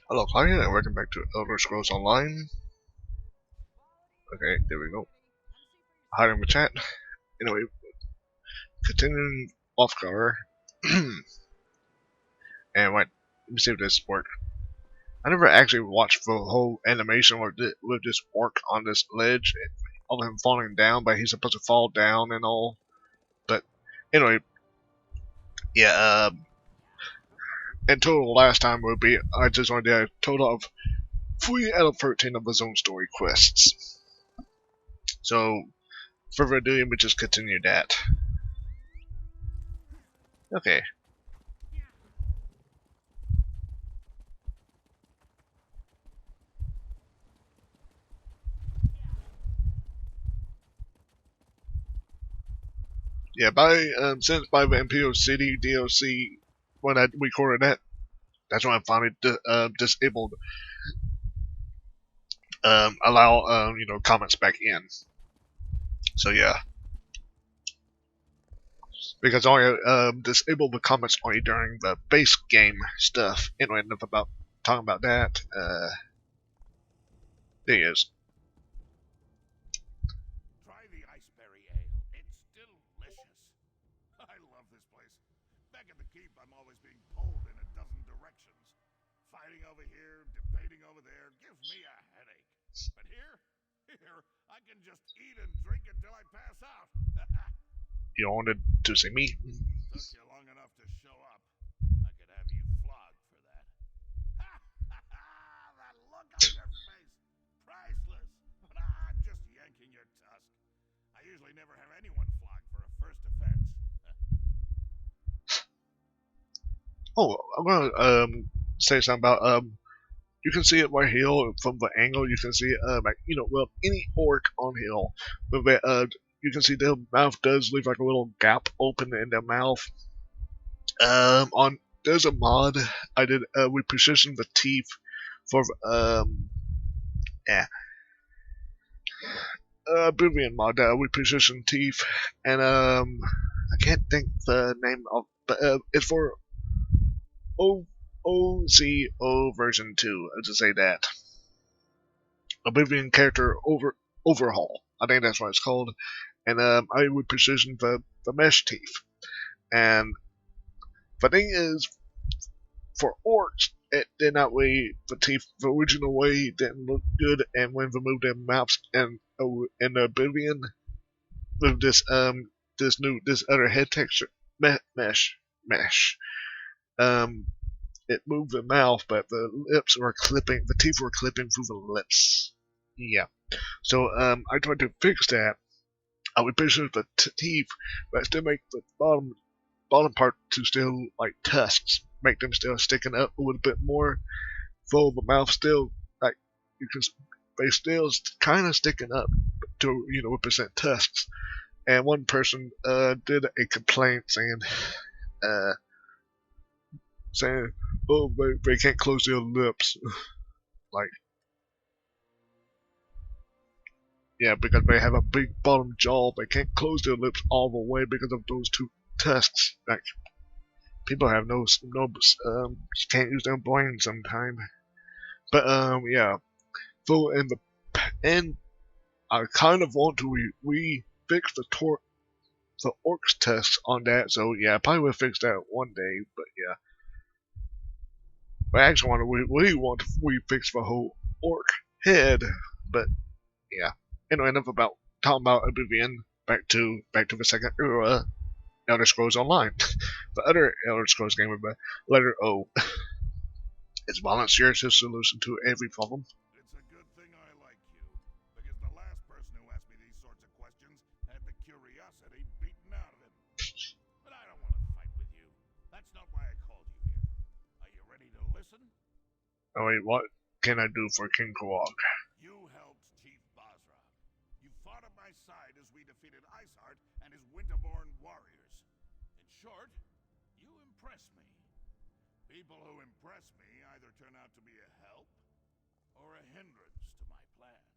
Hello, client, and welcome back to Elder Scrolls Online. Okay, there we go. Hiding the chat. Anyway, continuing off cover. And wait, let me see if this worked. I never actually watched the whole animation with this orc on this ledge, of him falling down, but he's supposed to fall down and all. But anyway, yeah. In total, last time would be I just only did a total of 3 out of 13 of the zone story quests. So, further ado, let me just continue that. Okay. Yeah, since by the Imperial City DLC, when I recorded that, that's when I finally disabled allow comments back in. So yeah, because I only disabled the comments only during the base game stuff. Anyway, enough about talking about that. There he is. Try the iceberry ale. It's delicious. I love this place. Back at the keep, I'm always being pulled in a dozen directions. Fighting over here, debating over there, gives me a headache. But here, I can just eat and drink until I pass out. You wanted to see me? Took you long enough to show up. I could have you flogged for that. That look on your face. Priceless. But I'm just yanking your tusk. I usually never have anyone flogged for a first offense. Oh, I'm gonna say something about you can see it right here from the angle. You can see like well, any orc on hill with it, you can see their mouth does leave like a little gap open in their mouth. On there's a mod I did. We positioned the teeth for yeah, Oblivion mod. We positioned teeth, and I can't think the name of, but it's for OZO version 2. I'll just say that. Oblivion character overhaul. I think that's what it's called. And I would position the mesh teeth. And the thing is, for orcs, it did not way the teeth the original way didn't look good, and when they moved their mouths and in the Oblivion with this other head texture mesh it moved the mouth, but the teeth were clipping through the lips. Yeah. So I tried to fix that. I would position the teeth, but still make the bottom part to still like tusks, make them still sticking up a little bit more. Though the mouth still like you can, they still kind of sticking up to represent tusks. And one person did a complaint uh, saying, oh, they can't close their lips, like. Yeah, because they have a big bottom jaw, they can't close their lips all the way because of those two tusks. Like, people have no can't use their brain sometimes. But yeah. So in the end, I kind of want to fix the orcs test on that. So yeah, I probably will fix that one day. But yeah, but I actually want to fix the whole orc head. But yeah. Anyway, enough about talking about Oblivion. Back to the second era, Elder Scrolls Online. The other Elder Scrolls game with the letter O. Is violence your solution to every problem? It's a good thing I like you, because the last person who asked me these sorts of questions had the curiosity beaten out of him. But I don't want to fight with you. That's not why I called you here. Are you ready to listen? Oh wait, what can I do for King Korok? You helped Chief Basra. You fought at my side as we defeated Iceheart and his Winterborn warriors. In short, you impress me. People who impress me either turn out to be a help or a hindrance to my plans.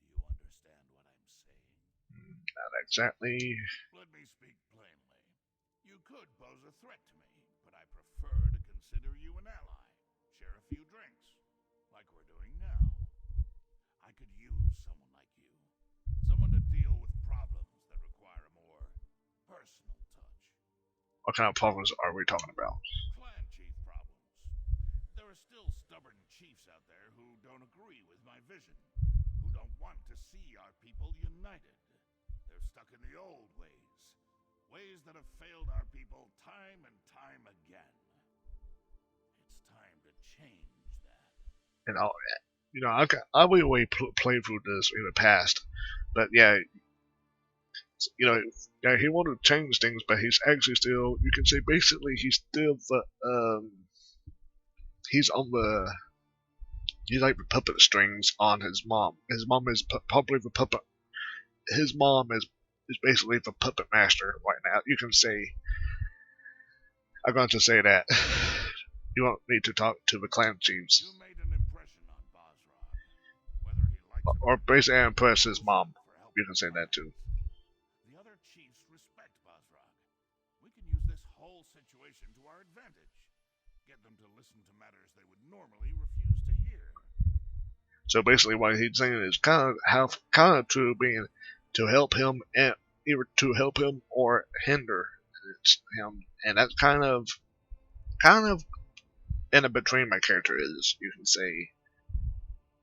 Do you understand what I'm saying? Not exactly. Let me speak plainly. You could pose a threat to me, but I prefer to consider you an ally. Share a few I could use someone like you. Someone to deal with problems that require a more personal touch. What kind of problems are we talking about? Clan chief problems. There are still stubborn chiefs out there who don't agree with my vision, who don't want to see our people united. They're stuck in the old ways, ways that have failed our people time and time again. It's time to change that. And I will play through this in the past, but yeah, yeah, he wanted to change things, but he's actually still, you can say basically he's still he's on the, he's like the puppet strings on his mom. His mom is probably the puppet. His mom is basically the puppet master right now. You can say, I'm going to say that. You want me to talk to the clan chiefs. You made an impression on Basrog. Whether he likes it Or basically not, impress his mom. for helping You can say that clients. too. The other chiefs respect Basrog. We can use this whole situation to our advantage. Get them to listen to matters they would normally refuse to hear. So basically what he's saying is kind of to help him, and either to help him or hinder him, and that's kind of in a between my character is, you can say.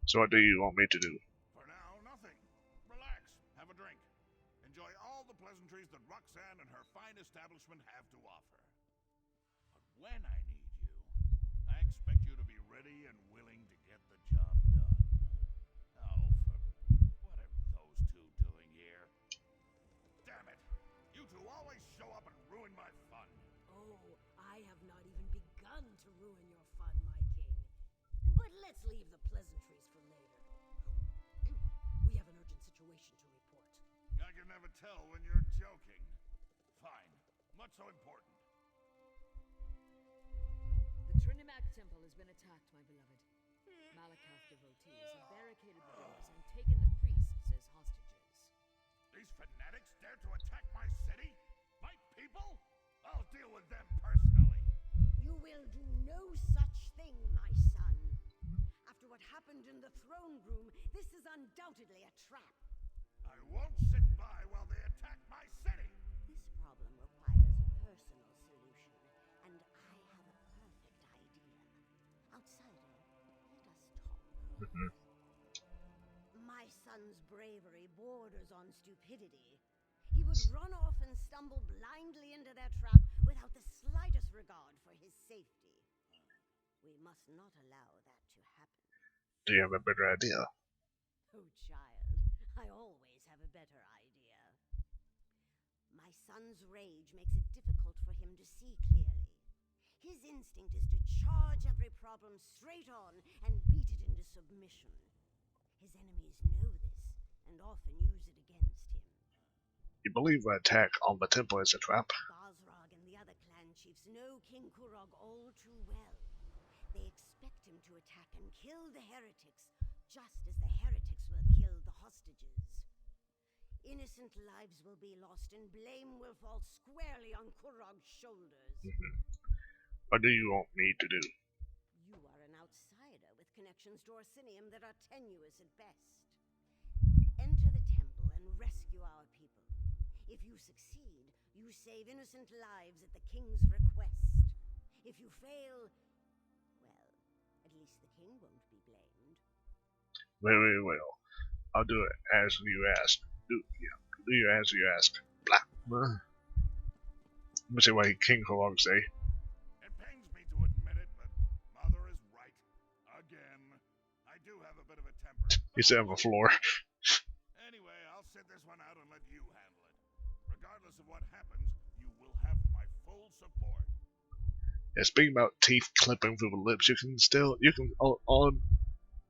So what do you want me to do? For now, nothing. Relax, have a drink. Enjoy all the pleasantries that Roxanne and her fine establishment have to offer. But when I need you, I expect you to be ready and willing to get the job done. Oh, what are those two doing here? Damn it! You two always show up and ruin my fun. Oh, I have not even begun to ruin your fun, my king. But let's leave the pleasantries for later. We have an urgent situation to report. I can never tell when you're joking. Fine. What's so important? The Trinimac Temple has been attacked, my beloved. Malakath devotees have barricaded the doors and taken the priests as hostages. These fanatics dare to attack my city? My people? I'll deal with them personally. You will do no such thing, my son. After what happened in the throne room, this is undoubtedly a trap. I won't sit by while they attack my city. This problem requires a personal solution, and I have a perfect idea. Outsider, let us talk. My son's bravery borders on stupidity. He would run off and stumble blindly into their trap without the slightest regard for his safety. We must not allow that to happen. Do you have a better idea? Oh, child, I always have a better idea. My son's rage makes it difficult for him to see clearly. His instinct is to charge every problem straight on and beat it into submission. His enemies know this and often use it against him. You believe the attack on the temple is a trap? Basrog and the other clan chiefs know King Kurog all too well. They expect him to attack and kill the heretics, just as the heretics will kill the hostages. Innocent lives will be lost and blame will fall squarely on Kurog's shoulders. What do you want me to do? You are an outsider with connections to Orsinium that are tenuous at best. Enter the temple and rescue our people. If you succeed, you save innocent lives at the king's request. If you fail, well, at least the king won't be blamed. Very well. I'll do it as you ask. Do you as you ask. Blah. Let me see what King Kurog say. It pains me to admit it, but Mother is right. Again. I do have a bit of a temper. He said on the floor. Anyway, I'll sit this one out and let you handle it. Regardless of what happens, you will have my full support. And speaking about teeth clipping through the lips, you can on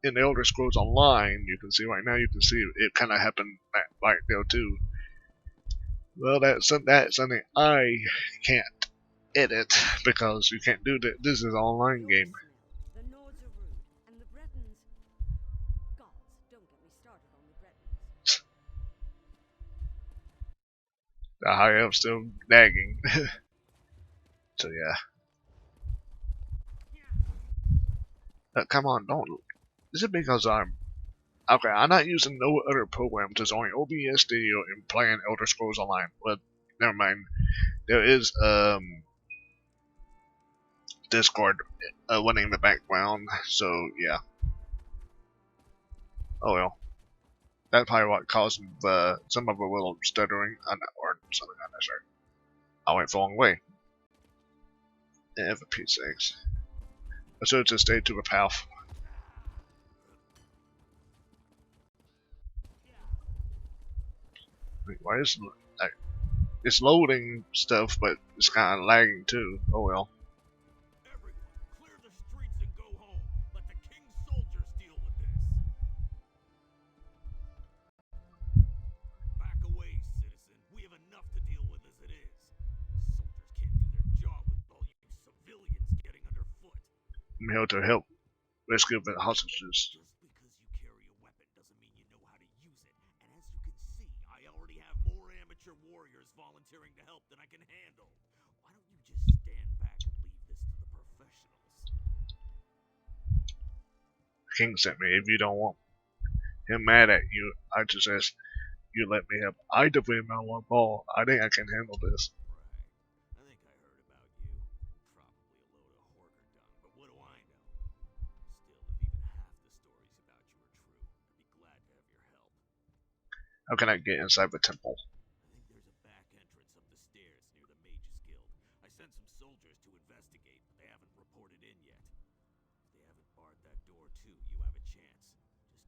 in the Elder Scrolls Online, you can see right now, you can see it kind of happened right there too. Well, that's something I can't edit because you can't do that. This is an online game. The Nords are rude, and the Bretons... Gods, don't get me started on the Bretons. The high elf's still nagging. So yeah. Come on, don't. Is it because I'm Okay, I'm not using no other program, just only OBS Studio and playing Elder Scrolls Online. But never mind. There is Discord running in the background, so yeah. Oh well. That's probably what caused some of a little stuttering, or something. I'm not sure. I went the wrong way. Yeah, for Pete's sakes. I should have just stayed to the path. Wait, why is it's loading stuff, but it's kind of lagging too. Oh well. Everyone, clear the streets and go home. Let the king's soldiers deal with this. Back away, citizen. We have enough to deal with as it is. Soldiers can't do their job with all you civilians getting underfoot. I'm here to help rescue the hostages. Just because you carry a weapon doesn't mean you know how to use it. And as you can see, I already have more amateur warriors volunteering to help than I can handle. Why don't you just stand back and leave this to the professionals? King sent me. If you don't want him mad at you, I just ask you let me help. I defeated my one ball. I think I can handle this. Right. I think I heard about you. Probably a load of horker dung, but what do I know? Still, if even half the stories about you are true, I'd be glad to have your help. How can I get inside the temple? I think there's a back entrance up the stairs near the Mage's Guild. I sent some soldiers to investigate, but they haven't reported in yet. If they haven't barred that door too, you have a chance.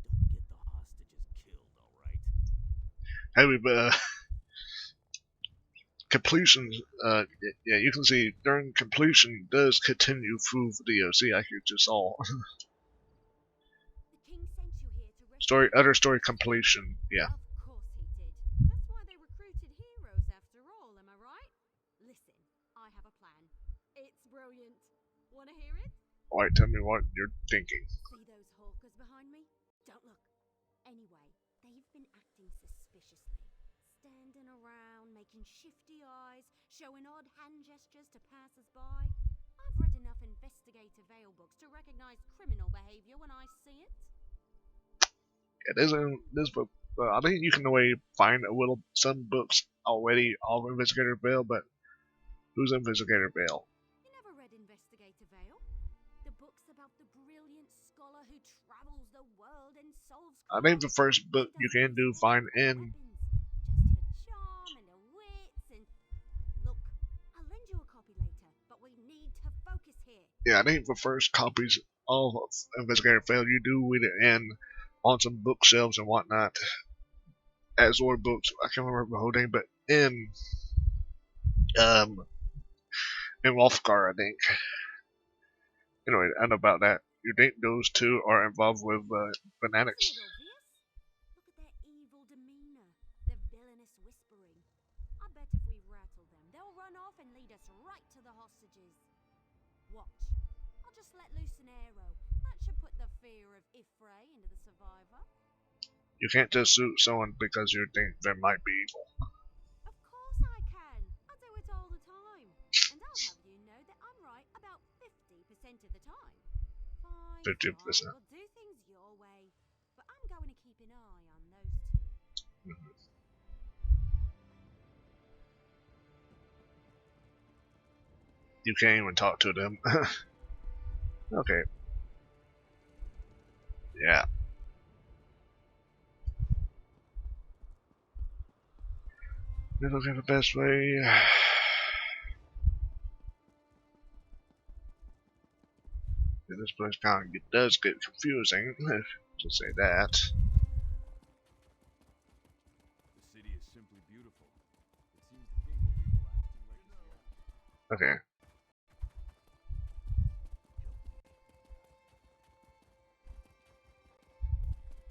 Just don't get the hostages killed, alright? Heavy, completion. Yeah, you can see during completion does continue through the DLC, like you just saw. The king sent you here to Story, rescue other story completion. Yeah. Of course he did. That's why they recruited heroes after all, am I right? Listen, I have a plan. It's brilliant. Wanna hear it? Alright, tell me what you're thinking. See those hawkers behind me? Don't look. Anyway, they've been acting suspiciously. Standing around, making shifty eyes, showing odd hand gestures to passers-by. I've read enough investigative veil books to recognize criminal behavior when I see it. It isn't this book. I think you can already find some books already of Investigator Vale, but who's Investigator Vale? You never read Investigator Veil? The book's about the brilliant scholar who travels the world and solves I think the crimes. first book She you can do doesn't find use in. weapons, just her charm and her wits and... Look, I'll lend you a copy later, but we need to focus here. Yeah, I think the first copies of Investigator Vale you do read it in on some bookshelves and whatnot. As or books, I can't remember the whole name, but um in Wolfgar, I think. Anyway, and about that, you think those two are involved with fanatics? Isn't it obvious? Look at their evil demeanor, their villainous whispering. I bet if we rattle them, they'll run off and lead us right to the hostages. Watch. I'll just let loose an arrow. That should put the fear of Ifray into the survivor. You can't just shoot someone because you think they might be evil. Of course I can. I do it all the time. And I'll have you know that I'm right about 50% of the time. Fine, 50%. fine, we'll do things your way. But I'm going to keep an eye on those two. You can't even talk to them. Okay. Yeah. Let's look at the best way. This place kind of does get confusing, to say that. The city is simply beautiful. It seems the king will leave a lasting legacy. Okay.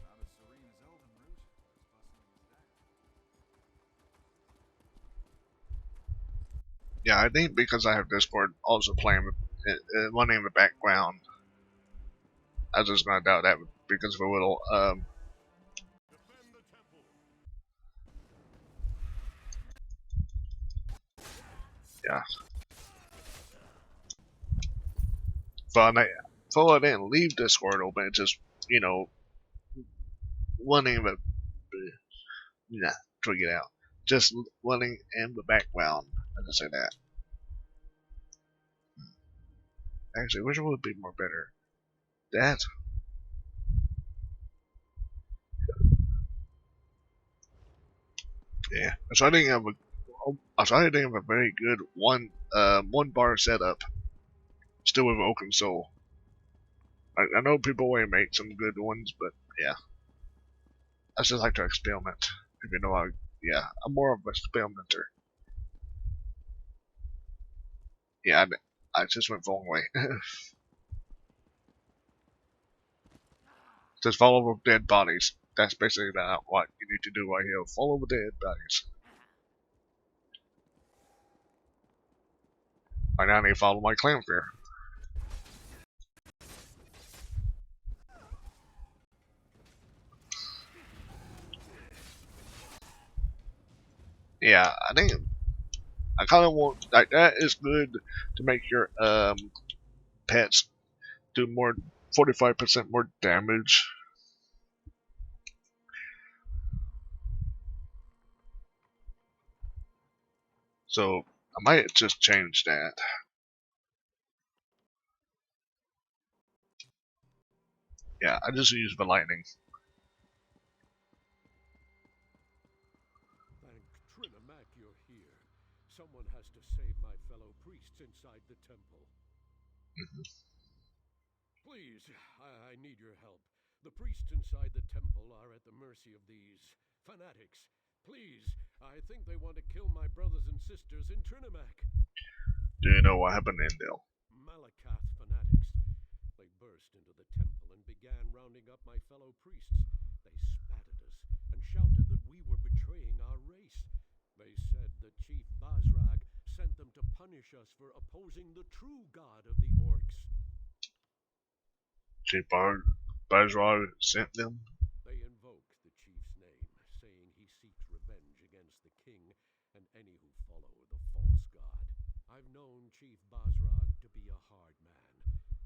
Not as serene as Elven Root, or as bustling as that. Yeah, I think because I have Discord also playing running in the background, I was just gonna doubt that because of a little Defend the temple. yeah. So I didn't leave Discord open. It just running the yeah, drag it out. Just running in the background. I can say that. Actually, which one would be more better? That. Yeah. I think I have a very good one bar setup. Still with Oaken Soul. I know people want to make some good ones, but yeah. I just like to experiment. If you know how, yeah, I'm more of an experimenter. Yeah, I just went the wrong way. Just follow the dead bodies. That's basically what you need to do right here. Follow the dead bodies. Right now I need to follow my clan fear. Yeah, I think I kind of want like that is good to make your pets do more 45% more damage. So I might just change that. Yeah, I just use the lightning. Thank Trinimac you're here. Someone has to save my fellow priests inside the temple. Please, I need your help. The priests inside the temple are at the mercy of these fanatics. Please, I think they want to kill my brothers and sisters in Trinimac. Do you know what happened in Dale? Malakath fanatics. They burst into the temple and began rounding up my fellow priests. They spat at us and shouted that we were betraying our race. They said that Chief Basrag sent them to punish us for opposing the true god of the orcs. Chief Bajrog sent them? They invoke the chief's name, saying he seeks revenge against the king and any who follow the false god. I've known Chief Basrag to be a hard man,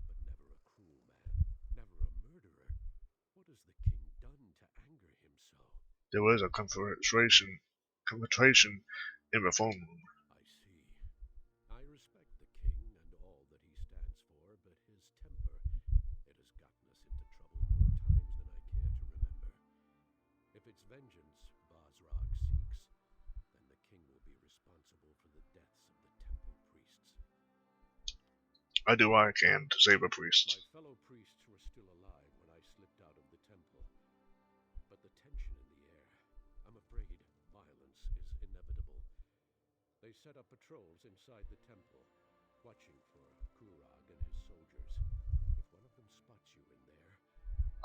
but never a cruel man, never a murderer. What has the king done to anger him so? There was a confrontation in the phone room. I see. I respect the king and all that he stands for, but his temper, it has gotten us into trouble more times than I care to remember. If it's vengeance Basrag seeks, then the king will be responsible for the deaths of the temple priests. I do what I can to save a priest. My fellow priests were still alive when I slipped out of the temple. But the tension in the air, I'm afraid violence is inevitable. They set up patrols inside the temple, watching for Kurag and his soldiers. If one of them spots you in there,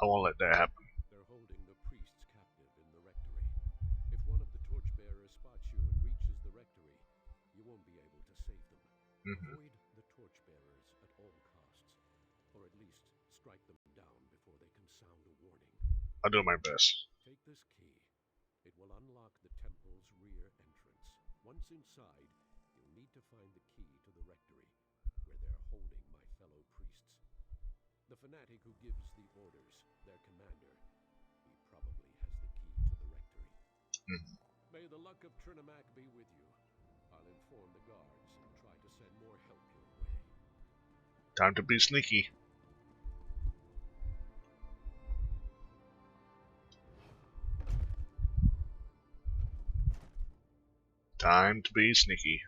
I won't let that happen. they're holding the priests captive in the rectory. If one of the torchbearers spots you and reaches the rectory, you won't be able to save them. Avoid the torchbearers at all costs, or at least strike them down before they can sound a warning. I'll do my best. Take this key. It will unlock the temple's rear entrance. Once inside, you'll need to find the key to the rectory, where they're holding my fellow priests. The fanatic who gives the orders, their commander, he probably has the key to the rectory. May the luck of Trinimac be with you. I'll inform the guards and try to send more help your way. Time to be sneaky. Time to be sneaky.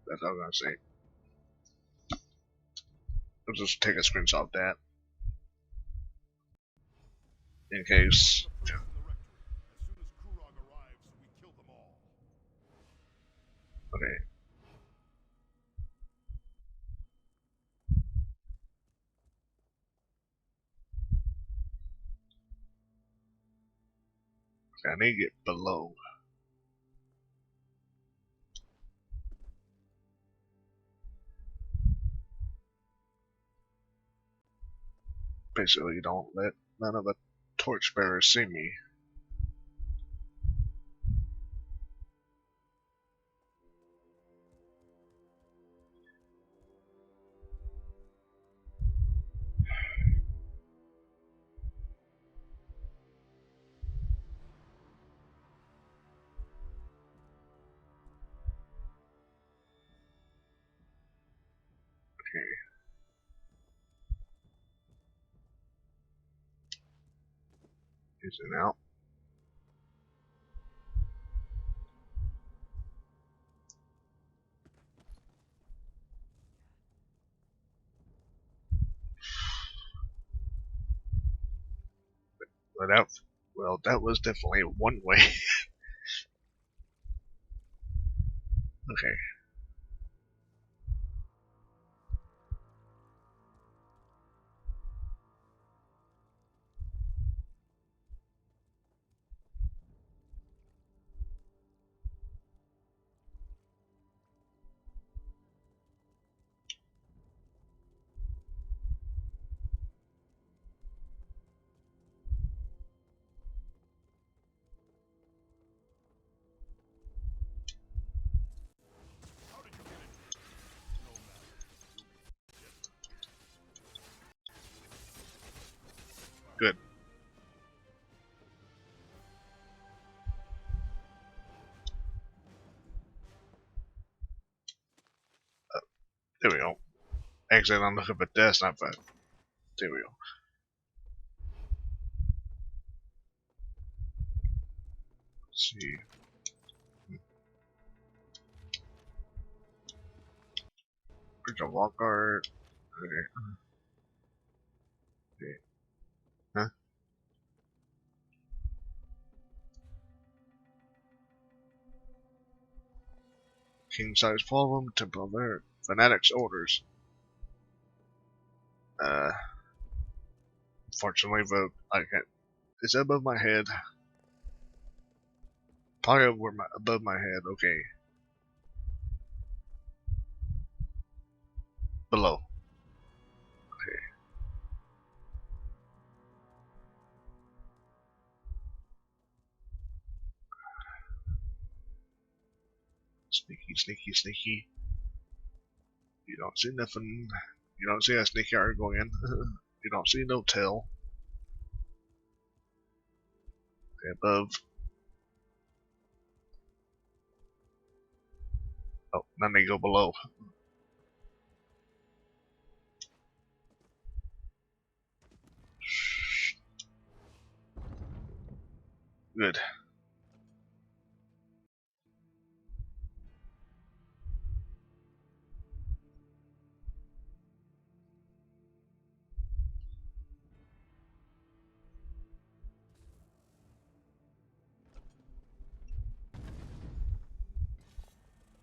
That's all I'm gonna say. I'll just take a screenshot of that. In case. The rectory. As soon as Kurag arrives, we kill them all. Okay. Okay, I need to get below. Basically, don't let none of the torchbearers see me. Is it out? Well, that was definitely one way. Okay. Good. There we go. Exit on the hook, but that's not bad. There we go. Let's see. Bridge of Wall Guard. Okay. Okay. Huh? King size problem, Temple of Air. Fanatics orders. Fortunately, but I can't. It's above my head. Probably above my head. Okay. Below. Okay. Sneaky, sneaky, sneaky. You don't see nothing. You don't see a sneaky art going in. You don't see no tail. Okay, above. Oh, then they go below. Good.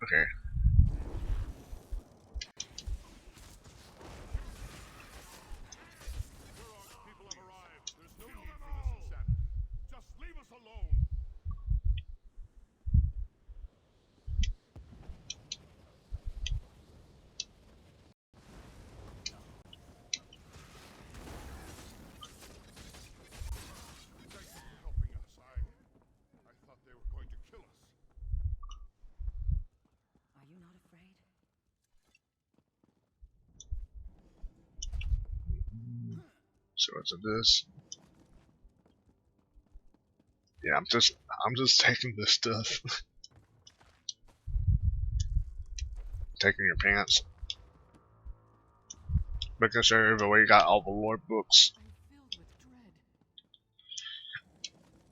Okay. People have arrived. There's no need for this insanity. Just leave us alone. Thank you for helping us. I thought they were going to kill us. Are you not afraid? So what's this? Yeah, I'm just taking this stuff. Taking your pants. Making sure everybody got all the lore books. I'm filled with dread.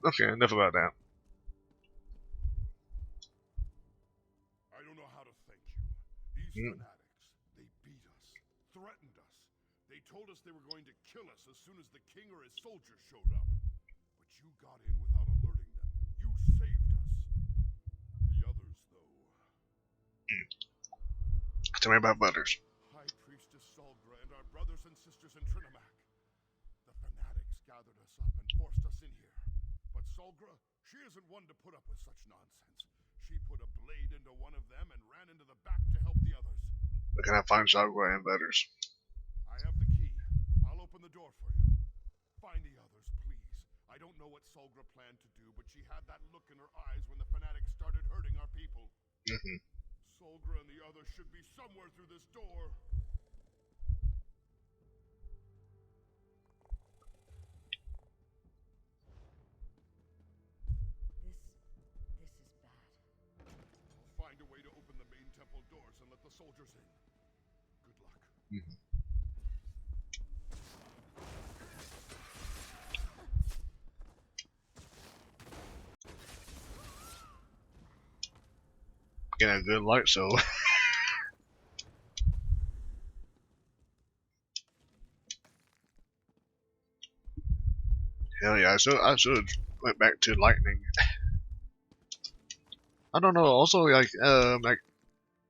Okay, enough about that. I don't know how to thank you. These fanatics, they beat us, threatened us. They told us they were going to kill us as soon as the king or his soldiers showed up. But you got in without alerting them. You saved us. The others, though. Tell me about Butters. High Priestess Solgra and our brothers and sisters in Trinimac. The fanatics gathered us up and forced us in here. But Solgra, she isn't one to put up with such nonsense. She put a blade into one of them and ran into the back to help the others. Where can I find Shogwa and Butters? I have the key. I'll open the door for you. Find the others, please. I don't know what Solgra planned to do, but she had that look in her eyes when the fanatics started hurting our people. Solgra and the others should be somewhere through this door. This is bad. I'll find a way to open the main temple doors and let the soldiers in. Good luck. getting a good light, so hell yeah, I should went back to lightning. I don't know. Also, like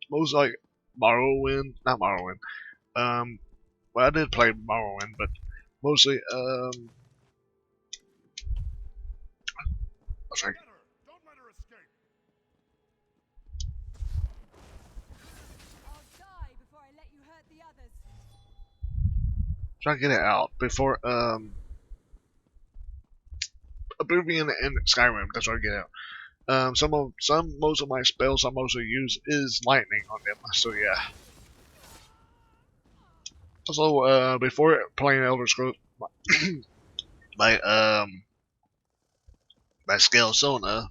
most like Morrowind, not Morrowind. Well, I did play Morrowind, but mostly I was like, Get her! Don't let her escape! I'll die before I let you hurt the others. try to get it out before Oblivion and Skyrim. That's what I get out. Most of my spells I mostly use is lightning on them. So yeah. Also, before playing Elder Scrolls, my my scale Sona,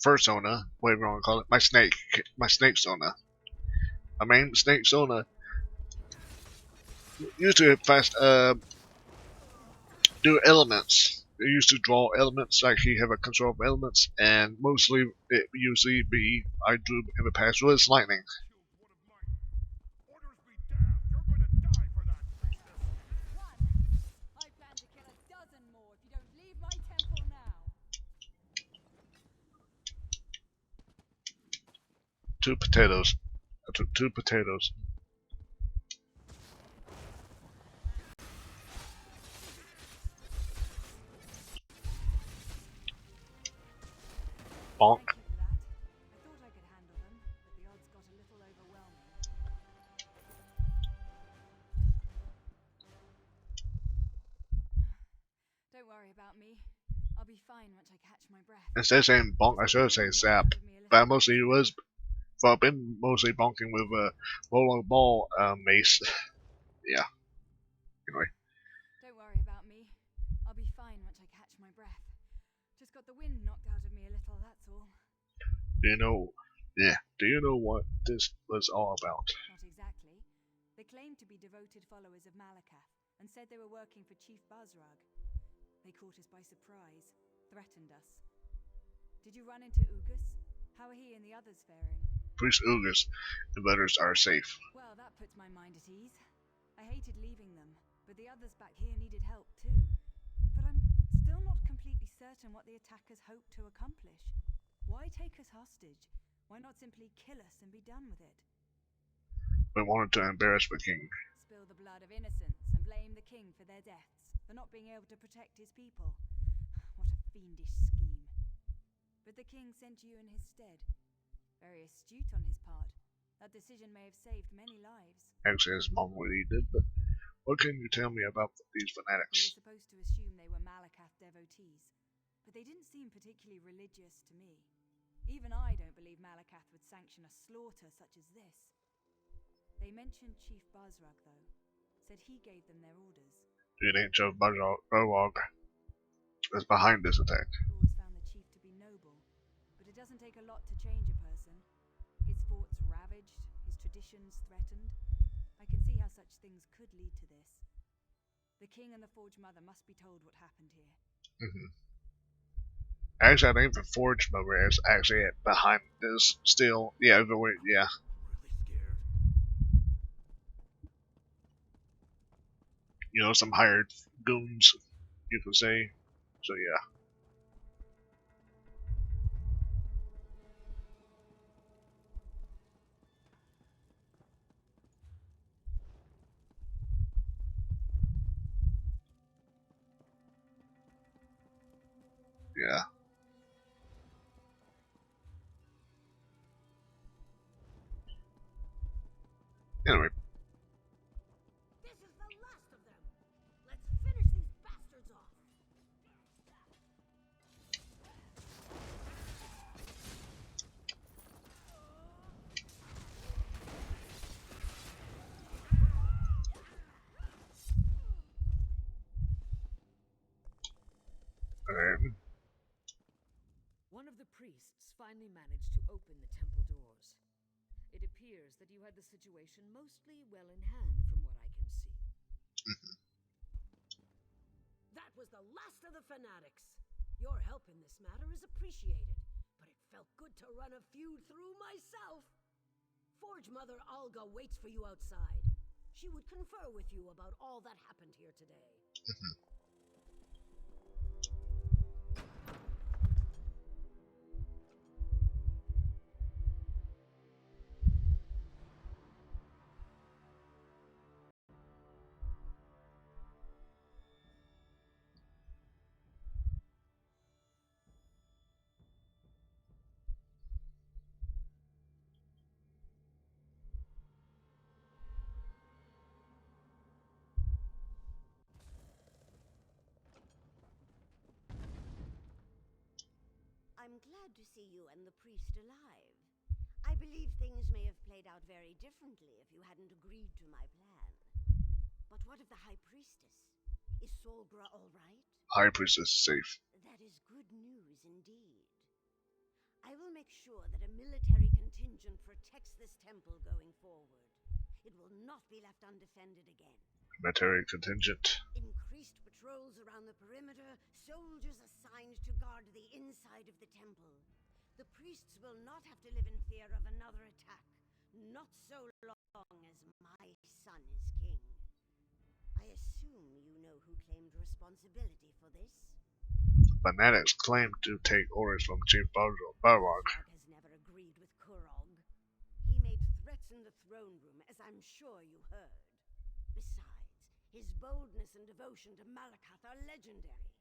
first Sona, whatever you want to call it, my snake Sona, my main snake Sona used to fast do elements. It used to draw elements, like he have a control of elements, and mostly it usually be I do in the past was lightning. Killed one of mine. Orders be damned! You're going to die for that, priestess! One. I plan to kill a dozen more if you don't leave my temple now. Two potatoes. I took 2 potatoes. Bonk. Thank you for that. I thought I could handle them, but the odds got a little overwhelming. Don't worry about me. I'll be fine once I catch my breath. Instead of saying bonk, I should have said zap. But I mostly was, well, I've been mostly bonking with a rolling ball mace. Yeah. Anyway, Don't worry about me. I'll be fine once I catch my breath. Just got the wind knocked out of me a little, that's all. do you know? Yeah. Do you know what this was all about? Not exactly. They claimed to be devoted followers of Malakath and said they were working for Chief Basrag. They caught us by surprise, threatened us. Did you run into Ugus? How are he and the others faring? Priest Ugas, invaders are safe. Well, that puts my mind at ease. I hated leaving them, but the others back here needed help too. But I'm still not completely certain what the attackers hoped to accomplish. Why take us hostage? Why not simply kill us and be done with it? They wanted to embarrass the king. Spill the blood of innocents and blame the king for their deaths, for not being able to protect his people. What a fiendish scheme. But the king sent you in his stead. Very astute on his part. That decision may have saved many lives. Actually, his mom really did, but what can you tell me about these We fanatics? were supposed to assume they were Malakath devotees, but they didn't seem particularly religious to me. Even I don't believe Malakath would sanction a slaughter such as this. They mentioned Chief Basrag, though. Said he gave them their orders. Do you think Joe Barog is behind this attack? I've always found the chief to be noble, but it doesn't take a lot to change a person. His forts ravaged, his traditions threatened. I can see how such things could lead to this. The king and the Forge Mother must be told what happened here. Actually, I think the Forge Mother is actually behind this still. Yeah, yeah. Really scared. You know, some hired goons, you could say. So yeah. Yeah. Anyway, This is the last of them. Let's finish these bastards off. One of the priests finally managed to open the temple doors. It appears that you had the situation mostly well in hand from what I can see. That was the last of the fanatics. Your help in this matter is appreciated, but it Felt good to run a feud through myself. Forge Mother Olga waits for you outside. She would confer with you about all that happened here today. I'm glad to see you and the priest alive. I believe things may have played out very differently if you hadn't agreed to my plan. But what of the High Priestess? Is Solgra all right? High Priestess is safe. That is good news indeed. I will make sure that a military contingent protects this temple going forward. It will not be left undefended again. Military contingent. Increased patrols around the perimeter, soldiers assigned to guard the inside of the temple. The priests will not have to live in fear of another attack, not so long as my son is king. I assume you know who claimed responsibility for this? Fanatics claim to take orders from Chief Balrog. Balrog has never agreed with Kurog. He made threats in the throne room, as I'm sure you heard. Besides, his boldness and devotion to Malakath are legendary.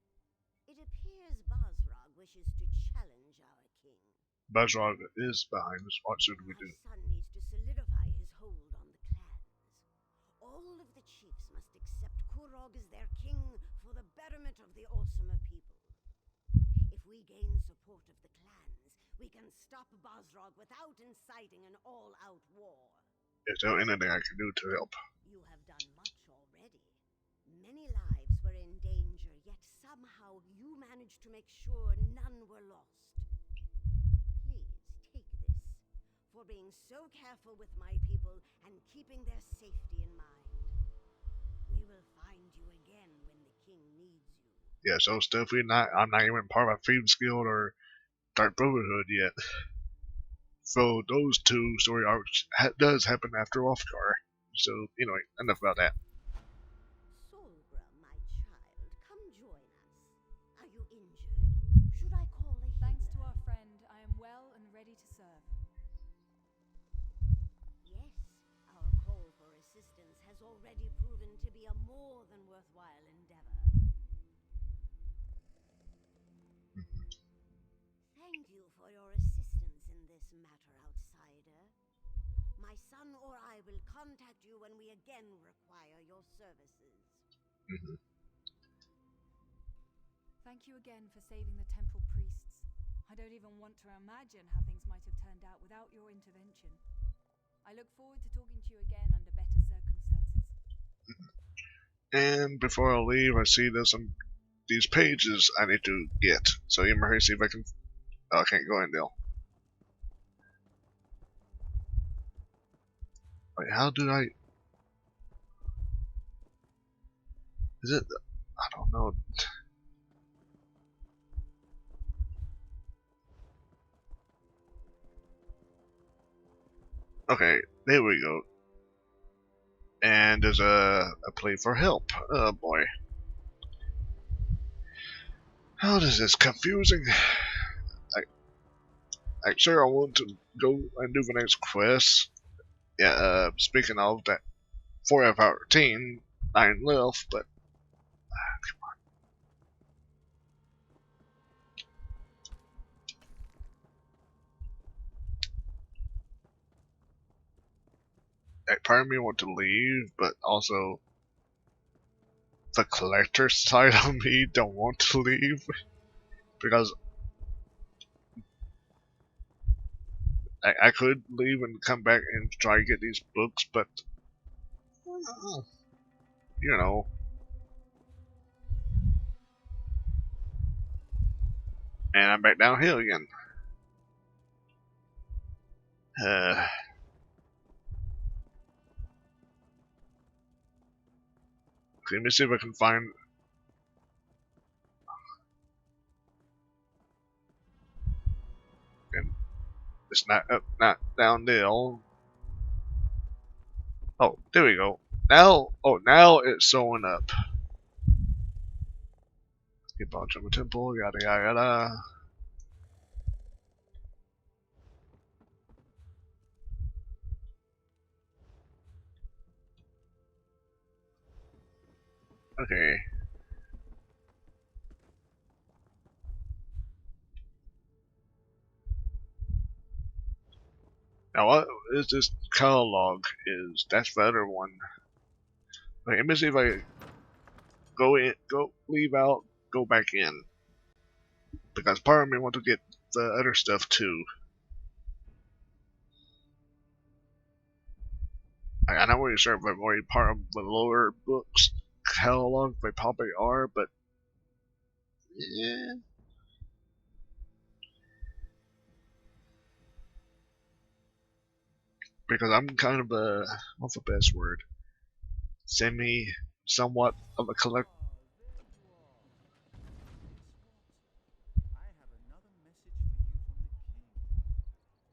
It appears Balrog wishes to challenge our king. Balrog is behind us. What should we do? Our son needs to solidify his hold on the clans. All of the chiefs must accept Kurog as their king for the betterment of the Orsimer people. If we gain support of the clans, we can stop Balrog without inciting an all-out war. Is there anything I can do to help? You have done much already. Many lives were in danger, yet somehow you managed to make sure none were lost. Please take this, for being so careful with my people and keeping their safety in mind. We will find you again when the king needs you. Yeah, so it's definitely not. I'm not even part of Thieves Guild or Dark Brotherhood yet. So those two story arcs does happen after Offgar. So anyway, enough about that. Solgra, my child, come join us. Are you injured? Should I call a healer? Thanks to our friend, I am well and ready to serve. Yes, our call for assistance has already proven to be a more than worthwhile endeavor. Thank you for your assistance in this matter, outsider. My son or I will contact you when we again require your services. Thank you again for saving the temple priests. I don't even want to imagine how things might have turned out without your intervention. I look forward to talking to you again under better circumstances. And before I leave, I see there's some these pages I need to get. So you might see if I can. Oh, I can't go in there. Wait, how do I? Is it? I don't know. Okay, there we go. And there's a plea for help. Oh boy. How does this confusing? Actually, I want to go and do the next quest. Yeah, speaking of that, 4 out of our team, 9 left, but come on. Part of me want to leave, but also the collector side of me don't want to leave because I could leave and come back and try to get these books, but you know. And I'm back down here again. Let me see if I can find. It's not up, not down Dale. Oh, there we go. Now, oh, now it's showing up. Get back to the temple, yada yada yada. Okay. Now what is this catalog? That's the other one. Wait, let me see if I go in, leave out, go back in. Because part of me want to get the other stuff too. I'm not really sure if I'm already part of the lower books catalog. They probably are, but yeah. Because I'm kind of a, what's the best word? Somewhat of a collect.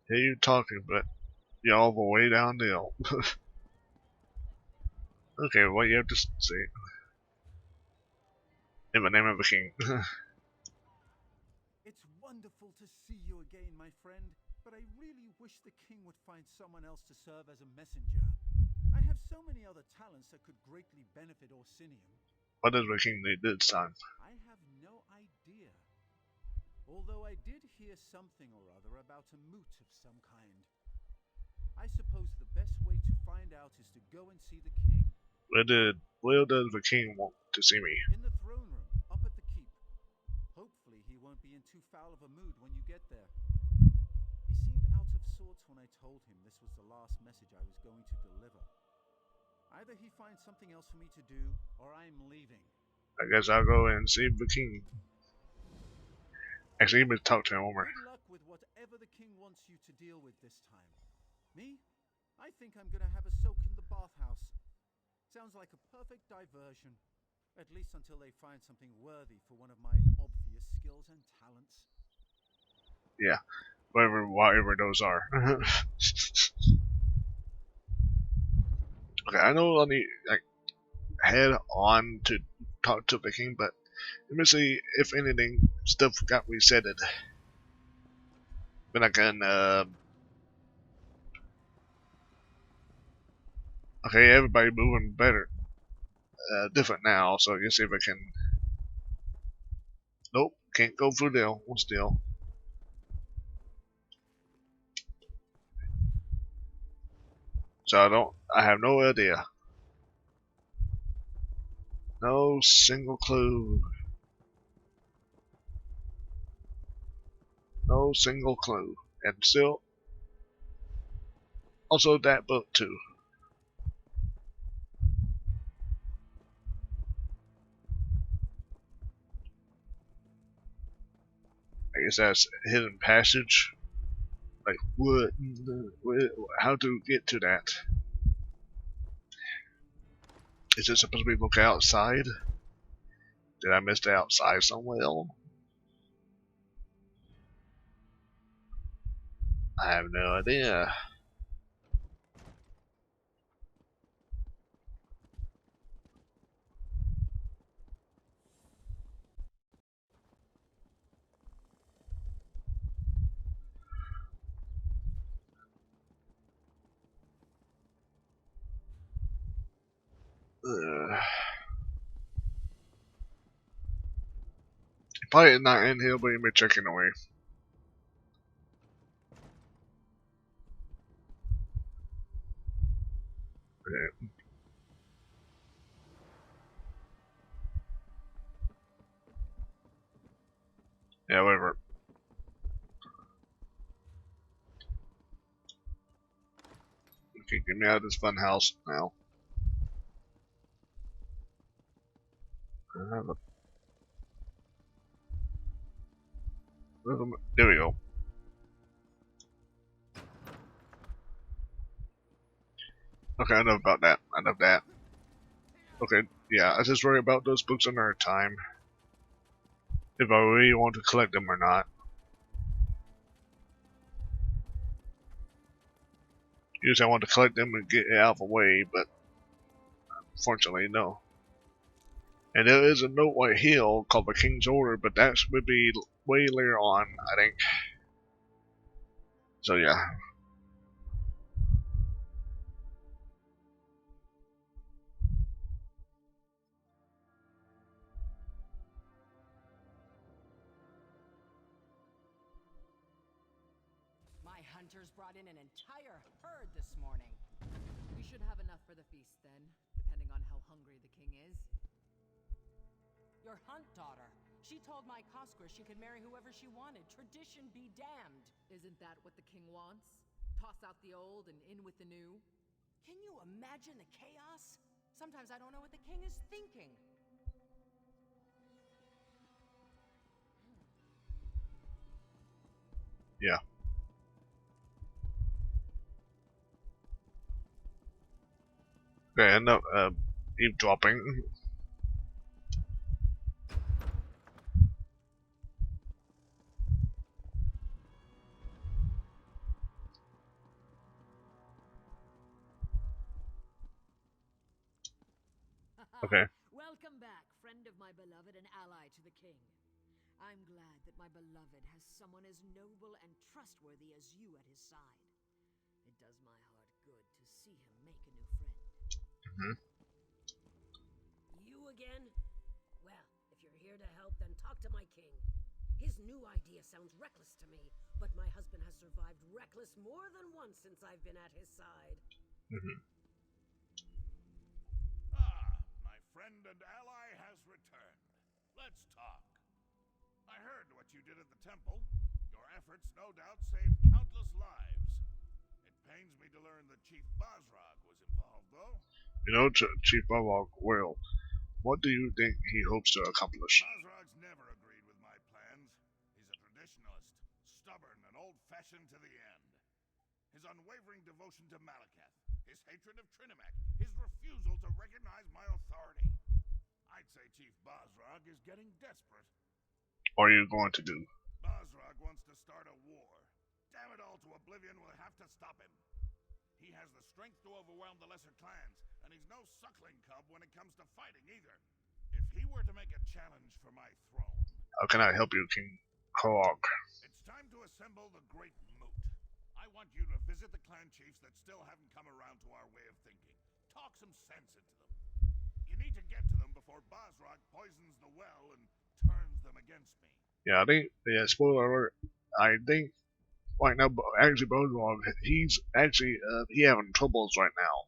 Hear you talking, but you're all the way down the hill. Okay, what you have to say? In the name of the king. It's wonderful to see you again, my friend, but I really wish the king would find someone else to serve as a messenger. I have so many other talents that could greatly benefit Orsinium. What does the king need this time? I have no idea. Although I did hear something or other about a moot of some kind. I suppose the best way to find out is to go and see the king. Where does the king want to see me? In the throne room, up at the keep. Hopefully he won't be in too foul of a mood when you get there. He seemed out of sorts when I told him this was the last message I was going to deliver. Either he finds something else for me to do, or I'm leaving. I guess I'll go and see the king. Actually, even talk to him over. Good luck with whatever the king wants you to deal with this time. Me? I think I'm gonna have a soak in the bathhouse. Sounds like a perfect diversion. At least until they find something worthy for one of my obvious skills and talents. Yeah, whatever those are. Okay, I know I need like head on to talk to the king, but let me see if anything stuff got resetted. Then I can okay, everybody moving better. Different now, so let's see if I can. Nope, can't go through there. Still. So I have no idea. No single clue. No single clue. And still, also that book too. I guess that's hidden passage. Like what? How to get to that? Is it supposed to be look outside? Did I miss the outside somewhere? I have no idea. Probably not in here, but you may checking away. Okay. Yeah, whatever. Okay, get me out of this fun house now. There we go. Okay, enough about that. Enough that. Okay, yeah, I just worry about those books another time. If I really want to collect them or not. Usually I want to collect them and get out of the way, but unfortunately, no. And there is a note right here called the King's Order, but that would be way later on, I think. So yeah. My hunters brought in an entire herd this morning. We should have enough for the feast then, depending on how hungry the king is. Your hunt daughter. She told my Koskra she could marry whoever she wanted. Tradition be damned. Isn't that what the king wants? Toss out the old and in with the new? Can you imagine the chaos? Sometimes I don't know what the king is thinking. Yeah. Okay, end up eavesdropping. Okay. Welcome back, friend of my beloved and ally to the king. I'm glad that my beloved has someone as noble and trustworthy as you at his side. It does my heart good to see him make a new friend. Mm-hmm. You again? Well, if you're here to help, then talk to my king. His new idea sounds reckless to me, but my husband has survived reckless more than once since I've been at his side. Mm-hmm. Ah, my friend and ally has returned. Let's talk. I heard what you did at the temple. Your efforts no doubt saved countless lives. It pains me to learn that Chief Basrog was involved, though. You know, Chief Barlock, well, what do you think he hopes to accomplish? Basrog's never agreed with my plans. He's a traditionalist, stubborn and old-fashioned to the end. His unwavering devotion to Malakath, his hatred of Trinimac, his refusal to recognize my authority. I'd say Chief Basrog is getting desperate. What are you going to do? Basrog wants to start a war. Damn it all to oblivion, we'll have to stop him. He has the strength to overwhelm the lesser clans, and he's no suckling cub when it comes to fighting either. If he were to make a challenge for my throne... How can I help you, King Korok? It's time to assemble the Great Moot. I want you to visit the clan chiefs that still haven't come around to our way of thinking. Talk some sense into them. You need to get to them before Basrog poisons the well and turns them against me. Yeah, I think, yeah, spoiler alert, I think right now, actually, Barlock, he's actually, he having troubles right now.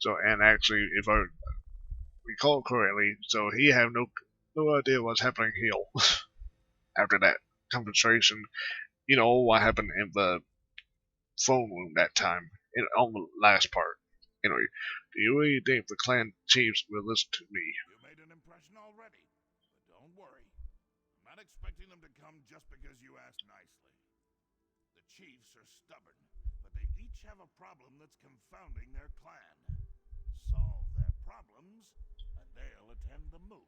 So, and actually, if I recall correctly, so he have no idea what's happening here after that conversation. You know, what happened in the phone room that time, on the last part. Anyway, do you really think the clan chiefs will listen to me? You made an impression already, but don't worry. I'm not expecting them to come just because you asked nicely. The chiefs are stubborn, but they each have a problem that's confounding their clan. Solve their problems, and they'll attend the moot.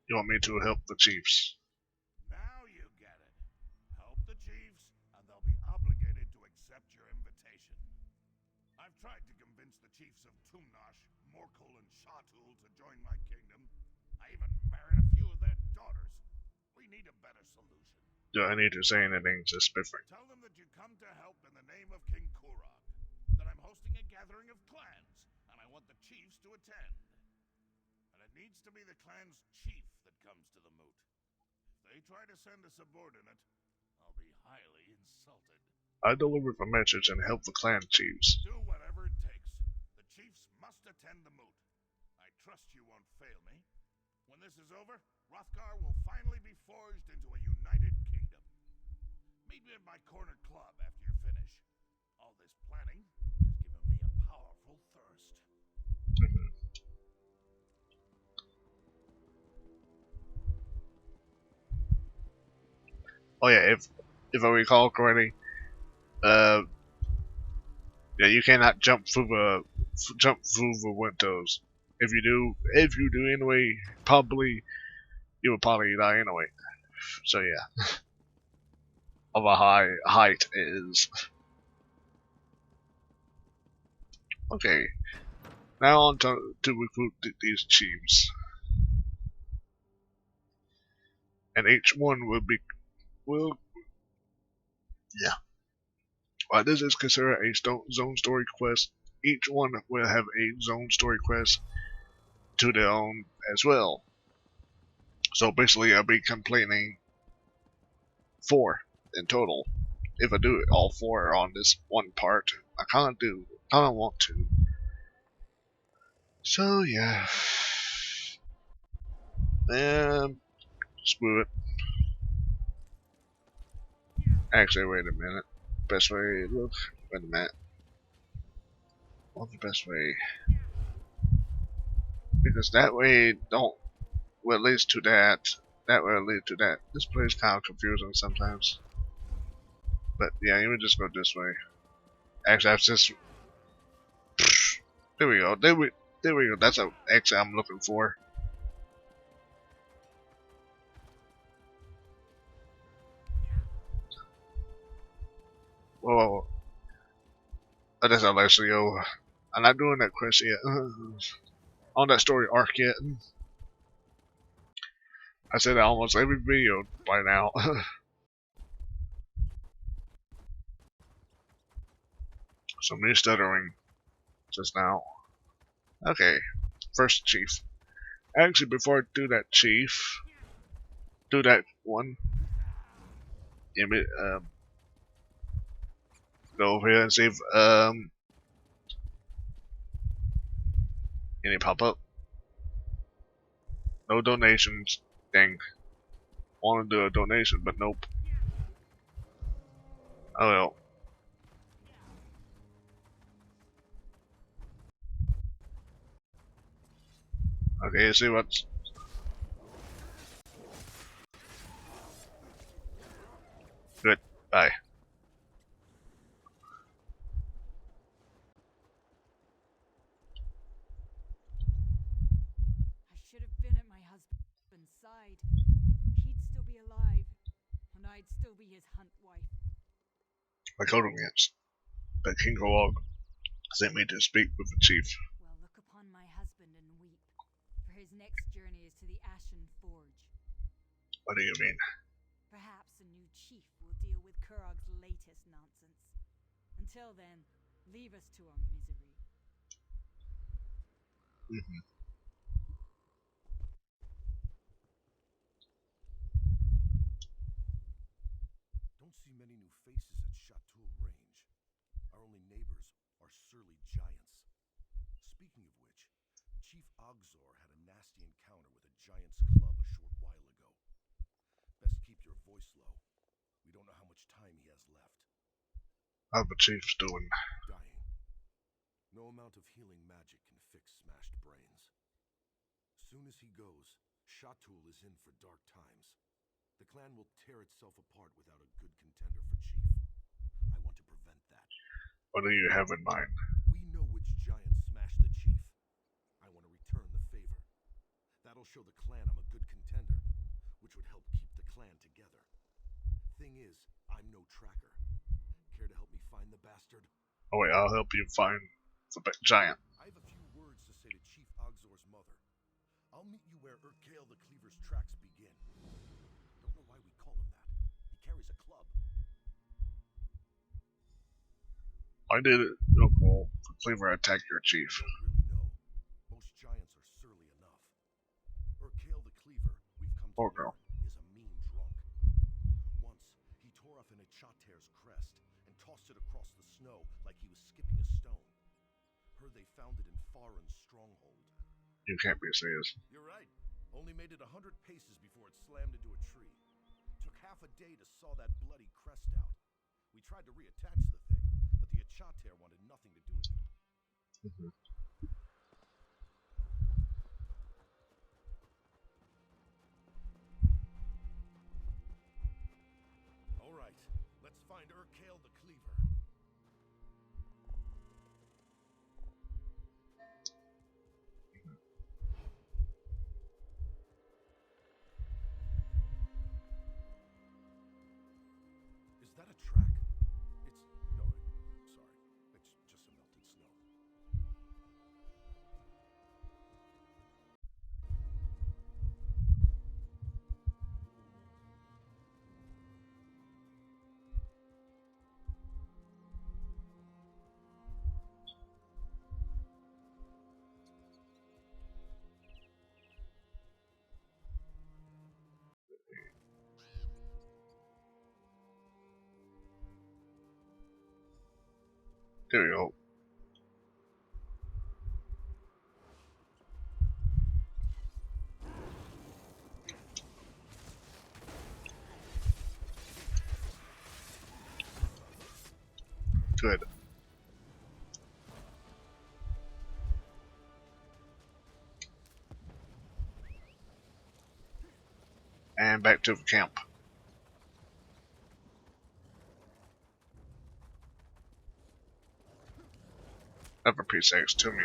You want me to help the chiefs? Now you get it. Help the chiefs, and they'll be obligated to accept your invitation. I've tried to convince the chiefs of Tumnash, Morkul, and Shatul to join my kingdom. I even married a few of their daughters. We need a better solution. Do I need to say anything specific? Tell them that you come to help in the name of King Korok, that I'm hosting a gathering of clans, and I want the chiefs to attend. And it needs to be the clan's chief that comes to the moot. If they try to send a subordinate, I'll be highly insulted. I deliver the message and help the clan chiefs. Do whatever it takes. The chiefs must attend the moot. I trust you won't fail me. When this is over, Hrothgar will finally be forged into a united kingdom. Meet me at my corner club after you finish. All this planning has given me a powerful thirst. Oh yeah, if I recall correctly, yeah, you cannot jump through the windows. If you do anyway, you will probably die anyway. So yeah, of a high height is. Okay, now on to recruit these chiefs, and each one will yeah. While this is considered a zone story quest, each one will have a zone story quest to their own as well. So basically, I'll be completing 4 in total. If I do it all 4 on this one part, I kind of want to. So yeah, screw it. Actually, wait a minute. Best way, look, wait a minute. What's the best way? Because that way will lead to that. That will lead to that. This place is kind of confusing sometimes. But yeah, you would just go this way. Actually, I've just. There we go. There we go. That's a exit I'm looking for. Whoa. Oh, that's Alessio. I'm not doing that quest yet. On that story arc yet. I said that almost every video by now. So me stuttering just now. Okay, first chief. Actually, before I do that chief, do that one. Go over here and see if any pop up. No donations. Dang. Want to do a donation, but nope. Oh well. Okay, let's see what's. Good. Bye. I should have been at my husband's side. He'd still be alive, and I'd still be his hunt wife. My codomance. But King Orsinium sent me to speak with the chief. Well, look upon my husband and weep, for his next journey is to the Ashen Forge. What do you mean? Perhaps a new chief will deal with Kurog's latest nonsense. Until then, leave us to our misery. Don't see many new faces at Chateau Range. Our only neighbors are surly giants. Speaking of which, Chief Ogzor had a nasty encounter with a giant's club a short while ago. Best keep your voice low. We don't know how much time he has left. How the chief's doing? Dying. No amount of healing magic can fix smashed brains. Soon as he goes, Chateau is in for dark times. The clan will tear itself apart without a good contender for chief. I want to prevent that. What do you have in mind? We know which giant smashed the chief. I want to return the favor. That'll show the clan I'm a good contender, which would help keep the clan together. Thing is, I'm no tracker. Care to help me find the bastard? Oh wait, I'll help you find the giant. I have a few words to say to Chief Ogzor's mother. I'll meet you where Urkael the Cleaver's tracks begin. Don't know why we call him that. He carries a club. Why did Urkael the Cleaver attack your chief? Don't really know. Most giants are surly enough. Urkael the Cleaver, we've come to learn, is a mean drunk. Once, he tore off an Echater's crest and tossed it across the snow like he was skipping a stone. Heard they found it in Farin's stronghold. You can't be serious. You're right. Only made it 100 paces before it slammed into a tree. Took half a day to saw that bloody crest out. We tried to reattach the thing, but the Echater wanted nothing to do with it. All right, let's find Urkael the Cleaver. Is that a track? No, sorry. It's just a melted snow. There we go. Good. And back to the camp. Upper P6, too many.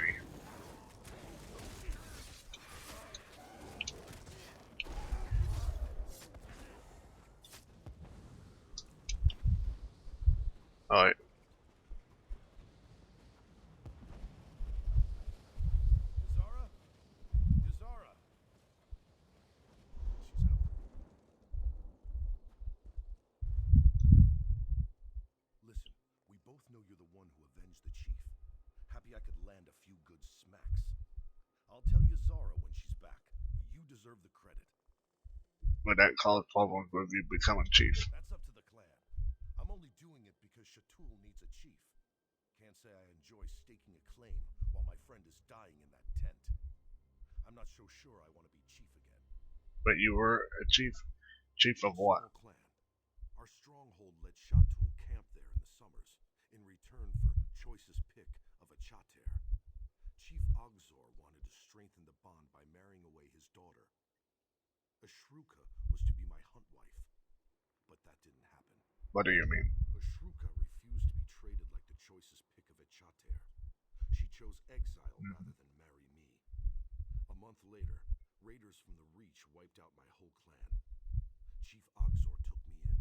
Alright. Yazara? Yazara! She's out. Listen, we both know you're the one who avenged the chief. Happy I could land a few good smacks. I'll tell Yazara when she's back. You deserve the credit. With that college problem with you becoming chief. That's up to the clan. I'm only doing it because Shatul needs a chief. Can't say I enjoy staking a claim while my friend is dying in that tent. I'm not so sure I want to be chief again. But you were a chief. Chief of what? Small clan. Our stronghold let Shatul camp there in the summers, in return for choicest pick of a chater. Chief Ogzor wanted to strengthen the bond by marrying away his daughter. Ashruka was to be my hunt wife, but that didn't happen. What do you mean? Ashruka refused to be traded like the choicest pick of a chater. She chose exile rather than marry me. A month later, raiders from the Reach wiped out my whole clan. Chief Ogzor took me in.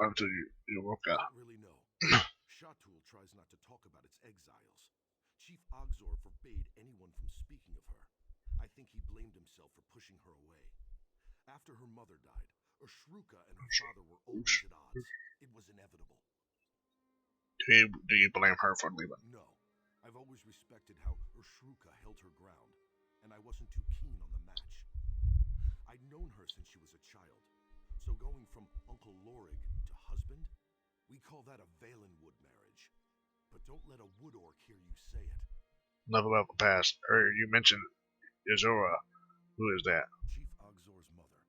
After you woke up. Don't really know. Shatul tries not to talk about its exiles. Chief Ogzor forbade anyone from speaking of her. I think he blamed himself for pushing her away. After her mother died, Ashruka and her father were always at odds. It was inevitable. Do you blame her for leaving? No. I've always respected how Ashruka held her ground, and I wasn't too keen on the match. I'd known her since she was a child, so going from Uncle Lorig to husband, we call that a Valenwood marriage. But don't let a wood orc hear you say it. Enough about the past. You mentioned Yazora. Who is that? Chief Ogzor's mother.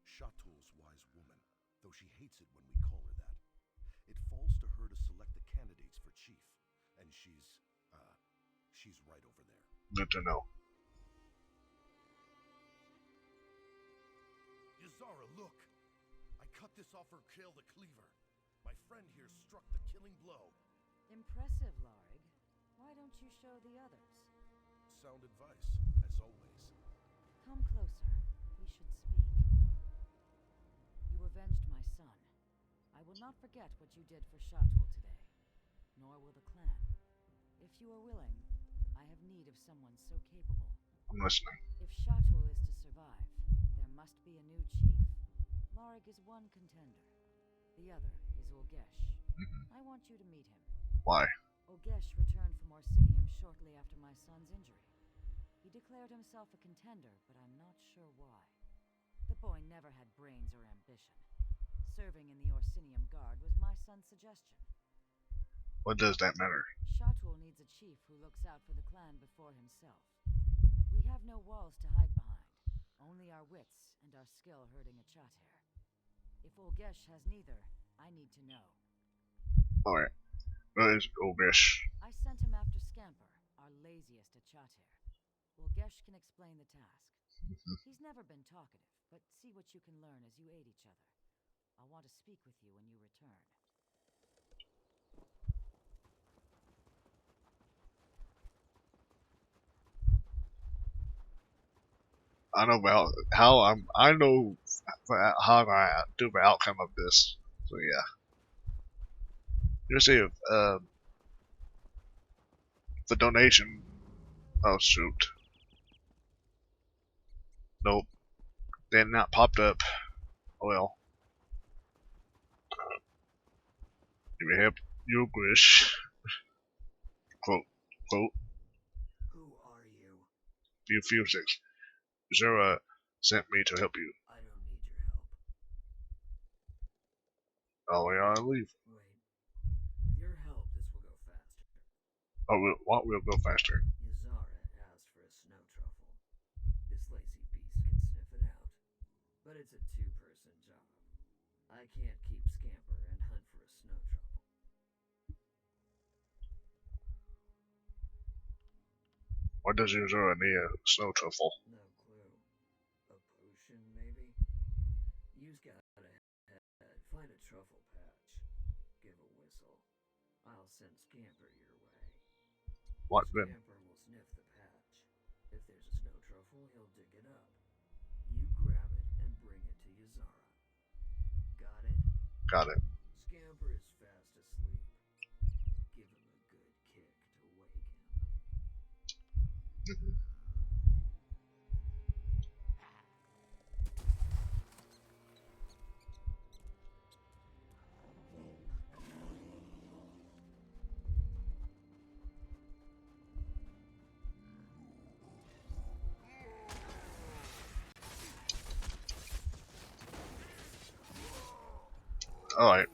Shatul's wise woman, though she hates it when we call her that. It falls to her to select the candidates for chief, and she's right over there. Good to know. Yazara, look! I cut this off her kill the cleaver. My friend here struck the killing blow. Impressive, Lorig. Why don't you show the others? Sound advice, as always. Come closer. We should speak. You avenged my son. I will not forget what you did for Shatul today, nor will the clan. If you are willing, I have need of someone so capable. I'm listening. If Shatul is to survive, there must be a new chief. Lorig is one contender. The other is Ulgesh. I want you to meet him. Why? Ulgesh returned from Orsinium shortly after my son's injury. He declared himself a contender, but I'm not sure why. The boy never had brains or ambition. Serving in the Orsinium Guard was my son's suggestion. What does that matter? Shatul needs a chief who looks out for the clan before himself. We have no walls to hide behind, only our wits and our skill herding a chater. If Ulgesh has neither, I need to know. Alright. Where is Ulgesh? I sent him after Scamper, our laziest at chater. Ulgesh can explain the task. He's never been talkative, but see what you can learn as you aid each other. I'll want to speak with you when you return. I know about how I know how I do the outcome of this. So yeah. You see if the donation. Oh shoot. Nope. They not popped up. Oh well. Give me help. Ulgesh. Quote. Quote. Who are you? You feel six. Zura sent me to help you. I don't need your help. Oh, yeah, I leave. Wait. With your help, this will go faster. Oh, what will go faster? Yazara asked for a snow truffle. This lazy beast can sniff it out. But it's a two-person job. I can't keep Scamper and hunt for a snow truffle. Why does Uzura need a snow truffle? No clue. A potion, maybe? You's gotta find a truffle patch. Give a whistle. I'll send Scamper your way. What then? Scamper will sniff the patch. If there's a snow truffle, he'll dig it up. You grab it and bring it to Yazara. Got it? Got it. Scamper is fast asleep. Give him a good kick to wake him. Alright.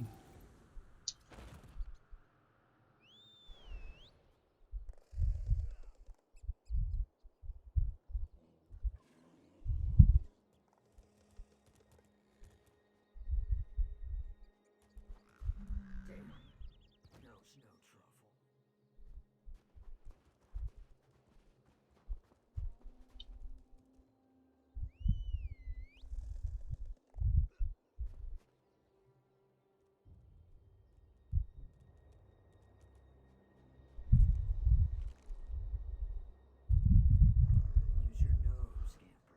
Damn. No snow truffle. Use your nose, Scamper.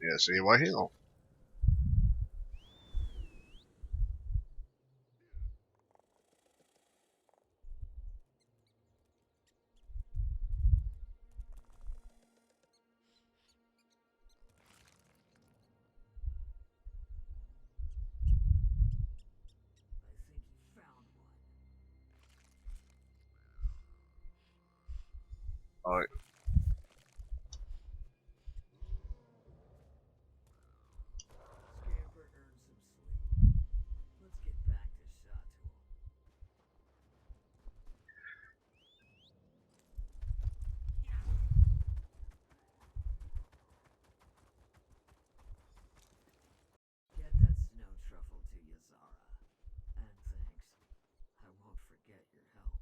Yeah, see, why heal? I think he found one. Alright. Scamper earned some sleep. Let's get back to Shatul. Get that snow truffle to Yazara. And thanks. I won't forget your help.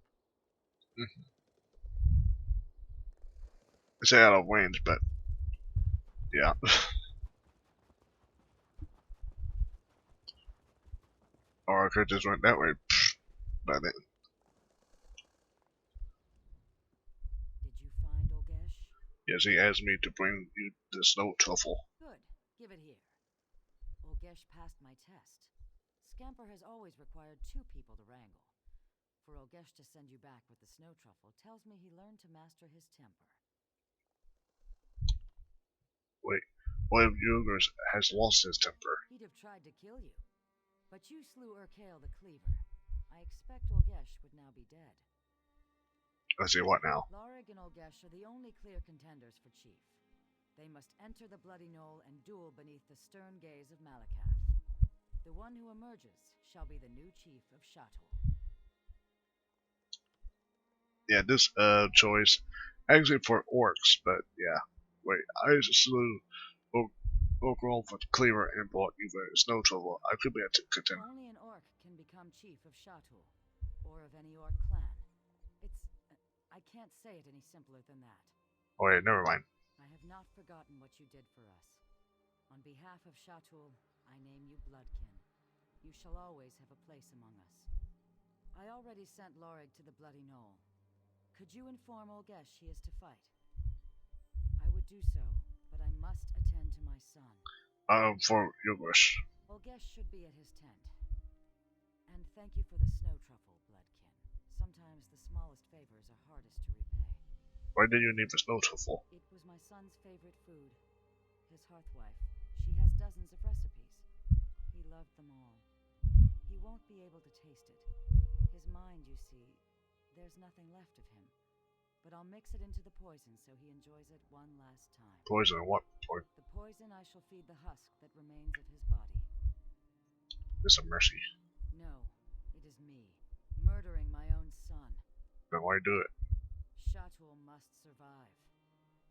I say out of range, but yeah. Or I could just went that way. But then, Did you find Olgesh? yes, he asked me to bring you the snow truffle. Good. Give it here. Olgesh passed my test. Scamper has always required 2 people to wrangle. For Olgesh to send you back with the snow truffle tells me he learned to master his temper. Wait, what if Yugers has lost his temper? He'd have tried to kill you. But you slew Urkael the Cleaver. I expect Olgesh would now be dead. I see, what now? Lorig and Olgesh are the only clear contenders for chief. They must enter the Bloody Knoll and duel beneath the stern gaze of Malakath. The one who emerges shall be the new chief of Shatul. Yeah, this choice actually for orcs, but yeah. Wait, I slew Oak with Cleaver and brought you the snow trouble. I could be a contender. Only an orc can become chief of Shatul, or of any orc clan. It's... I can't say it any simpler than that. Oh wait, never mind. I have not forgotten what you did for us. On behalf of Shatul, I name you Bloodkin. You shall always have a place among us. I already sent Lorig to the Bloody Knoll. Could you inform Olgesh he is to fight? I would do so, but I must attend to my son. For Yugers. Olgesh should be at his tent. And thank you for the snow truffle, Bloodkin. Sometimes the smallest favors are hardest to repay. Why did you need the snow truffle? It was my son's favorite food. His hearthwife. She has dozens of recipes. He loved them all. He won't be able to taste it. His mind, you see, there's nothing left of him. But I'll mix it into the poison so he enjoys it one last time. Poison what? The poison I shall feed the husk that remains of his body. It's a mercy. No, it is me, murdering my own son. Then why do it? Shatul must survive.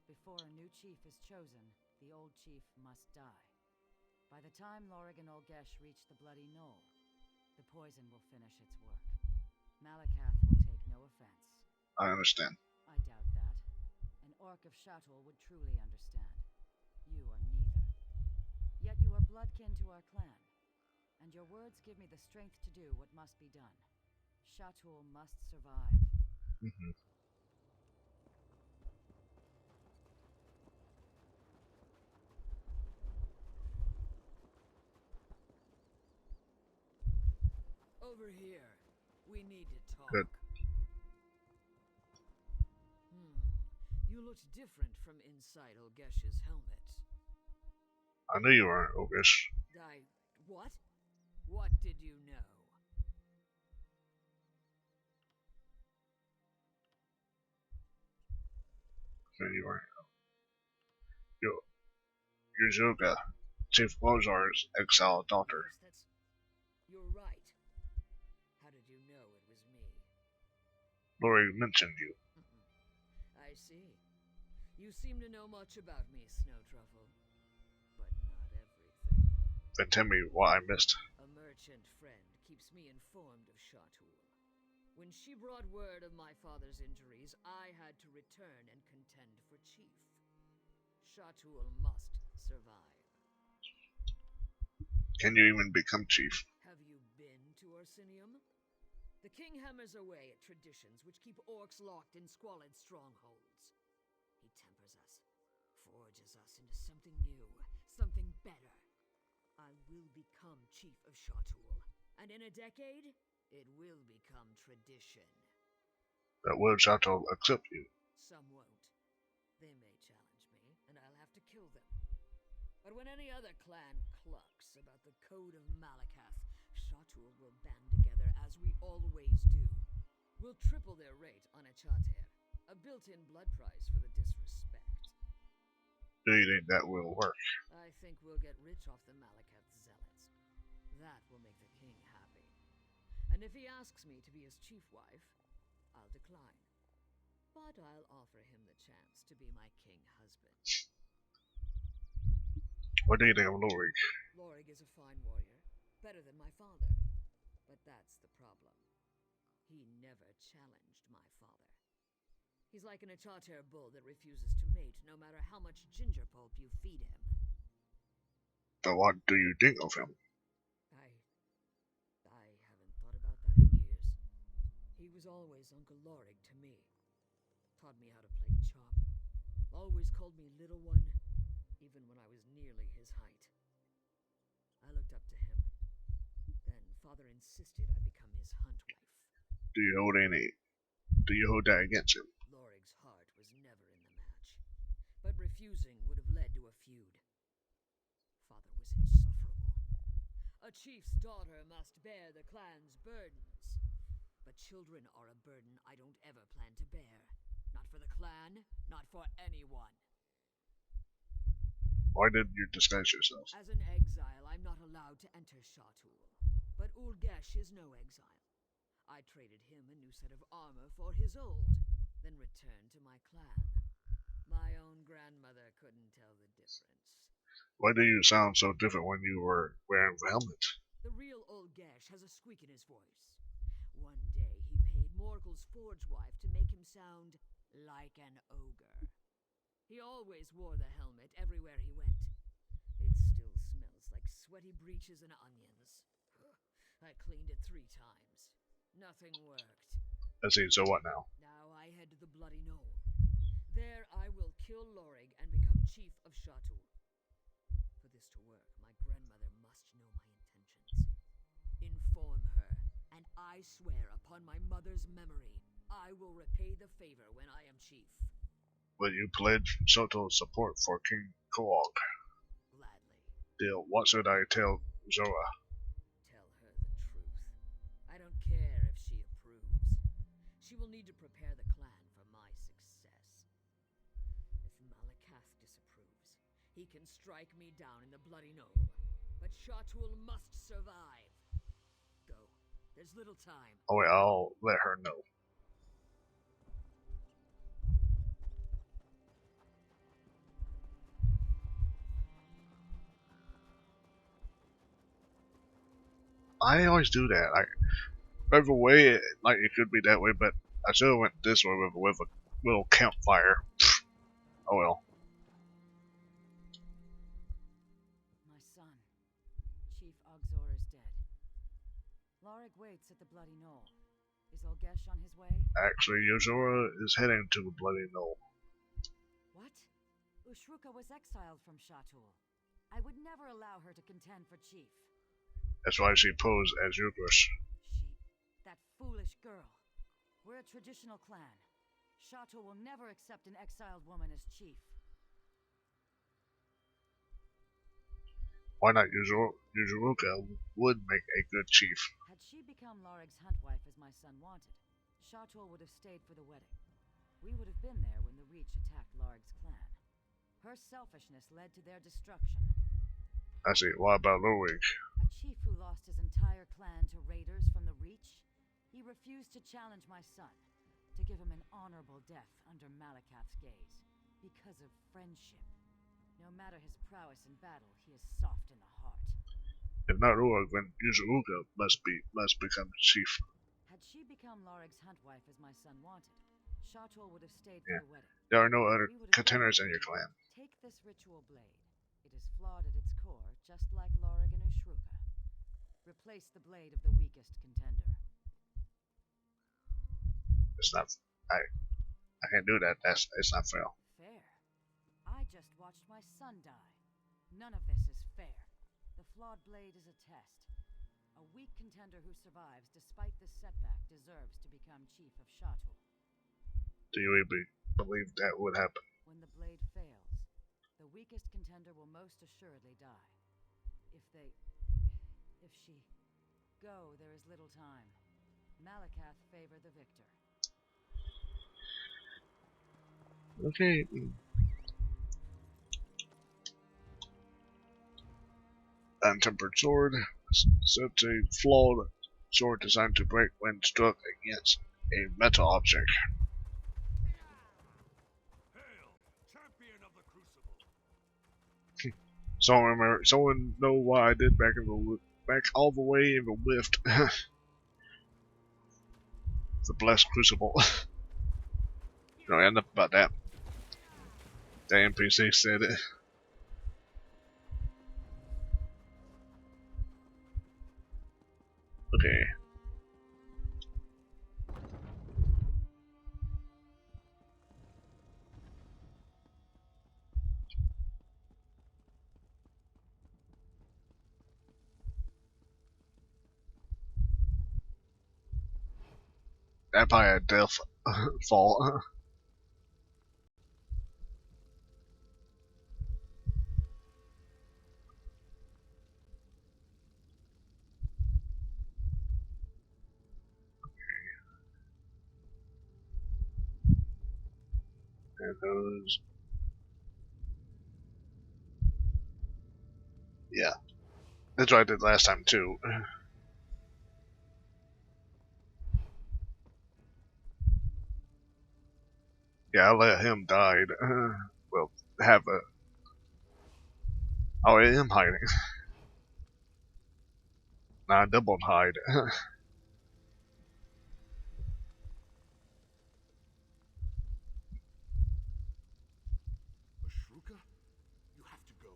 Before a new chief is chosen, the old chief must die. By the time Lorig and Olgesh reach the Bloody Knoll, the poison will finish its work. Malakath will take no offense. I understand. I doubt that. An orc of Shatul would truly understand. You are neither. Yet you are bloodkin to our clan, and your words give me the strength to do what must be done. Shatul must survive. Mm-hmm. Over here. We need to talk. Good. You looked different from inside Olgesh's helmet. I knew you weren't, Olgesh. What? What did you know? I knew you weren't. Yuzuga, Chief Lozar's exiled daughter. Yes, you're right. How did you know it was me? Lorig mentioned you. I see. You seem to know much about me, Snowtruffle. But not everything. Then tell me what I missed. A merchant friend keeps me informed of Shatul. When she brought word of my father's injuries, I had to return and contend for chief. Shatul must survive. Can you even become chief? Have you been to Orsinium? The king hammers away at traditions which keep orcs locked in squalid strongholds. He tempers us, forges us into something new, something better. I will become chief of Shatul, and in a decade, it will become tradition. But will Shatul accept you? Some won't. They may challenge me, and I'll have to kill them. But when any other clan clucks about the Code of Malakath, Shatul will band together as we always do. We'll triple their rate on a Chater, a built-in blood price for the disrespect. Do you think that will work? I think we'll get rich off the Malakath zealots. That will make the king happy. And if he asks me to be his chief wife, I'll decline. But I'll offer him the chance to be my king husband. What do you think of Lorig? Lorig is a fine warrior, better than my father. But that's the problem. He never challenged my father. He's like an Achater bull that refuses to mate no matter how much ginger pulp you feed him. But what do you think of him? I haven't thought about that in years. He was always Uncle Lorig to me. Taught me how to play chop. Always called me little one, even when I was nearly his height. I looked up to him. Then father insisted I become his hunt wife. Do you hold that against him? Lorig's heart was never in the match. But refusing would have led to a feud. Father was insufferable. A chief's daughter must bear the clan's burdens. But children are a burden I don't ever plan to bear. Not for the clan, not for anyone. Why did you disguise yourself? As an exile, I'm not allowed to enter Shatul. But Olgesh is no exile. I traded him a new set of armor for his old, then returned to my clan. My own grandmother couldn't tell the difference. Why do you sound so different when you were wearing the helmet? The real Olgesh has a squeak in his voice. One day he paid Morkel's forge wife to make him sound like an ogre. He always wore the helmet everywhere he went. It still smells like sweaty breeches and onions. I cleaned it 3 times. Nothing worked. I see, so what now? Now I head to the Bloody Knoll. There I will kill Lorig and become chief of Shatul. For this to work, my grandmother must know my intentions. Inform her, and I swear upon my mother's memory, I will repay the favor when I am chief. Will you pledge Sotul's support for King Koog? Gladly. Deal. What should I tell Zora? Tell her the truth. I don't care if she approves. she will need to prepare the clan for my success. If Malakath disapproves, he can strike me down in the Bloody Knoll. But Shatul must survive. Go. There's little time. Oh wait, I'll let her know. I always do that. Every way, it could be that way, but I should have went this way with a little campfire. Oh well. My son, Chief Ogzor is dead. Lorig waits at the Bloody Knoll. Is Olgesh on his way? Actually, Yozora is heading to the Bloody Knoll. What? Ushruka was exiled from Shatul. I would never allow her to contend for chief. That's why she posed as Yugrush. That foolish girl. We're a traditional clan. Shatul will never accept an exiled woman as chief. Why not? Yuzuruka would make a good chief. Had she become Lorig's huntwife as my son wanted, Shatul would have stayed for the wedding. We would have been there when the Reach attacked Lorig's clan. Her selfishness led to their destruction. I see. What about Lorig? A chief who lost his entire clan to raiders from the Reach? He refused to challenge my son, to give him an honorable death under Malakath's gaze, because of friendship. No matter his prowess in battle, he is soft in the heart. If not Lorig, then Yuzuruka must become chief. Had she become Lorig's huntwife as my son wanted, Shatul would have stayed for the wedding. There are no other contenders in your clan. Take this ritual blade. It is flawed at its core, just like Lorig and Ushruka. Replace the blade of the weakest contender. It's not. I can't do that. It's not fair. Fair? I just watched my son die. None of this is fair. The flawed blade is a test. A weak contender who survives despite this setback deserves to become chief of Shatul. Do you really believe that would happen? When the blade fails, the weakest contender will most assuredly die. If she go, there is little time. Malakath favor the victor. Okay. Untempered sword. Such a flawed sword designed to break when struck against a metal object. Hail, champion of the Crucible. Someone know why I did back all the way in the lift. The blessed crucible. No, enough about that. The NPC said it. Okay. That probably a death fall. There goes. Yeah. That's what I did last time too. Yeah, I let him die. Well, have a. Oh, I am hiding. Nah, double hide. Ashruka, you have to go.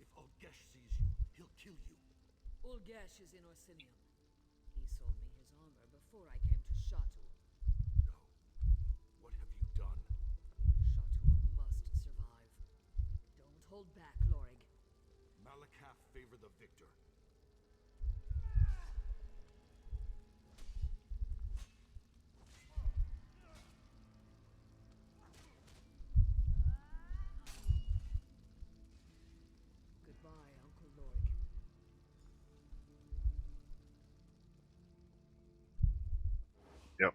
If Olgesh sees you, he'll kill you. Olgesh is in Orsinium. He sold me his armor before I came to Shatul. No. What have you done? Shatul must survive. Don't hold back, Lorig. Malakath favor the victor. Goodbye, Uncle Lorig. Yep.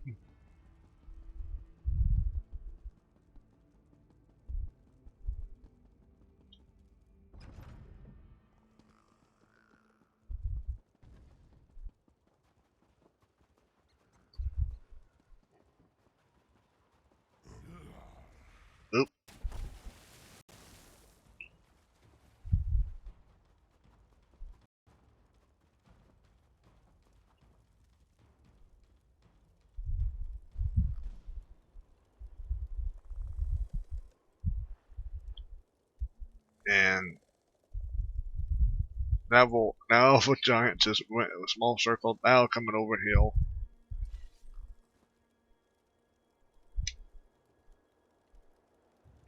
And now with giant just went in a small circle, now coming over hill.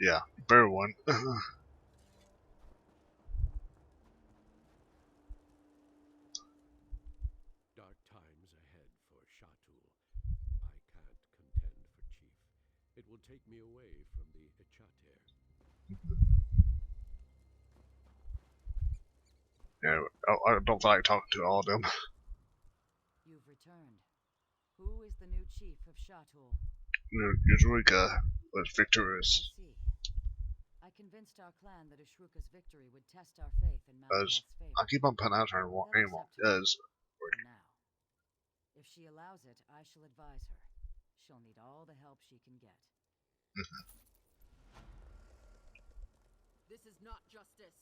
Yeah, bear one. Dark times ahead for Shatul. I can't contend for Chief. It will take me away from the Echater. Yeah, I don't feel like talking to all of them. You've returned. Who is the new chief of Shatul? Yuzurika was I victorious. see. I convinced our clan that Ashruka's victory would test our faith in As Malakath's favor. I keep on pronouncing her They'll name wrong. accept her As for now. If she allows it, I shall advise her. She'll need all the help she can get. This is not justice.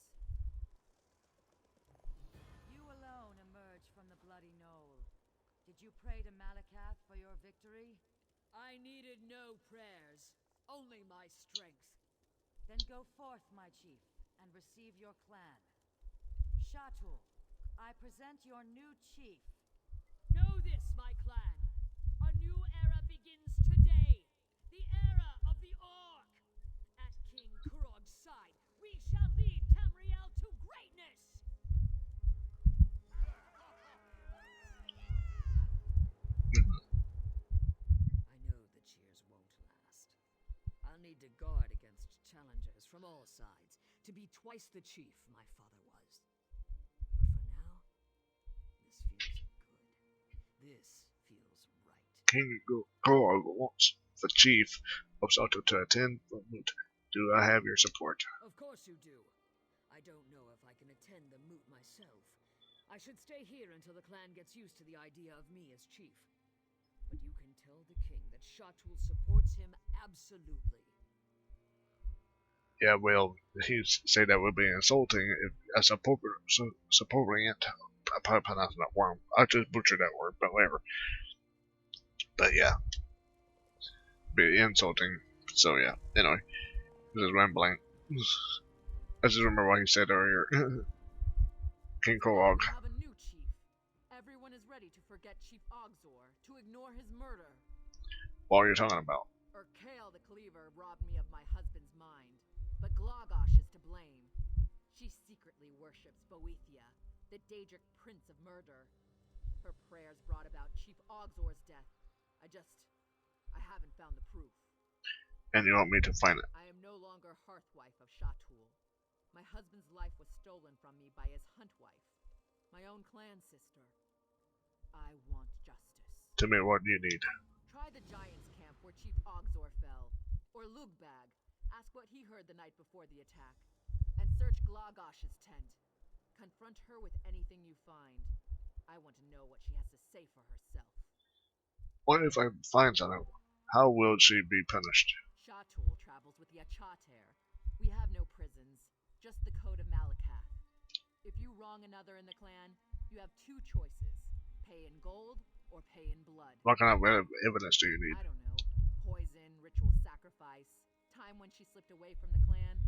You alone emerged from the bloody knoll. Did you pray to Malakath for your victory? I needed no prayers, only my strength. Then go forth, my chief, and receive your clan. Shatul, I present your new chief. Know this, my clan. A new era begins today. The era of the Orc. At King Kurog's side, we shall lead Tamriel to greatness. I know the cheers won't last. I'll need to guard against challengers from all sides to be twice the chief my father was. But for now, this feels good. This feels right. King Gorg wants the chief of Sato to attend the Moot. Do I have your support? Of course you do. I don't know if I can attend the moot myself. I should stay here until the clan gets used to the idea of me as chief. But you can tell the king that Shatul supports him absolutely. Yeah, well, he say that would be insulting if as a supportant. I'm probably pronouncing that wrong. I just butchered that word, but whatever. But yeah, be insulting. So yeah. Anyway, this is rambling. I just remember what he said earlier. King Korog. We have a new chief. Everyone is ready to forget Chief Ogzor, to ignore his murder. What are you talking about? Urkael the Cleaver robbed me of my husband's mind, but Glogosh is to blame. She secretly worships Boethia, the Daedric prince of murder. Her prayers brought about Chief Ogzor's death. I haven't found the proof. And you want me to find it? I am no longer hearthwife of Shatul. My husband's life was stolen from me by his huntwife, my own clan sister. I want justice. Tell me what you need. Try the Giants' camp where Chief Ogzor fell, or Lugbag. Ask what he heard the night before the attack. And search Glogosh's tent. Confront her with anything you find. I want to know what she has to say for herself. What if I find something? How will she be punished? Shatul travels with the Echater. We have no prisons, just the Code of Malakath. If you wrong another in the clan, you have two choices. Pay in gold or pay in blood. What kind of evidence do you need? I don't know. Poison, ritual sacrifice, time when she slipped away from the clan.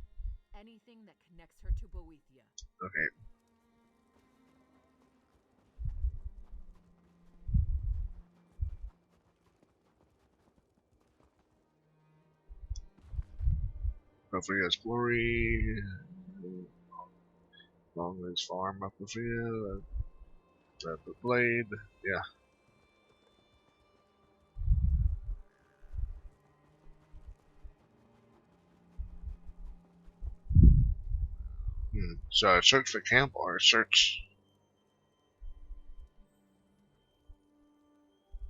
Anything that connects her to Boethia. Okay. Mafria's glory. Long range farm, Mafria. The blade. Yeah. So I search for camp or search.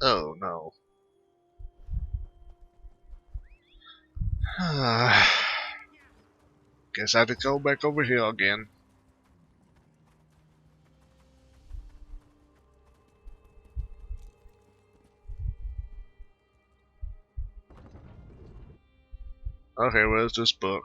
Oh no. Guess I have to go back over here again. Okay, where's this book?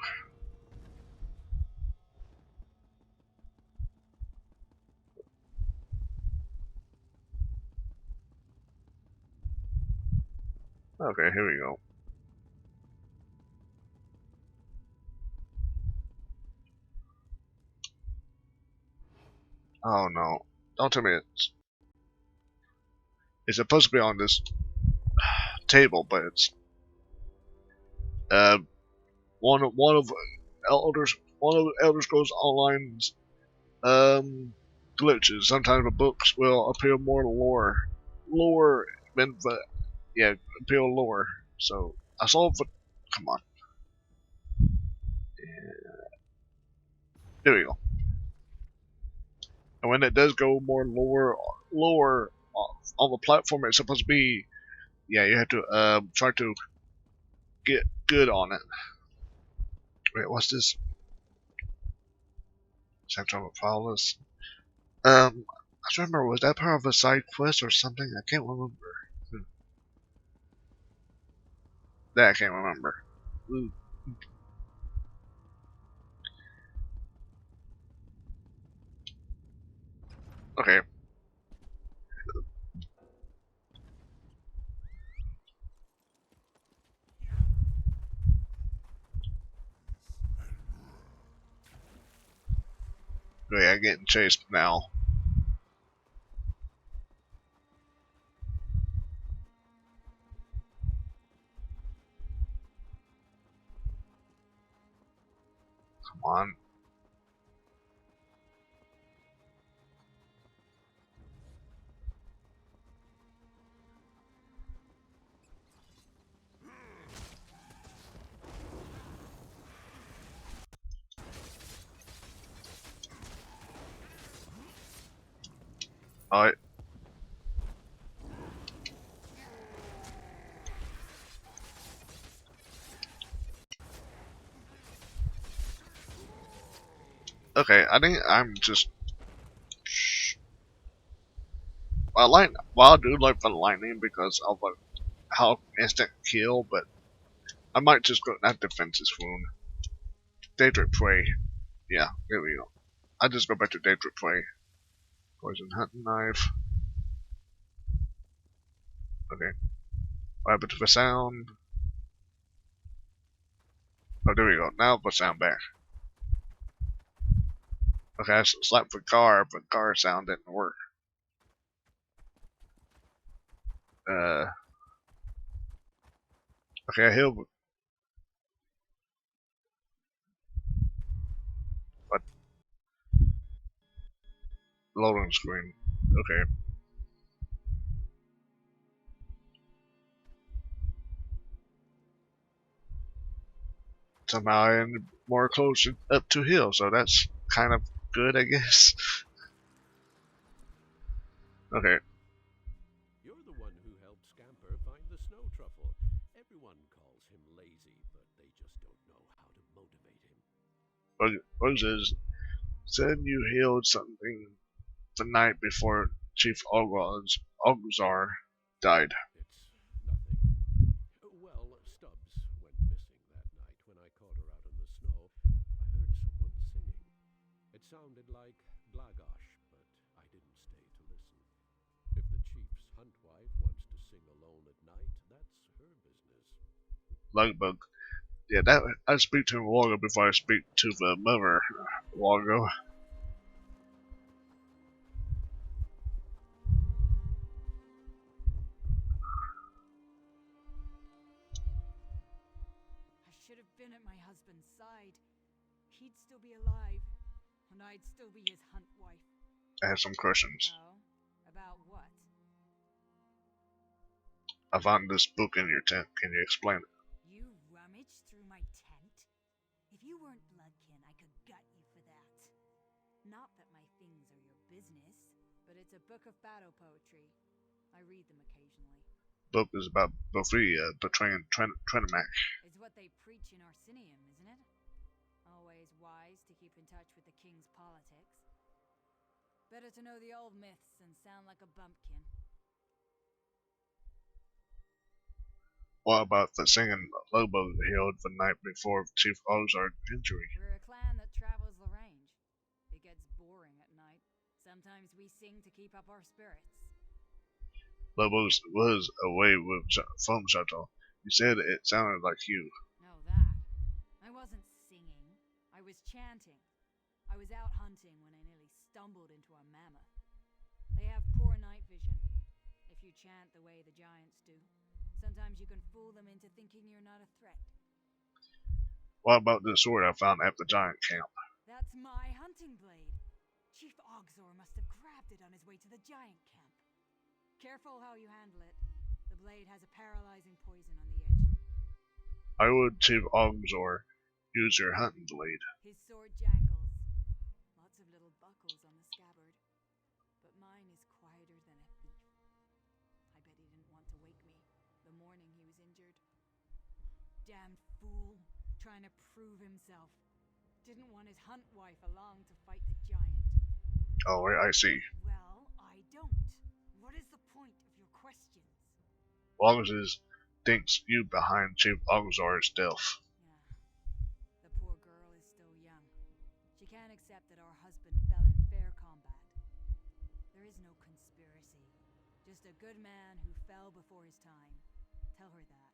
Okay, here we go. Oh no. Don't tell me it's supposed to be on this table, but it's uh one of Elder Scrolls Online's glitches. Sometimes the books will appeal more lore than the appeal lore. So I saw the come on. There we go. And when it does go more lore on the platform it's supposed to be, you have to try to get good on it. Wait, what's this? Central Fowlers. I don't remember, was that part of a side quest or something? I can't remember. That I can't remember. Ooh. Okay. Okay, I'm getting chased now. Come on. Alright. Okay, I think I'm just. Well, I do like the lightning because of how instant kill, but I might just go that defenses wound. Daedric Prey. Yeah, there we go. I just go back to Daedric Prey. Poison hunting knife. Okay. What happened to the sound? Oh, there we go. Now the sound back. Okay, I slapped the car, but car sound didn't work. Okay, I healed. What? Loading screen. Okay. Somehow I ended more close up to hill, so that's kind of good, I guess. Okay. You're the one who helped Scamper find the snow truffle. Everyone calls him lazy, but they just don't know how to motivate him. Roses said you healed something the night before Chief Oguzar died. It's nothing. Well, Stubbs went missing that night. When I caught her out in the snow, I heard someone singing. It sounded like Glagosh, but I didn't stay to listen. If the chief's hunt wife wants to sing alone at night, that's her business. Lugbug. Yeah, that I speak to him a while ago before I speak to the mother a while ago. I should have been at my husband's side. He'd still be alive, and I'd still be his hunt wife. I have some questions. Oh? About what? I found this book in your tent. Can you explain it? You rummaged through my tent? If you weren't Bloodkin, I could gut you for that. Not that my things are your business, but it's a book of battle poetry. I read them occasionally. Book is about Bofria betraying Trenimac. It's what they preach in Orsinium, isn't it? Always wise to keep in touch with the king's politics. Better to know the old myths than sound like a bumpkin. What about the singing Lobo healed the night before Chief Ozar's injury? We're a clan that travels the range. It gets boring at night. Sometimes we sing to keep up our spirits. Lobo was away with Foam Shuttle. You said it sounded like you. No, that. I wasn't singing. I was chanting. I was out hunting when I nearly stumbled into a mammoth. They have poor night vision. If you chant the way the giants do, sometimes you can fool them into thinking you're not a threat. What about the sword I found at the giant camp? That's my hunting blade. Chief Ogzor must have grabbed it on his way to the giant camp. Careful how you handle it. The blade has a paralyzing poison on the edge. I would, Chief Ogzor, use your hunting blade. His sword jangles. Lots of little buckles on the scabbard. But mine is quieter than a thief. I bet he didn't want to wake me the morning he was injured. Damned fool, trying to prove himself. Didn't want his hunt wife along to fight the giant. Oh, I see. Well, I don't. What is the point of your questions? Longses thinks you behind Chief Ogzor's death. Yeah. The poor girl is still young. She can't accept that our husband fell in fair combat. There is no conspiracy. Just a good man who fell before his time. Tell her that.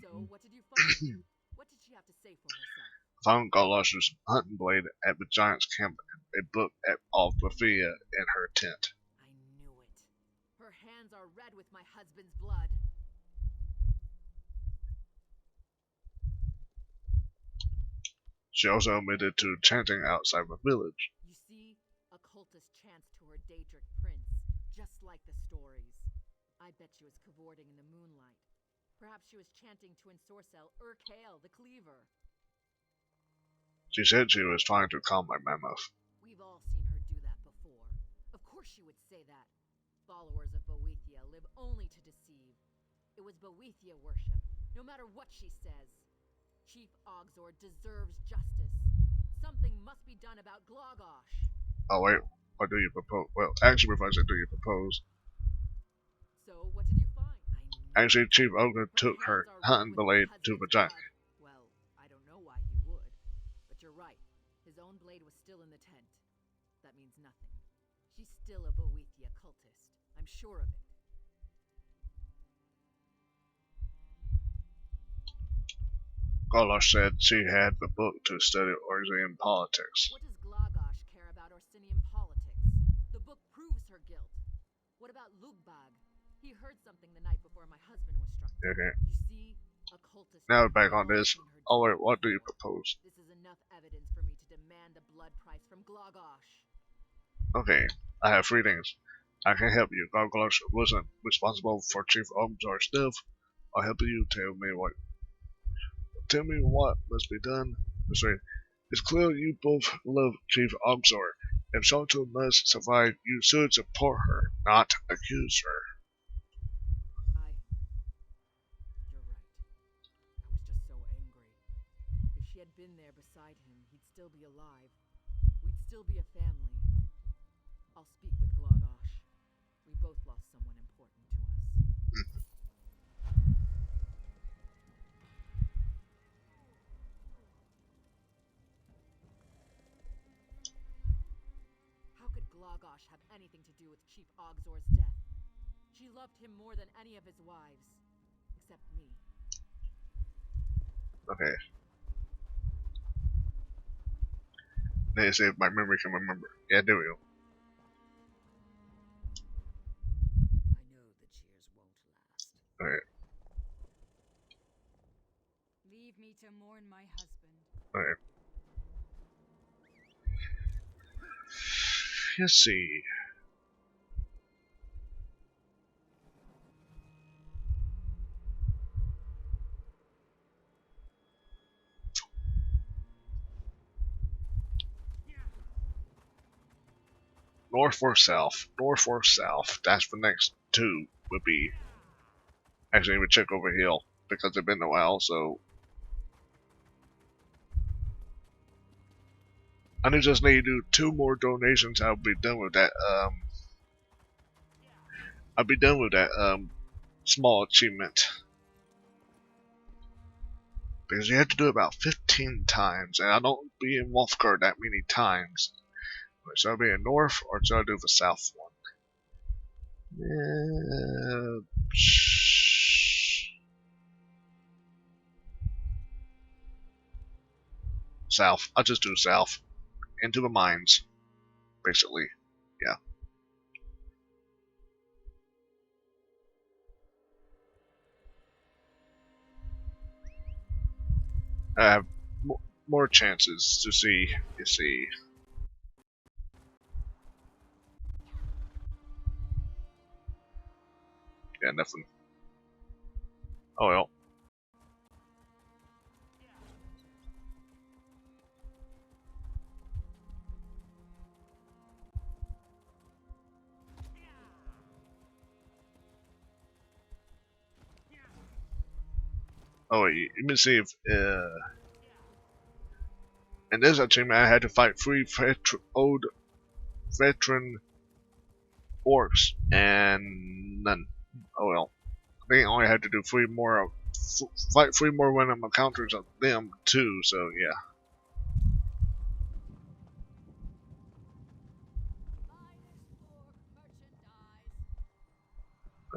So, what did you find? What did she have to say for herself? Found Galash's hunting blade at the giant's camp and a book of Bafia in her tent. I knew it. Her hands are red with my husband's blood. She also admitted to chanting outside the village. You see, a cultist chants to her Daedric prince, just like the stories. I bet she was cavorting in the moonlight. Perhaps she was chanting to ensorcel Urkale the Cleaver. She said she was trying to calm my mammoth. We've all seen her do that before. Of course she would say that. Followers of Boethia live only to deceive. It was Boethia worship, no matter what she says. Chief Ogzor deserves justice. Something must be done about Glogosh. Oh wait, what do you propose? Well, actually before I said do you propose? So, what did you find? Actually, Chief Ogre took her hunting blade to the giant. Well, I don't know why he would, but you're right. His own blade was still in the tent. That means nothing. She's still a Boethia cultist. I'm sure of it. Galash said she had the book to study Orsinium politics. What does Glogosh care about Orsinium politics? The book proves her guilt. What about Lugbag? He heard something the night before my husband was struck. Okay. You see, a cultist. Now back on this. Oh wait, what do you propose? This is enough evidence for me to demand a blood price from Glogosh. Okay, I have three things. I can help you. Galash wasn't responsible for Chief Ogzor's death. I'll help you tell me what must be done. It's clear you both love Chief Ogzor. If Shalto must survive, you should support her, not accuse her. You're right. I was just so angry. If she had been there beside him, he'd still be alive. We'd still be a family. I'll speak with Glogosh. We both lost someone important to us. How could Glogosh have anything to do with Chief Ogzor's death? She loved him more than any of his wives. Except me. Okay. They say if my memory can remember. Yeah, there we go. I know the cheers won't last. Alright, Leave me to mourn my husband. alright. Let's see. North or south? North or south? That's the next two would be. Actually, we check over here because it's been a while, so. I just need to do 2 more donations. I'll be done with that. I'll be done with that small achievement. Because you have to do it about 15 times, and I don't be in Wolfguard that many times. Should I be in North or should I do the South one? South. I'll just do south. Into the mines, basically. Yeah. I have more chances to see, you see. Yeah, nothing. Oh well. Oh wait, let me see if in this achievement I had to fight 3 old veteran orcs and none. Oh well. I think I only had to do 3 more, fight 3 more random encounters of them too. So yeah.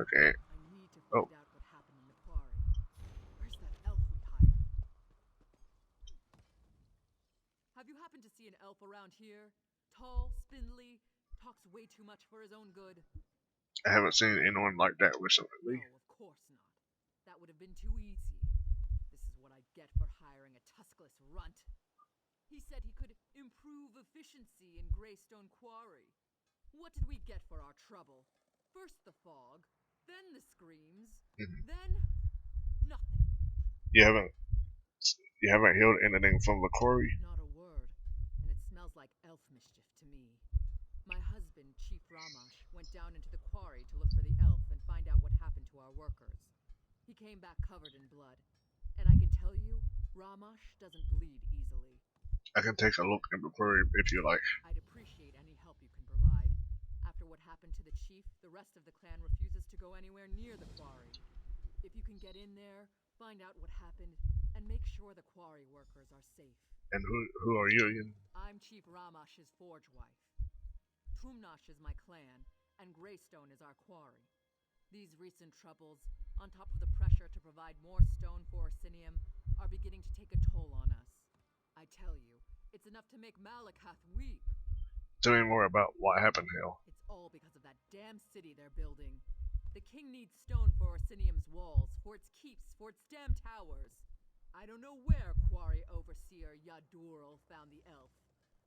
Okay. I need to Oh, find out what happened in the quarry. Where's that elf we hired? Have you happened to see an elf around here? Tall, spindly, talks way too much for his own good. I haven't seen anyone like that No, recently. of course not. That would have been too easy. This is what I get for hiring a tuskless runt. He said he could improve efficiency in Greystone Quarry. What did we get for our trouble? First the fog, then the screams, then nothing. You haven't healed anything from the quarry? Not a word, and it smells like elf mischief to me. My husband, Chief Ramash, went down into the quarry to look for the elf and find out what happened to our workers. He came back covered in blood, and I can tell you, Ramash doesn't bleed easily. I can take a look in the quarry if you like. I'd appreciate any help you can provide. After what happened to the chief, the rest of the clan refuses to go anywhere near the quarry. If you can get in there, find out what happened, and make sure the quarry workers are safe. And who are you again? I'm Chief Ramash's forge wife. Tumnash is my clan, and Greystone is our quarry. These recent troubles, on top of the pressure to provide more stone for Orsinium, are beginning to take a toll on us. I tell you, it's enough to make Malakath weep. Tell me more about what happened, Hale. It's all because of that damn city they're building. The king needs stone for Orsinium's walls, for its keeps, for its damn towers. I don't know where Quarry Overseer Yadurl found the elf,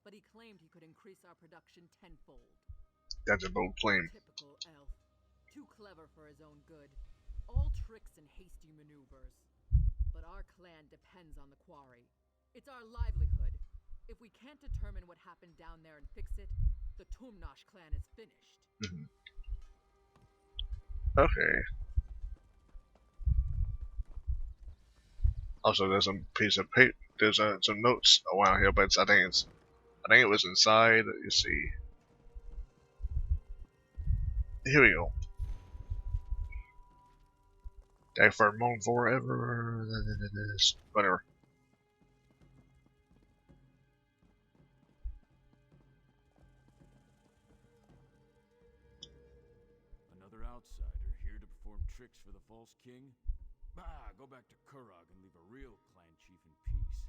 but he claimed he could increase our production tenfold. That's a bold claim. Typical elf. Too clever for his own good. All tricks and hasty maneuvers. But our clan depends on the quarry. It's our livelihood. If we can't determine what happened down there and fix it, the Tumnash clan is finished. Okay. Also, there's a piece of paper. There's some notes around here, but I think it was inside. You see. Here we go. Die for moon forever. Whatever. Another outsider here to perform tricks for the false king? Bah, go back to Kurog and leave a real clan chief in peace.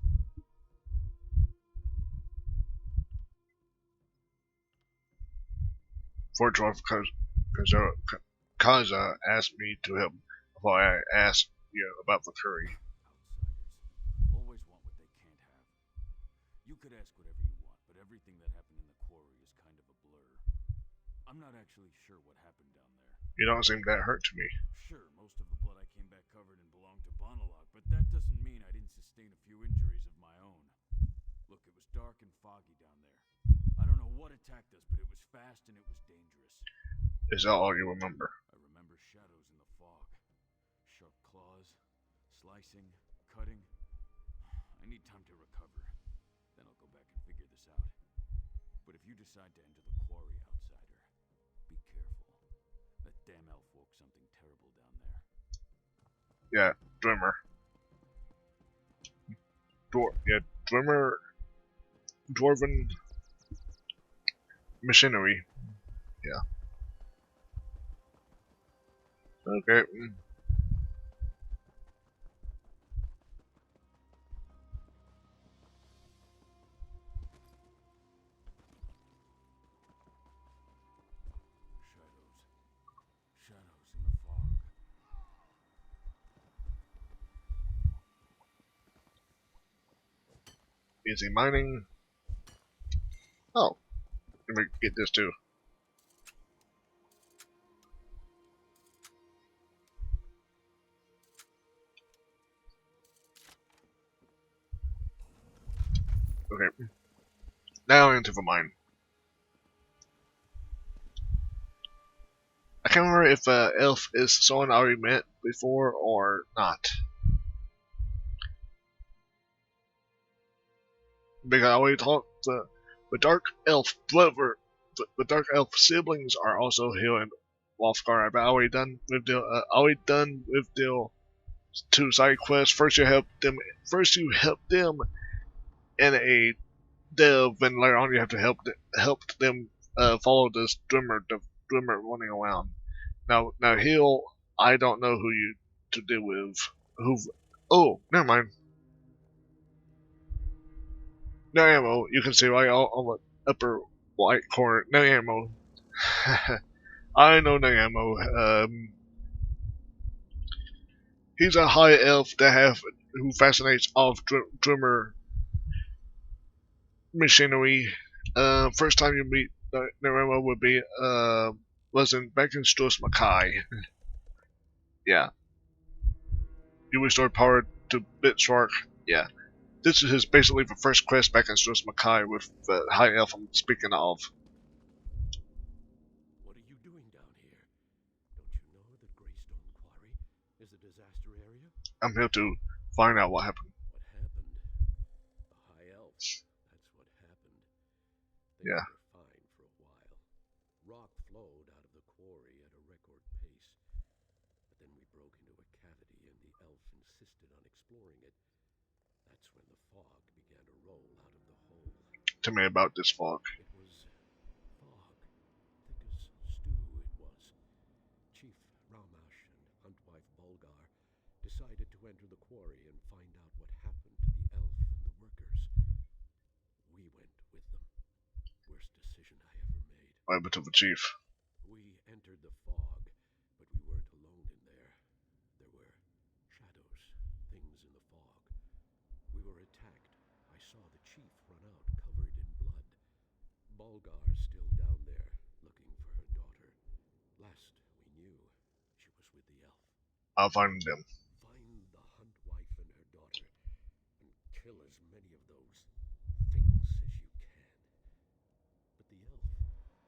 Forge wife Kaza asked me to help before I asked you about the curry. Outsiders always want what they can't have. You could ask whatever you want, but everything that happened in the quarry is kind of a blur. I'm not actually sure what happened down there. You don't seem that hurt to me. Sure, most of the blood I came back covered in belonged to Bonalog, but that doesn't mean I didn't sustain a few injuries of my own. Look, it was dark and foggy down there. I don't know what attacked us, but it was fast and it was dangerous. Is that all you remember? I remember shadows in the fog. Sharp claws, slicing, cutting. I need time to recover. Then I'll go back and figure this out. But if you decide to enter the quarry, outsider, be careful. That damn elf woke something terrible down there. Yeah, Dwemer. Dwarven machinery. Yeah. Okay. Shadows in the fog. Easy mining. Oh, let me get this too. Okay. Now into the mine. I can't remember if elf is someone I already met before or not. Because I already talked the dark elf brother, the dark elf siblings are also here in Wolfgar. I've already done with the two side quests. First you help them. First you help them in a delve, and later on you have to help them follow this drummer running around. Now heal. I don't know who you to deal with. Who? Oh, never mind. No ammo. You can see right on the upper right corner. No ammo. I know no ammo. He's a high elf who fascinates off drummer machinery. First time you meet Narema would be wasn't back in Stos Makai. Yeah. You restore power to Bitswark. Yeah. This is basically the first quest back in Stos Makai with the high elf I'm speaking of. What are you doing down here? Don't you know that Greystone Quarry is a disaster area? I'm here to find out what happened. What happened? A high elf. That's what happened. Things Yeah. were fine for a while. Rock flowed out of the quarry at a record pace. But then we broke into a cavity and the elf insisted on exploring it. That's when the fog began to roll out of the hole. Tell me about this fog. It was fog. Thick as stew it was. Chief Ramash and Huntwife Bulgar decided to enter the quarry and find out what happened to the elf and the workers. We went with them. Worst decision I ever made. Right to the chief. We entered the fog, but we weren't alone in there. There were shadows, things in the fog. We were attacked. I saw the chief run out, covered in blood. Bulgar's still down there, looking for her daughter. Last we knew, she was with the elf. I'll find them. Find the Huntwife and her daughter, and kill as many of those things as you can. But the elf,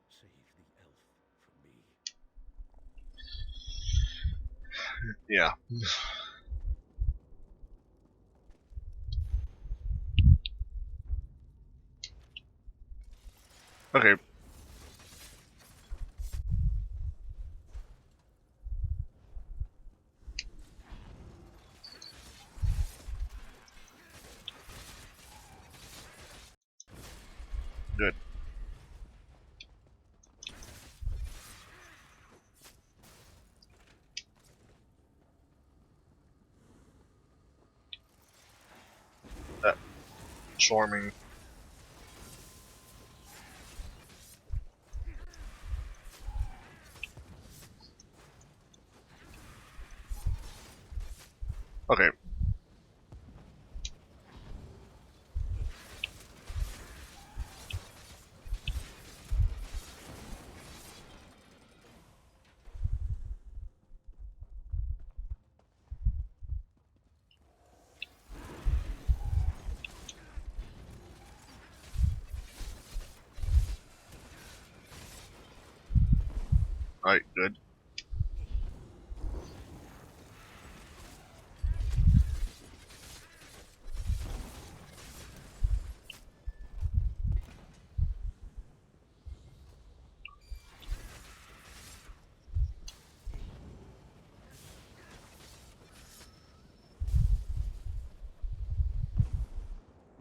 save the elf for me. Yeah. Okay. Good. Swarming. Okay. Alright, good.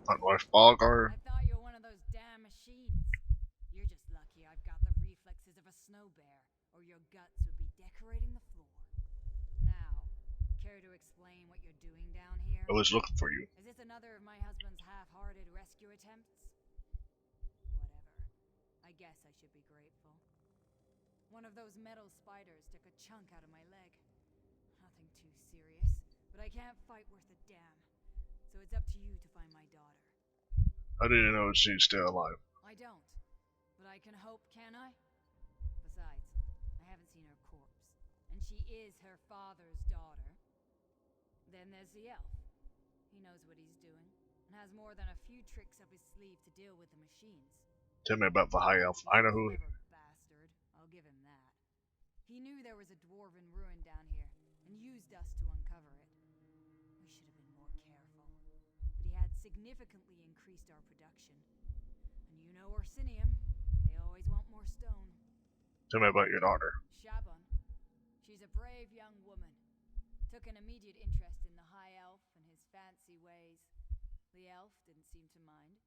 Huntwife Bulgar. I thought you were one of those damn machines. You're just lucky I've got the reflexes of a snow bear, or your guts would be decorating the floor. explain what you're doing down here? I was looking for you. Is this another of my husband's half-hearted rescue attempts? Whatever. I guess I should be grateful. One of those metal spiders took a chunk out of my leg. Nothing too serious, but I can't fight worth a damn. So it's up to you to find my daughter. I didn't know she's still alive. I don't. But I can hope, can I? Besides, I haven't seen her corpse. And she is her father's daughter. Then there's the elf. He knows what he's doing, and has more than a few tricks up his sleeve to deal with the machines. Tell me about the high elf. I know who. He's a clever bastard, I'll give him that. He knew there was a dwarven ruin down here, and used us to uncover it. We should have been more careful. But he had significantly increased our production. And you know Orsinium, they always want more stone. Tell me about your daughter. Shaban. She's a brave young woman. Took an immediate interest in the high elf and his fancy ways. The elf didn't seem to mind.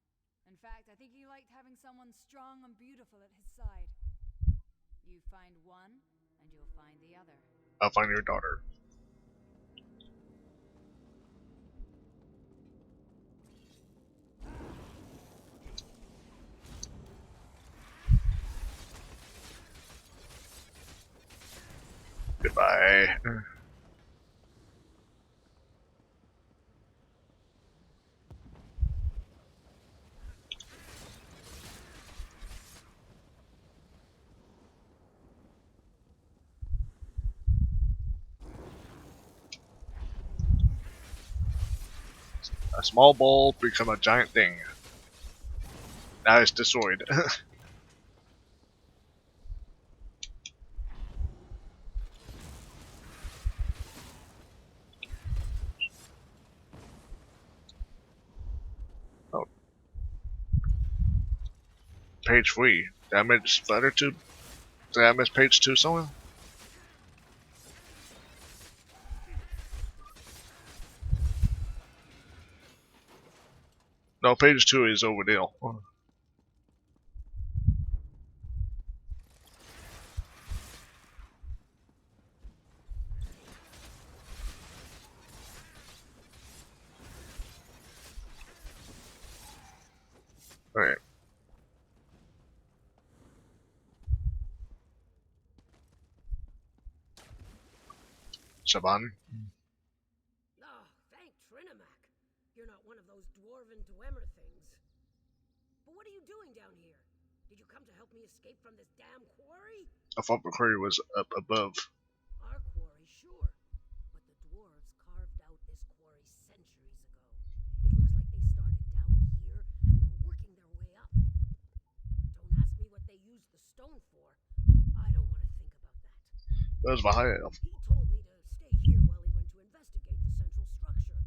In fact, I think he liked having someone strong and beautiful at his side. You find one, and you'll find the other. I'll find your daughter. Goodbye. A small ball become a giant thing. Now it's destroyed. Oh. Page 3. Did I miss letter 2? Did I miss page 2 somewhere? No, page 2 is Overdale. Alright. Shaban. Oh, thank Trinimac. You're not one of those dwarven dwemer things. But what are you doing down here? Did you come to help me escape from this damn quarry? I thought the quarry was up above. Our quarry, sure. But the dwarves carved out this quarry centuries ago. It looks like they started down here and were working their way up. But don't ask me what they used the stone for. I don't want to think about that. That was the high elf. He told me to stay here while he went to investigate the central structure.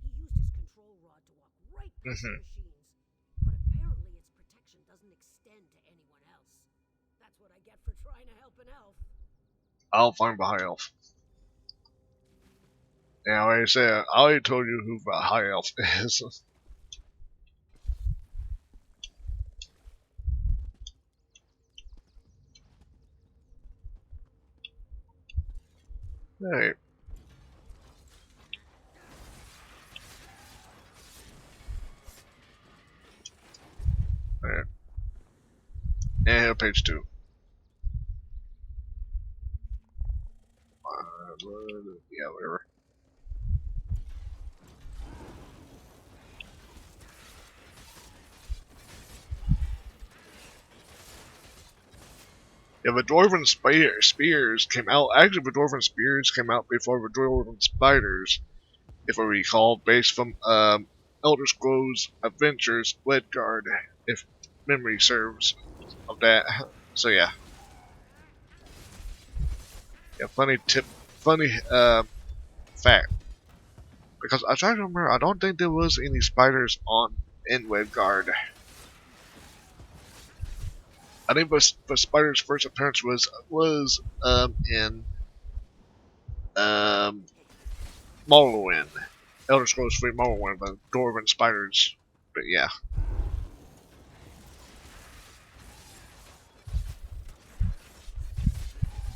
He used his control rod to walk right past the machines. But apparently its protection doesn't extend to anyone else. That's what I get for trying to help an elf. I'll find the high elf. Yeah, like I said, I already told you who the high elf is. Alright. Alright. And here, page 2. Yeah, whatever. Yeah, the Dwarven Spears came out. Actually, the Dwarven Spears came out before the Dwarven Spiders, if I recall, based from Elder Scrolls Adventures Redguard, if memory serves of that. So yeah. Yeah, funny fact. Because I try to remember, I don't think there was any spiders in Redguard. I think the spider's first appearance was in Morrowind, Elder Scrolls 3 Morrowind, the Dwarven spiders. But yeah.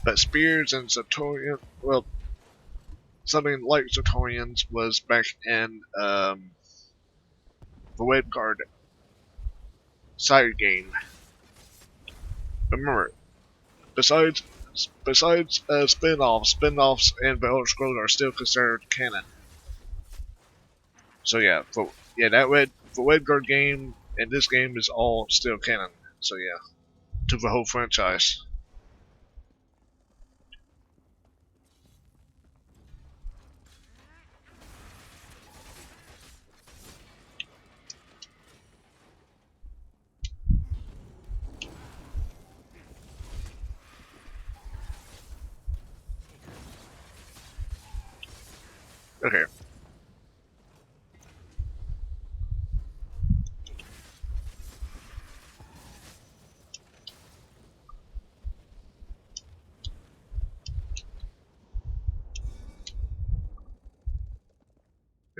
But spears and Satorian, well, something like Sartorians was back in the Wedguard side game. Remember, besides spin-offs in the Elder Scrolls are still considered canon. So yeah, the Wedguard game and this game is all still canon. So yeah, to the whole franchise. Okay.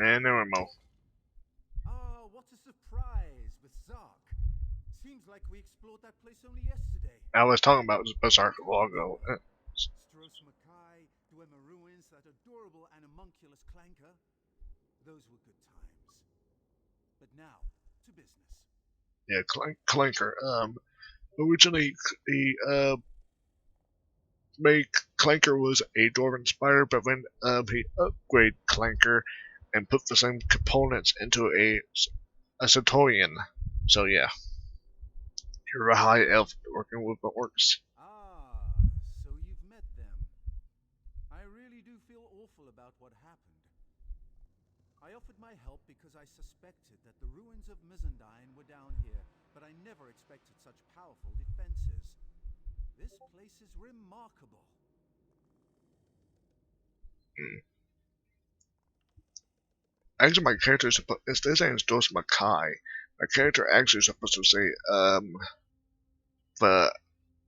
And there we go. Ah, what a surprise with Zark. Seems like we explored that place only yesterday. I was talking about Berserk a while ago. Stros Mackay, Dwemer Ruins, that adorable animunculus clanker. Those were good times. But now, to business. Yeah, Clanker. Originally, he made Clanker was a Dwarven Spire, but then he upgraded Clanker and put the same components into a Sartorian. So yeah, you're a high elf working with the orcs. Ah, so you've met them. I really do feel awful about what happened. I offered my help because I suspected that the ruins of Mizandine were down here, but I never expected such powerful defenses. This place is remarkable. Actually, my character is supposed. This name is Dos Mackay. My character actually is supposed to say the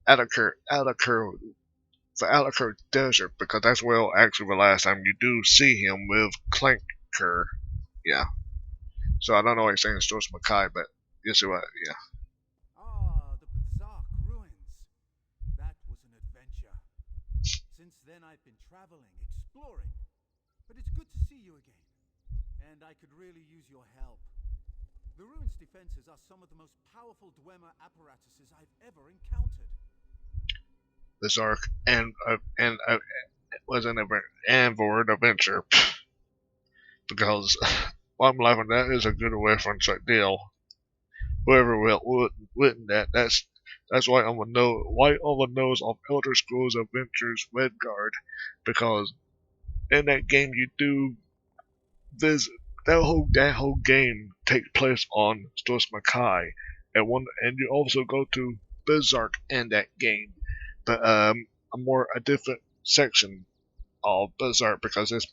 Alakir the Alakir Desert, because that's where actually the last time you do see him with Clanker. Yeah. So I don't know why he's saying it's Dos Mackay, but you see what? Yeah. Ah, the Berserk ruins. That was an adventure. Since then I've been traveling, exploring. But it's good to see you again. And I could really use your help. The ruins' defenses are some of the most powerful Dwemer apparatuses I've ever encountered. Berserk and was an word adventure, because I'm laughing. That is a good reference right deal. Whoever written that, that's why I'm gonna know why on the nose of Elder Scrolls Adventures Redguard, because in that game you do visit that whole game takes place on Stros Mackay, and you also go to Berserk in that game, but a different section of Berserk, because it's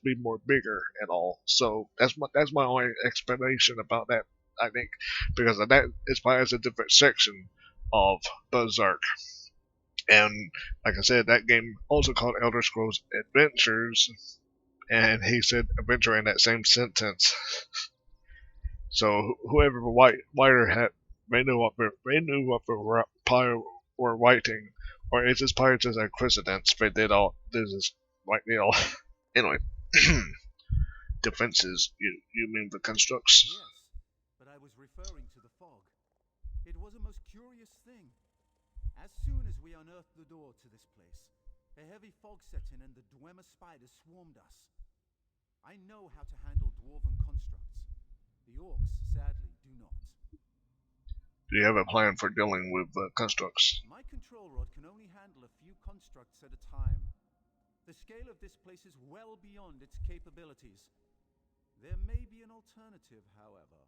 be more bigger and all. So that's my only explanation about that. I think because of that it's probably a different section of Berserk. And like I said, that game also called Elder Scrolls Adventures, and he said adventure in that same sentence. So whoever the writer had, they knew what the probably were writing, or is this probably just a coincidence? They did all this is right deal. Anyway, defenses. You mean the constructs? Yes, but I was referring to the fog. It was a most curious thing. As soon as we unearthed the door to this place, a heavy fog set in and the Dwemer spiders swarmed us. I know how to handle dwarven constructs. The orcs, sadly, do not. Do you have a plan for dealing with constructs? My control rod can only handle a few constructs at a time. The scale of this place is well beyond its capabilities. There may be an alternative, however.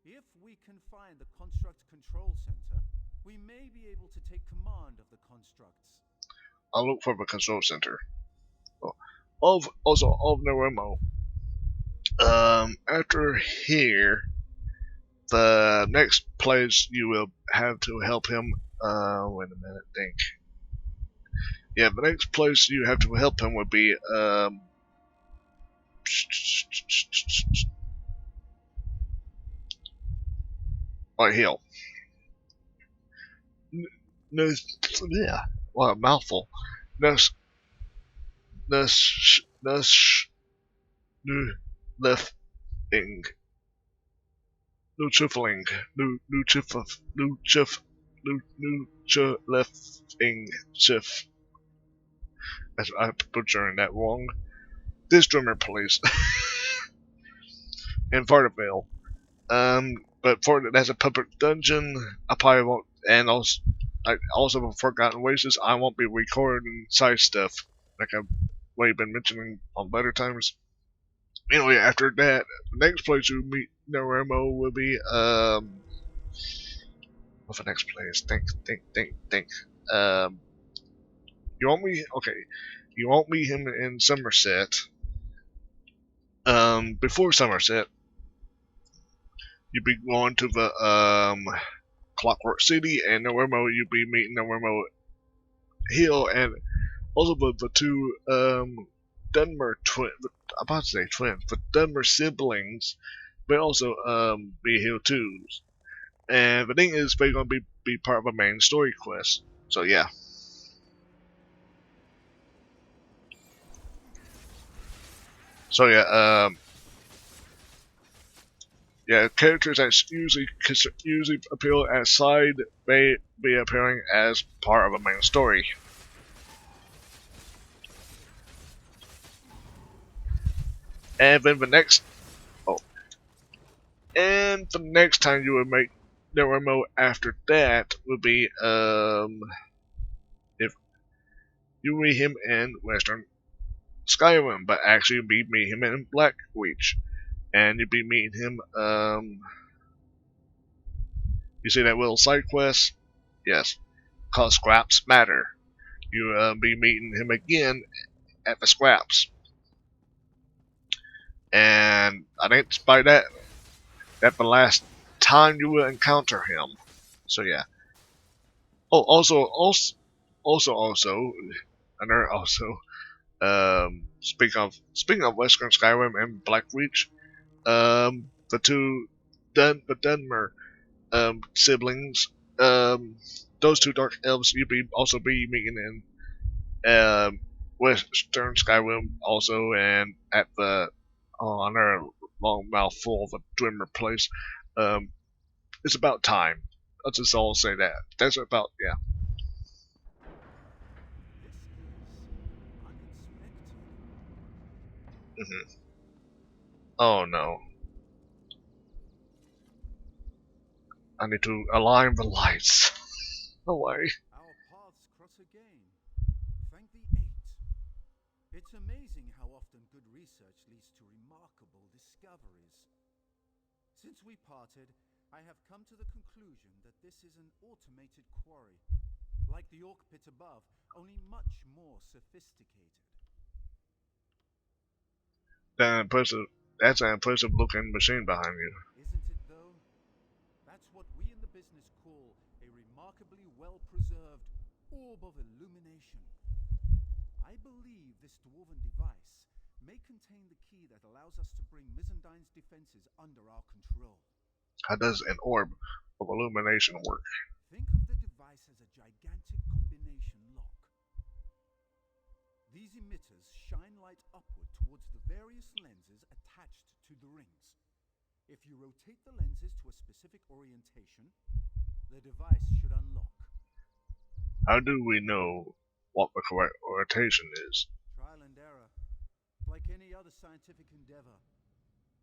If we can find the construct control center, we may be able to take command of the constructs. I'll look for the control center. Of Neremo. After here, the next place you will have to help him. Wait a minute, think. Yeah, the next place you have to help him would be White Hill. No, yeah, what a mouthful. Nush Nu Lefting Nuchifling Nuchifling Chif. I'm butchering that wrong. This drummer place. And Vartavale. But for that's a public dungeon, I probably won't. And also for Forgotten Wastes, I won't be recording side stuff like I've already been mentioning on better times. Anyway, after that, the next place we meet Naremo will be what's the next place? Think. You won't meet okay. You won't meet him in Somerset. Before Somerset, you'll be going to the Clockwork City, and Naremo you'll be meeting Naremo Hill, and also the two Dunmer twin. I'm about to say twins, but Dunmer siblings, but also be here too. And the thing is, they're gonna be part of a main story quest. So yeah. So yeah, characters that usually appear as side may be appearing as part of a main story. And then the next and the next time you will make the remote after that will be if you meet him in Western Skyrim, but actually you meet him in Blackreach, and you'll be meeting him. You see that little side quest? Yes, called Scraps Matter. You'll be meeting him again at the Scraps, and I think by that the last time you will encounter him. So yeah. Oh, speaking of Western Skyrim and Blackreach, the two the Dunmer siblings, those two dark elves you'll also be meeting in Western Skyrim also, and at the another long mouthful of a Dwimmer place. It's about time. I'll just all say that. That's about yeah. Oh no. I need to align the lights. No way. Our paths cross again. Thank the Eight. It's amazing how often good research leads to remarkable discoveries. Since we parted, I have come to the conclusion that this is an automated quarry. Like the Orc Pit above, only much more sophisticated. That's an impressive looking machine behind you. Isn't it though? That's what we in the business call a remarkably well-preserved orb of illumination. I believe this dwarven device may contain the key that allows us to bring Mizandine's defenses under our control. How does an orb of illumination work? Think of the device as a gigantic combination lock. These emitters shine light upward towards the various lenses attached to the rings. If you rotate the lenses to a specific orientation, the device should unlock. How do we know what the correct orientation is? Trial and error, like any other scientific endeavor.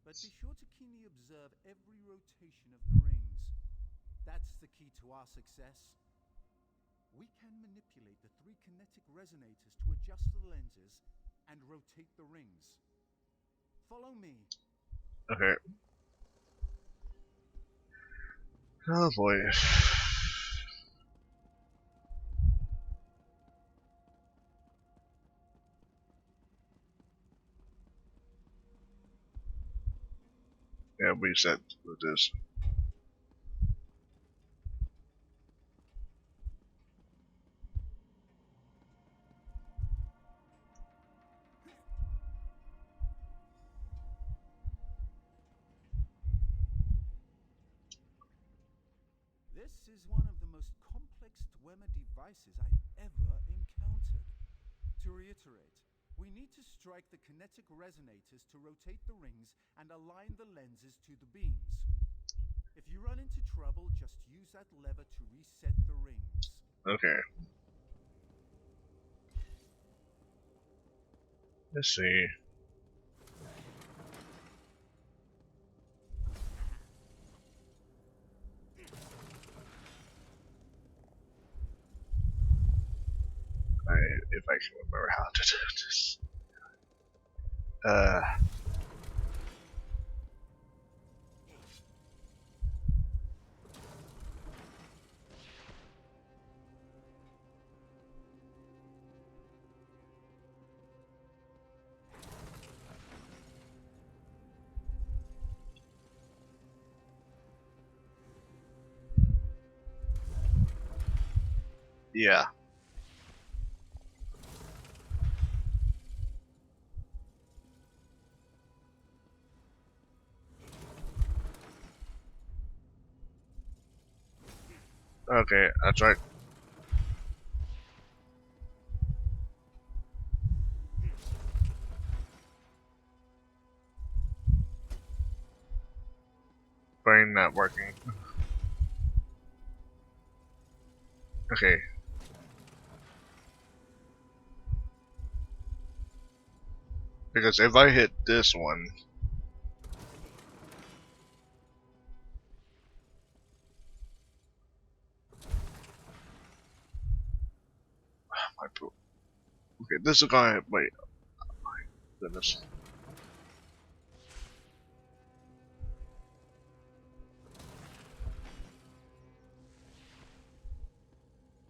But be sure to keenly observe every rotation of the rings. That's the key to our success. We can manipulate the 3 kinetic resonators to adjust the lenses and rotate the rings. Follow me. Okay. Oh boy. Yeah, we set with this. This is one of the most complex Dwemer devices I've ever encountered. To reiterate, We need to strike the kinetic resonators to rotate the rings and align the lenses to the beams. If you run into trouble, just use that lever to reset the rings. Okay. Let's see. If I can remember how to do this. Yeah. Okay, that's right. Brain not working. Okay. Because if I hit this one, okay, this is gonna wait. Oh my goodness.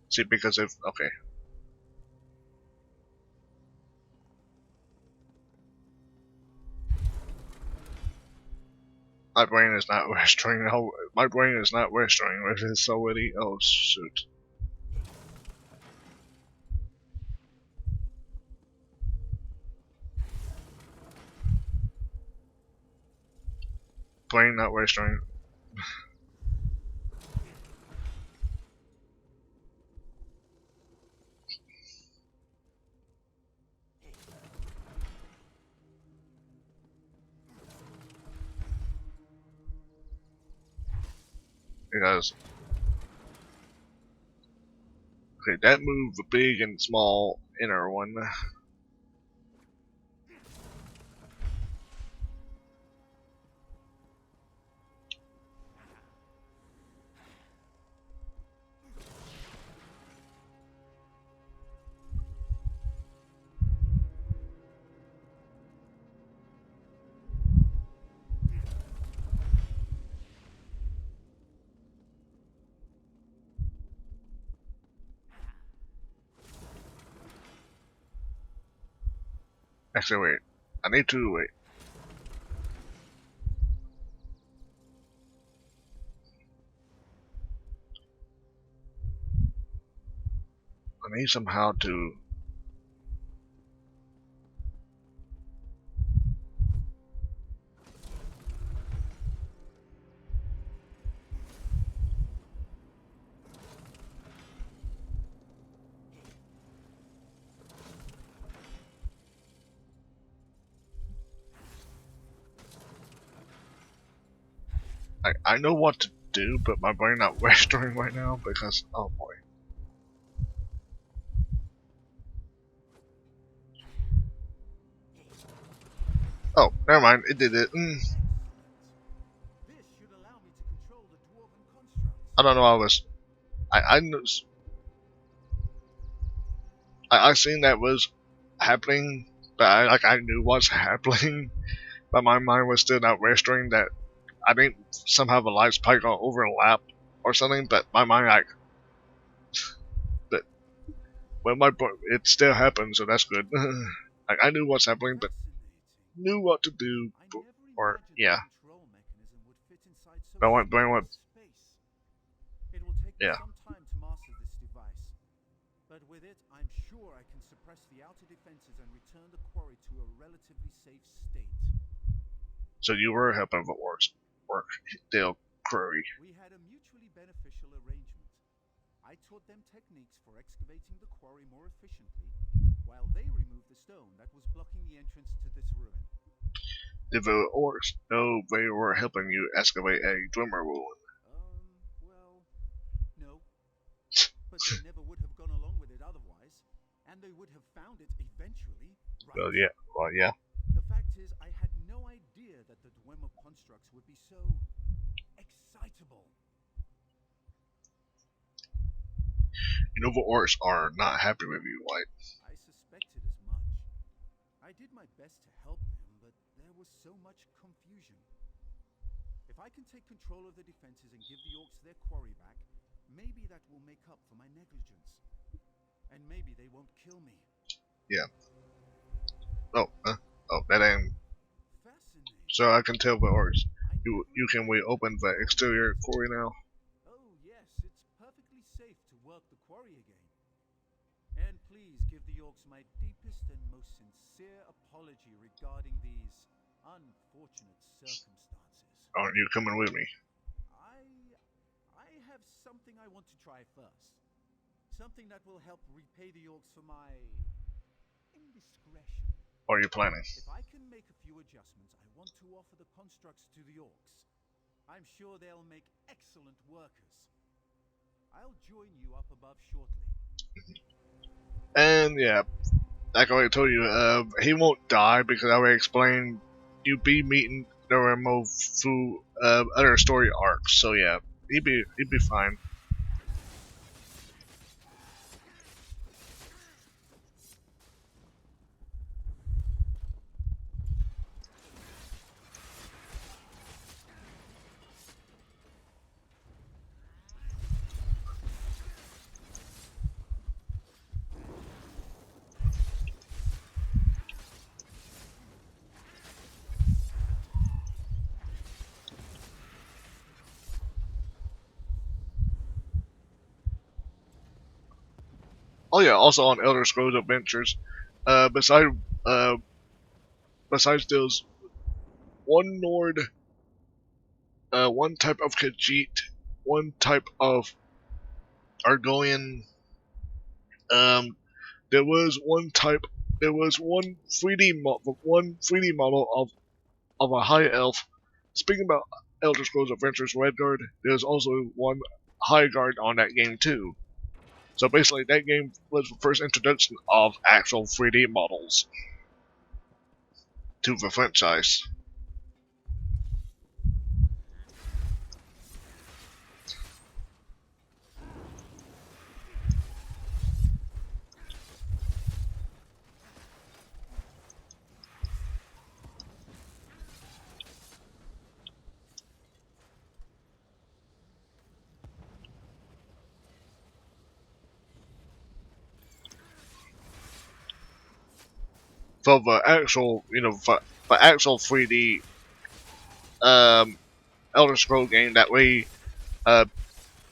See, because if okay, my brain is not registering. Oh, my brain is not registering with this already. Oh shoot. Brain not registering. Because okay, that moved the big and small inner one. Actually, wait. I need to wait. I need somehow to. I know what to do, but my brain not registering right now because oh boy. Oh, never mind. It did it. This should allow me to control the dwarven constructs. I don't know. I knew. I seen that was happening, but I knew what's happening, but my mind was still not registering that I think somehow the lights probably gonna overlap or something. But my mind but well, it still happened, so that's good. I knew what's happening, but knew what to do, or yeah. Control mechanism would fit inside so But I went, space. It will take me yeah. some time to master this device, but with it, I'm sure I can suppress the outer defenses and return the quarry to a relatively safe state. So you were helping the work Dale Curry. We had a mutually beneficial arrangement. I taught them techniques for excavating the quarry more efficiently, while they remove the stone that was blocking the entrance to this ruin. Did the orcs know they were helping you excavate a Dwemer ruin? Well, no. But they never would have gone along with it otherwise, and they would have found it eventually, right? Well, yeah. The fact is, I had no idea that the Dwemer constructs would be so excitable. You know the orcs are not happy with you, right? I suspected as much. I did my best to help them, but there was so much confusion. If I can take control of the defenses and give the orcs their quarry back, maybe that will make up for my negligence. And maybe they won't kill me. Yeah. Oh, that ain't. Fascinating. So I can tell the orcs. You can reopen the exterior quarry now. Oh yes, it's perfectly safe to work the quarry again. And please give the orcs my deepest and most sincere apology regarding these unfortunate circumstances. Aren't you coming with me? I have something I want to try first. Something that will help repay the orcs for my indiscretion. Or are you planning? If I can make a few adjustments, I want to offer the constructs to the orcs. I'm sure they'll make excellent workers. I'll join you up above shortly. And yeah, like I already told you, he won't die because I already explained you be meeting Noremo through other story arcs. So yeah, he'd be fine. Oh yeah, also on Elder Scrolls Adventures, besides those, one Nord, one type of Khajiit, one type of Argonian, there was one 3D model of a high elf. Speaking about Elder Scrolls Adventures Redguard, there's also one high guard on that game too. So basically, that game was the first introduction of actual 3D models to the franchise. For the actual, for actual 3D Elder Scroll game that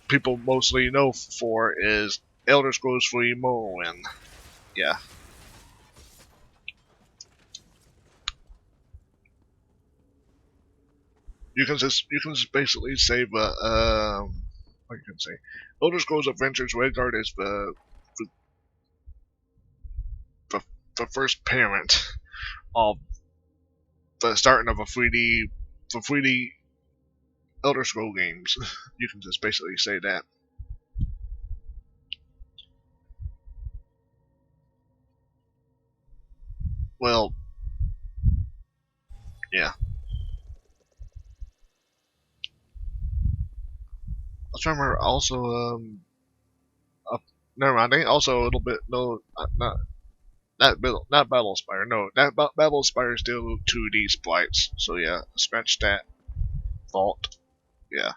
people mostly know for is Elder Scrolls 3 Morrowind. Yeah. You can just basically say what you can say. Elder Scrolls Adventures Redguard is the first parent of the starting of a 3D Elder Scroll games. You can just basically say that. Well, yeah. I remember also never mind. I think also a little bit not Battle Spire. No, that Battle Spire is still 2D sprites. So yeah, scratch that thought. Yeah.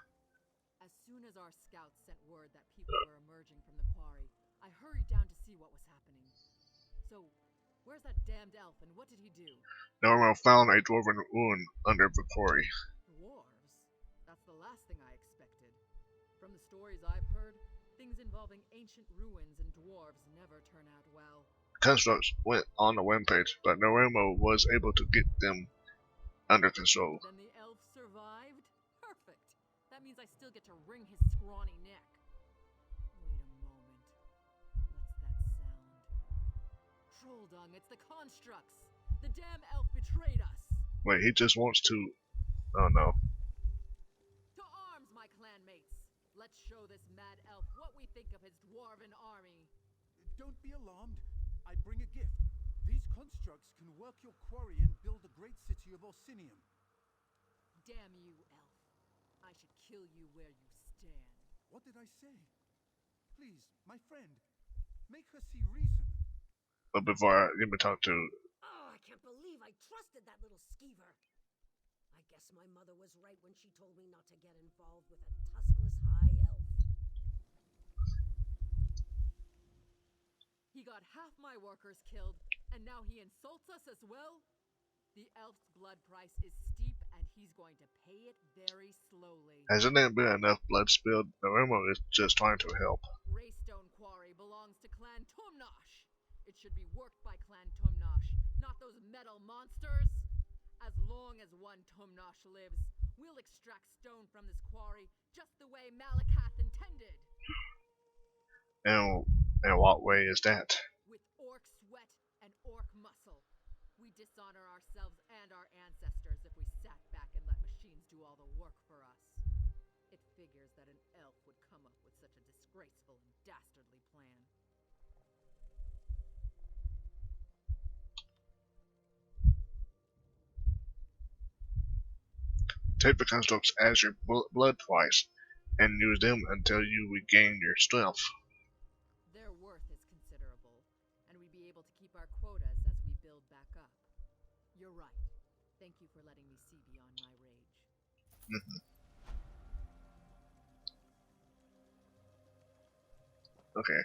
As soon as our scouts sent word that people were emerging from the quarry, I hurried down to see what was happening. So, where's that damned elf and what did he do? Normo found a dwarven ruin under the quarry. Dwarves? That's the last thing I expected. From the stories I've heard, things involving ancient ruins and dwarves never turn out well. Constructs went on the webpage, but Noremo was able to get them under control. Then the elf survived? Perfect. That means I still get to wring his scrawny neck. Wait a moment. What's that sound? troll dung, it's the constructs. The damn elf betrayed us. Wait, he just wants to. Oh no. To arms, my clanmates. Let's show this mad elf what we think of his dwarven army. Don't be alarmed. I bring a gift. These constructs can work your quarry and build the great city of Orsinium. Damn you, elf. I should kill you where you stand. What did I say? Please, my friend, make her see reason. But before I even talk to. Oh, I can't believe I trusted that little skeever. I guess my mother was right when she told me not to get involved with a tuskless high elf. He got half my workers killed, and now he insults us as well? The elf's blood price is steep, and he's going to pay it very slowly. Hasn't there been enough blood spilled? Naremo is just trying to help. Raystone Quarry belongs to Clan Tumnosh. It should be worked by Clan Tumnosh, not those metal monsters. As long as one Tumnosh lives, we'll extract stone from this quarry just the way Malakath intended. And in what way is that? With orc sweat and orc muscle. We dishonor ourselves and our ancestors if we sat back and let machines do all the work for us. It figures that an elf would come up with such a disgraceful and dastardly plan. Take the constructs as your blood price, and use them until you regain your strength. Their worth is considerable, and we'd be able to keep our quotas as we build back up. You're right. Thank you for letting me see beyond my rage. Okay.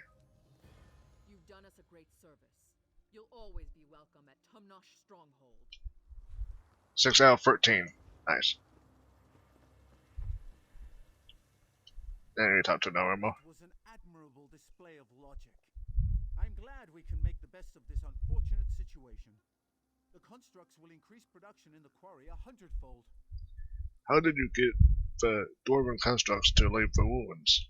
You've done us a great service. You'll always be welcome at Tumnosh Stronghold. 6 out of 13. Nice. Then you talk to Naremo. It was an admirable display of logic. I'm glad we can make the best of this unfortunate situation. The constructs will increase production in the quarry 100-fold. How did you get the dwarven constructs to leave the ruins?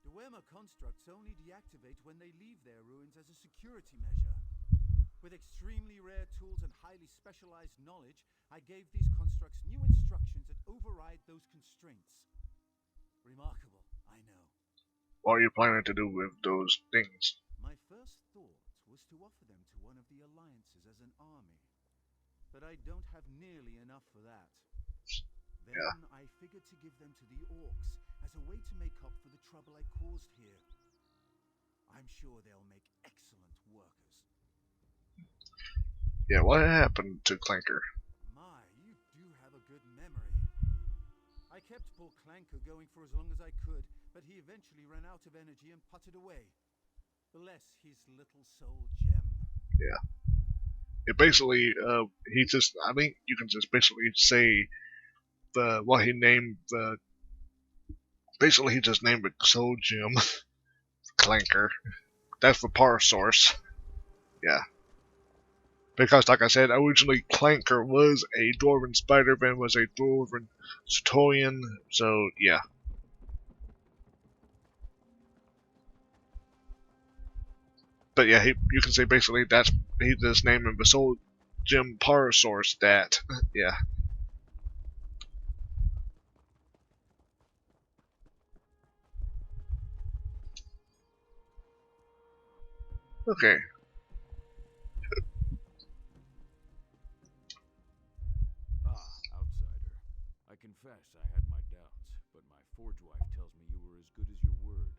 Dwemer constructs only deactivate when they leave their ruins as a security measure. With extremely rare tools and highly specialized knowledge, I gave these constructs new instructions that override those constraints. Remarkable, I know. What are you planning to do with those things? My first thought was to offer them to one of the alliances as an army. But I don't have nearly enough for that. Then I figured to give them to the orcs as a way to make up for the trouble I caused here. I'm sure they'll make excellent workers. Yeah, what happened to Clanker? My, you do have a good memory. I kept poor Clanker going for as long as I could, but he eventually ran out of energy and putted away. Bless his little soul gem. Yeah. It basically, he just, I think you can just basically say what he named basically he just named it Soul Gem Clanker. That's the power source. Yeah. Because like I said, originally Clanker was a Dwarven Spider-Man, was a Dwarven Centaurian, so yeah. But yeah, you can say basically he just named him the Soul Gem power source that, yeah. Okay. Outsider. I confess I had my doubts, but my forge wife tells me you were as good as your word.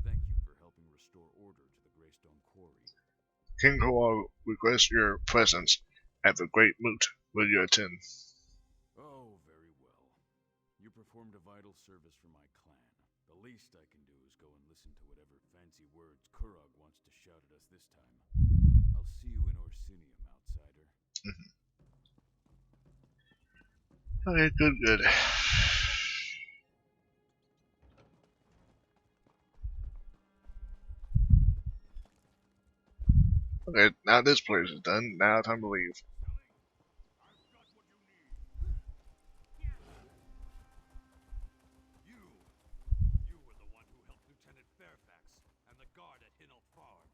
Thank you for helping restore order to the Greystone Quarry. King Orsinium requests your presence at the Great Moot. Will you attend? Oh, very well. You performed a vital service for my clan. The least I can do is go and listen to whatever fancy words Kurog wants to shout at us this time. I'll see you in Orsinium, outsider. Okay, good. Okay, now this place is done. Now time to leave. You were the one who helped Lieutenant Fairfax and the guard at Hinnell Farm.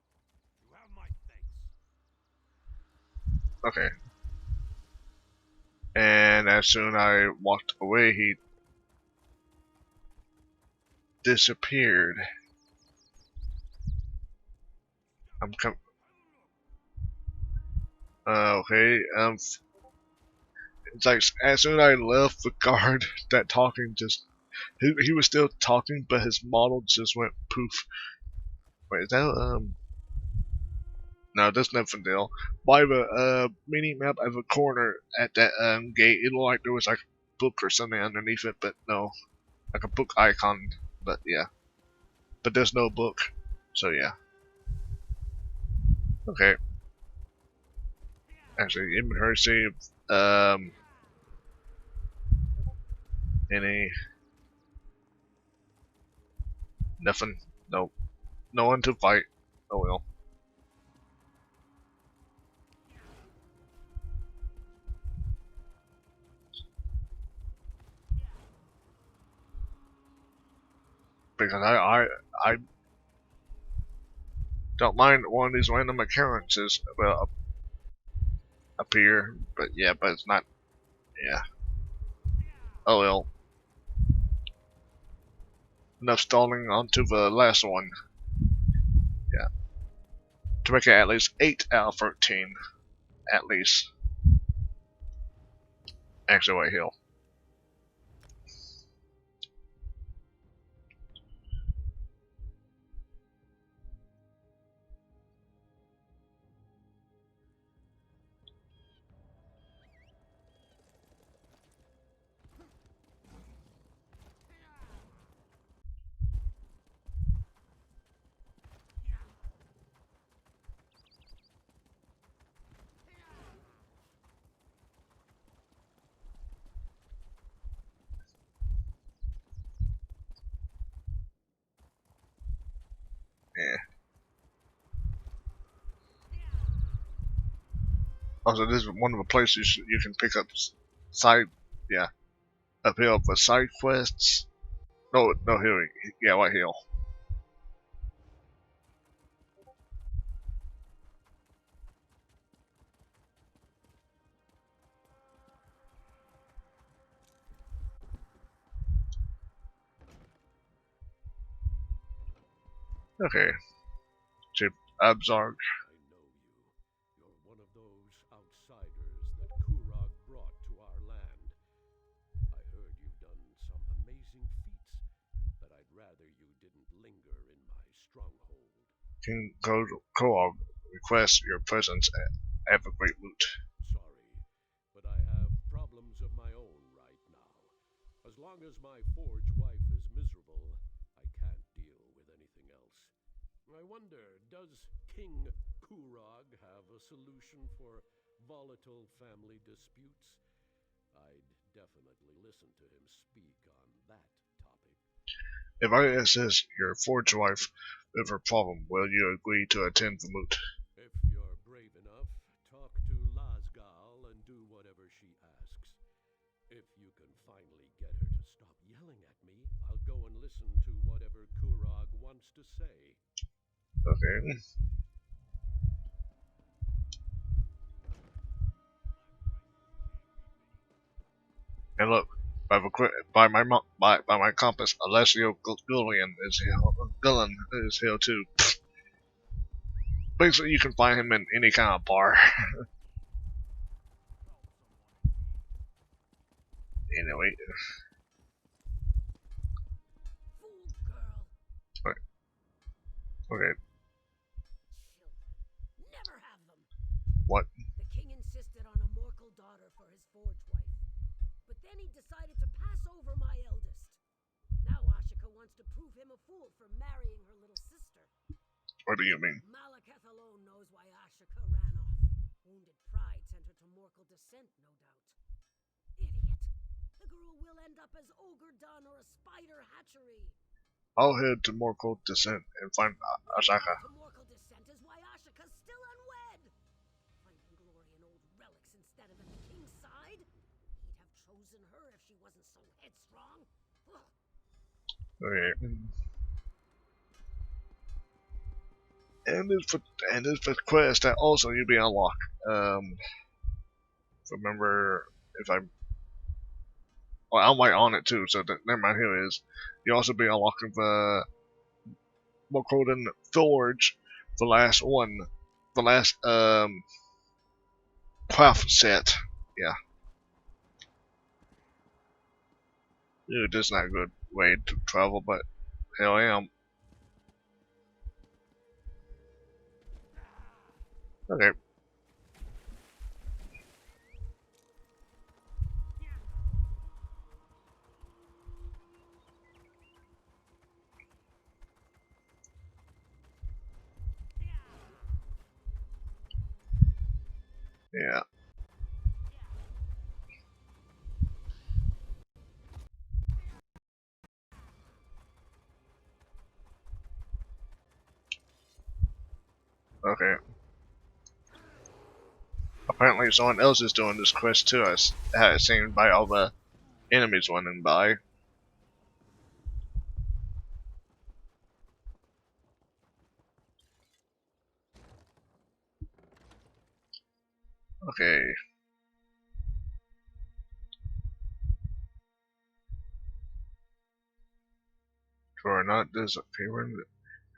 You have my thanks. Okay. And as soon as I walked away, he disappeared. I'm com- okay, it's like as soon as I left, the guard that talking just he was still talking, but his model just went poof. Wait, is that no, that's Nymphadale. By the mini map of a corner at that gate, it looked like there was like a book or something underneath it, but no, like a book icon. But yeah, but there's no book, so yeah. Okay. Actually, inventory save. Any nothing. Nope. No one to fight. Oh well. Because I don't mind one of these random occurrences will appear, but yeah, but it's not. Yeah. Oh well. Enough stalling onto the last one. Yeah. To make it at least 8 out of 13. At least. Actually, wait, Hill. Yeah. Also, this is one of the places you can pick up side. Yeah. Uphill for side quests. No, no, here. Yeah, right here. Okay. Chip Abzarg. I know you. You're one of those outsiders that Kurog brought to our land. I heard you've done some amazing feats, but I'd rather you didn't linger in my stronghold. King Koog requests your presence at the Great Moot. Sorry, but I have problems of my own right now. As long as my forge wife is miserable, I can't deal with anything else. I wonder, does King Kurog have a solution for volatile family disputes? I'd definitely listen to him speak on that topic. If I assist your forge wife with her problem, will you agree to attend the moot? If you're brave enough, talk to Lasgal and do whatever she asks. If you can finally get her to stop yelling at me, I'll go and listen to whatever Kurog wants to say. Okay. And look, by my compass, Alessio Gullion is here too. Basically, you can find him in any kind of bar. Anyway. Fool girl. Okay. Okay. Children. Never have them. What? The king insisted on a Morkel daughter for his forge wife. But then he decided to pass over my eldest. Now Ashika wants to prove him a fool for marrying her little sister. What do you mean? Malekith alone knows why Ashika ran off. Wounded pride sent her to Morkel descent, no doubt. Idiot. The girl will end up as Ogre Dun or a spider hatchery. I'll head to Morkel Descent and find Ashaka. To Morkel descent is why Ashika's still unwed. Finding glory in old relics instead of at the king's side? He'd have chosen her if she wasn't so headstrong. Ugh. Okay. And there's the quest that also you'll be unlocked. remember if I. Well, I'm right on it too, so never mind. Here it is. You also be unlocking the Murkmire Forge, the last one, the last craft set. Yeah. Dude, this is not a good way to travel, but hell I am. Okay. Yeah. Okay. Apparently someone else is doing this quest too. I had it seen by all the enemies running by. Okay. For not disappearing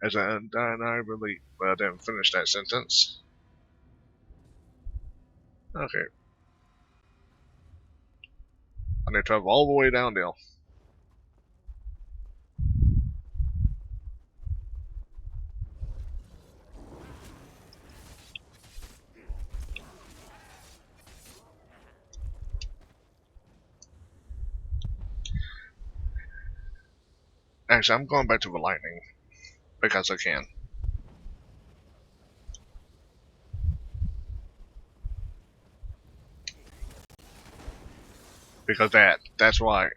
as I undeniably, but I didn't finish that sentence. Okay. I need to travel all the way down there. Actually, I'm going back to the lightning because I can. Because that's why.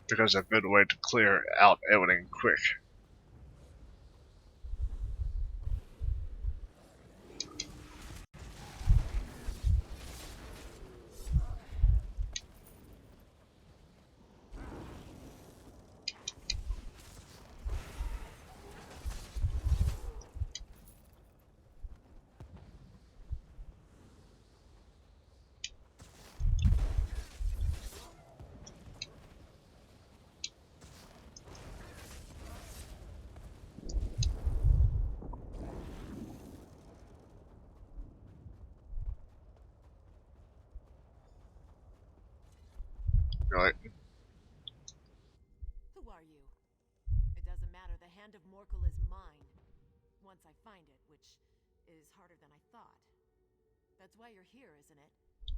Because it's a good way to clear out everything quick. Right. Who are you? It doesn't matter. The Hand of Morkel is mine. Once I find it, which is harder than I thought. That's why you're here, isn't it?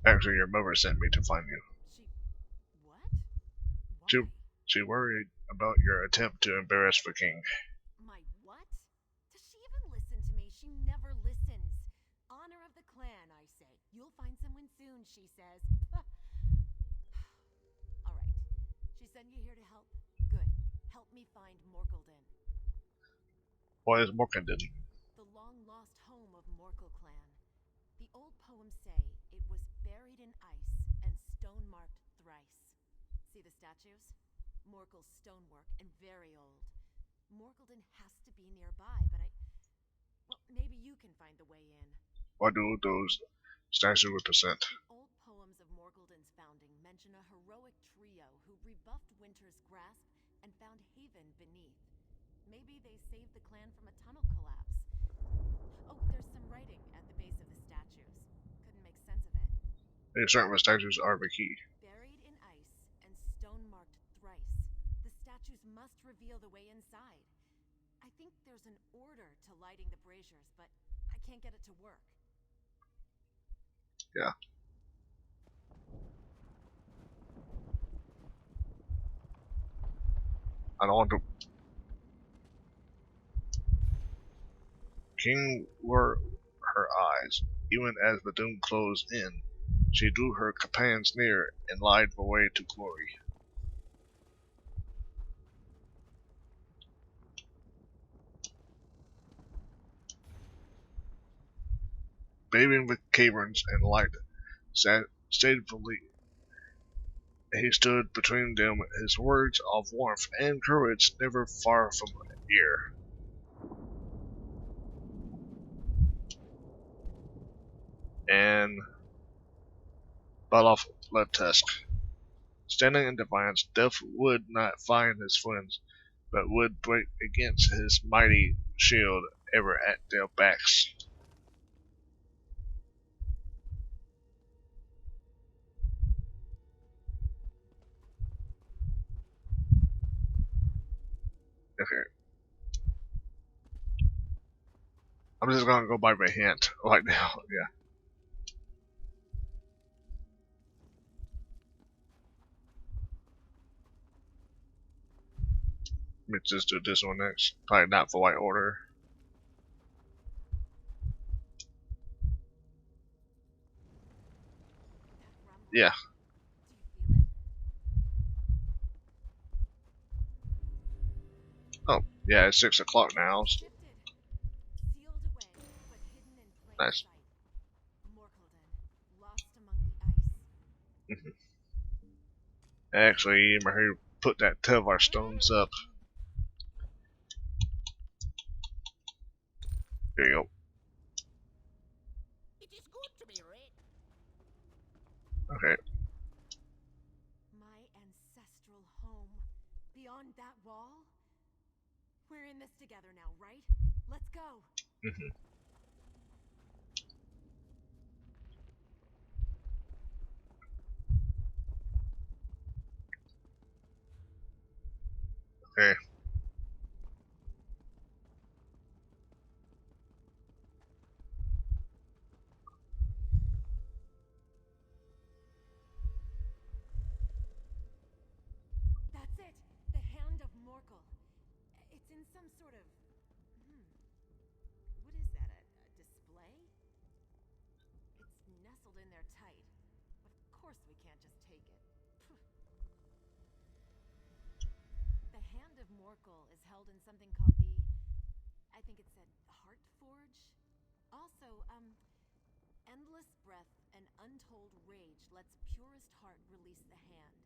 Actually, your mother sent me to find you. She... what? Why? She worried about your attempt to embarrass the king. My what? Does she even listen to me? She never listens. Honor of the clan, I say. You'll find someone soon, she says. Alright. She sent you here to help? Good. Help me find Morkeldin. What is Morkmire? The long-lost home of Morkel clan. The old poems say it was buried in ice and stone-marked thrice. See the statues? Morkel's stonework and very old. Morkeldin has to be nearby, but well, maybe you can find the way in. What do those statues represent? The old poems of Morkeldin's founding mention a heroic trio who rebuffed winter's grasp and found haven beneath. Maybe they saved the clan from a tunnel collapse. Oh, there's some writing at the base of the statues. Couldn't make sense of it. Certain statues are the key. Buried in ice and stone-marked thrice, the statues must reveal the way inside. I think there's an order to lighting the braziers, but I can't get it to work. Yeah. I don't want to. King were her eyes, even as the doom closed in. She drew her companions near and lied the way to glory. Bathing with caverns and light, Steadfastly he stood between them, his words of warmth and courage never far from ear. And Baloth Bloodtusk. Standing in defiance, Death would not find his friends, but would break against his mighty shield ever at their backs. Okay. I'm just gonna go by my hint right now, yeah. Let me just do this one next. Probably not for right order. Yeah. Oh, yeah, it's 6 o'clock now. Nice. Actually, I'm here to put that Tevar stones up. There you go. Okay. My ancestral home. Beyond that wall? We're in this together now, right? Let's go. Okay. That's it. The Hand of Morkel. It's in some sort of... What is that? A display? It's nestled in there tight. But of course we can't just take it. The Hand of Morkel is held in something called the... I think it said Heart Forge? Also, endless breath and untold rage lets purest heart release the hand.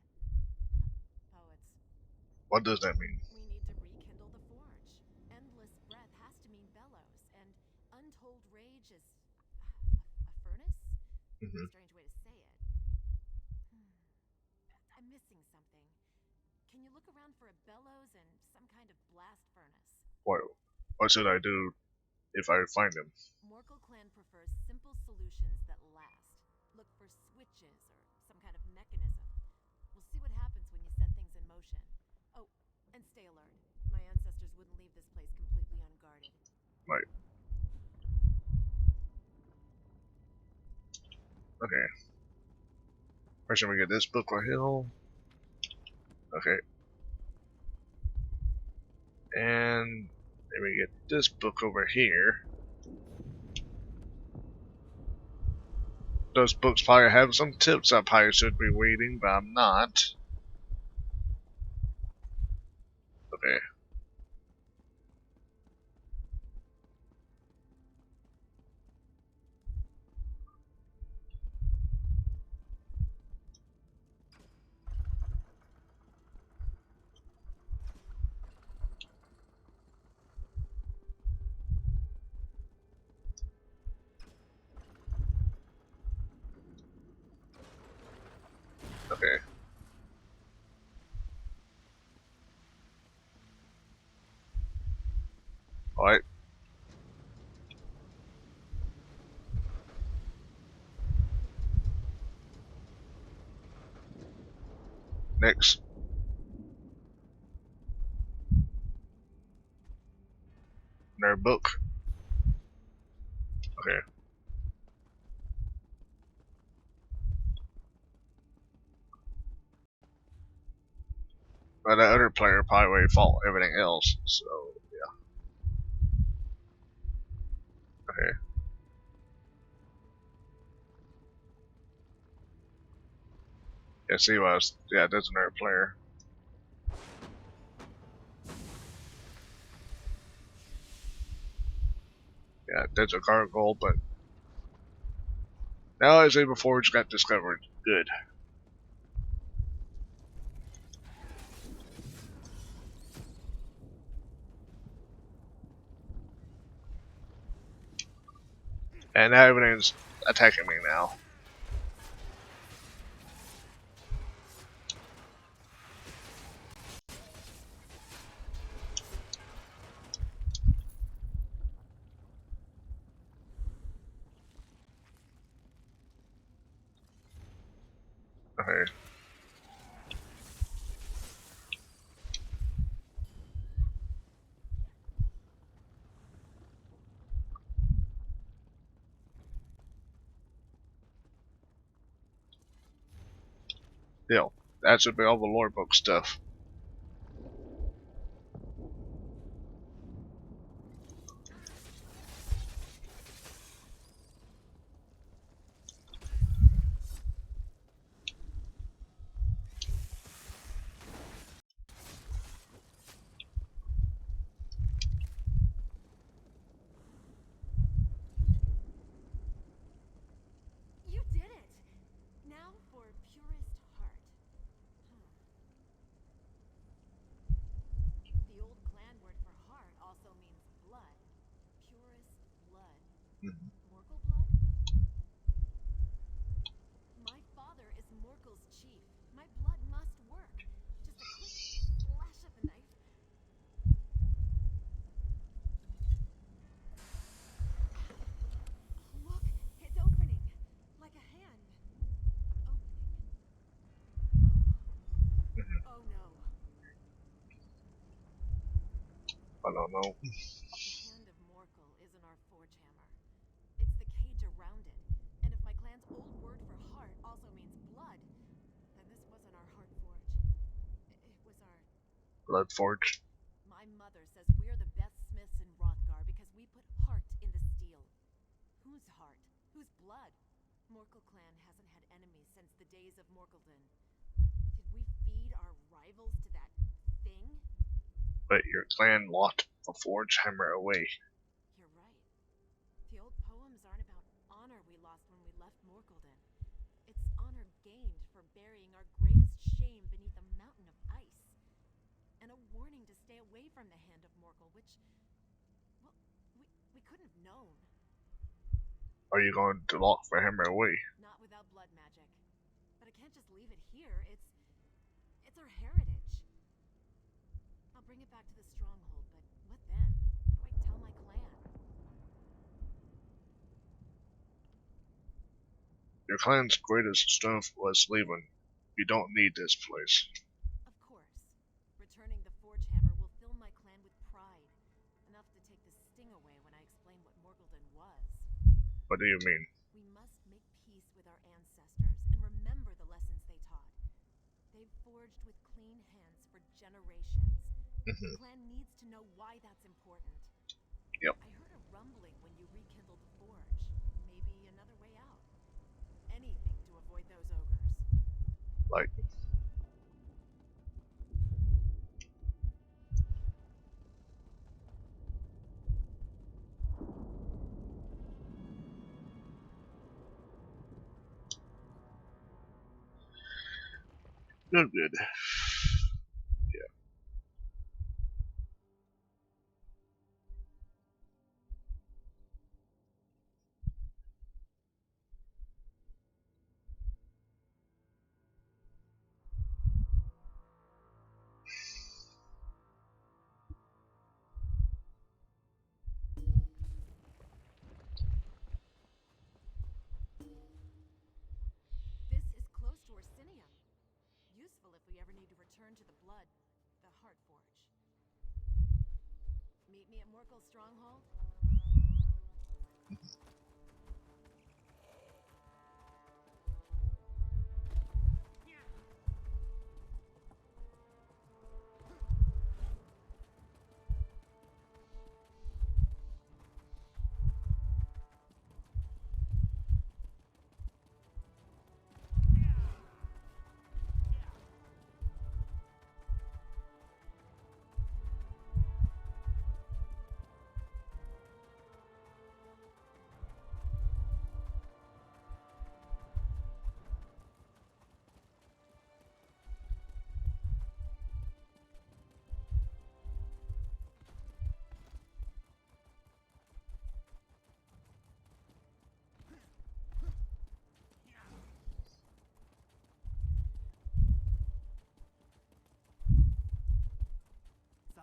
Poets. What does that mean? We need to rekindle the forge. Endless breath has to mean bellows, and untold rage is a furnace? Strange way to say it. I'm missing something. Can you look around for a bellows and some kind of blast furnace? What should I do if I find them? Morkel clan prefers simple solutions that last. Look for switches or some kind of mechanism. We'll see what happens when you set things in motion. Oh, and stay alert. My ancestors wouldn't leave this place completely unguarded. Right. Okay. Where should we get this book right here? Okay. And let me get this book over here. Those books probably have some tips I probably should be reading, but I'm not. Okay. Okay. Alright. Next. Another book. Okay. But the other player probably already fought everything else, so yeah. Okay. Yeah, see what I was, yeah, there's another player. Yeah, there's a gargoyle, but Now as Ava Forge got discovered. Good. And now everything's attacking me now. Okay. Deal. That should be all the lore book stuff. You did it! Now for purest heart. The old clan word for heart also means blood. Purest blood. Morkel blood? My father is Morkel's chief. My blood must work. Just a quick flash of a knife. Look, it's opening. Like a hand. Opening. Oh no. I don't know. The hand of Morkel isn't our forge hammer. It's the cage around it. And if my clan's old word for heart also means blood, then this wasn't our heart forge. It was our... Blood Forge. My mother says we're the best smiths in Rothgar because we put heart in the steel. Whose heart? Whose blood? Morkel clan hasn't had enemies since the days of Morkeldon. Did we feed our rivals to that thing? But your clan locked the Forge Hammer away. You're right. The old poems aren't about honor we lost when we left Morkeldon. It's honor gained for burying our greatest shame beneath a mountain of ice. And a warning to stay away from the hand of Morkel, which... well, we couldn't have known. Are you going to lock the hammer away? Not without blood magic. But I can't just leave it here. It's our heritage. I'll bring it back to the stronghold, but what then? What do I tell my clan? Your clan's greatest strength was leaving. You don't need this place. Of course. Returning the forge hammer will fill my clan with pride. Enough to take the sting away when I explain what Morkeldon was. What do you mean? We must make peace with our ancestors and remember the lessons they taught. They've forged with clean hands for generations. The clan needs to know why that's important. Yep. I heard a rumbling when you rekindled the forge. Maybe another way out. Anything to avoid those ogres. Like, good. Yeah. This is close to Orsinium. Useful if we ever need to return to the blood, the heart forge. Meet me at Morkel's stronghold?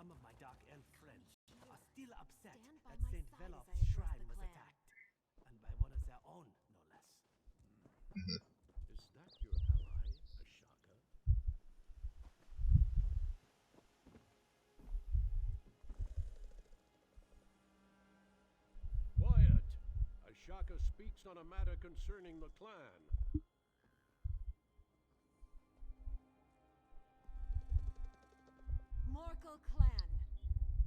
Some of my dark elf friends are still upset Stand by that my St. side as Velop's I address shrine the was clan. attacked. And by one of their own, no less. Is that your ally, Ashaka? Quiet! Ashaka speaks on a matter concerning the clan. Morkel clan,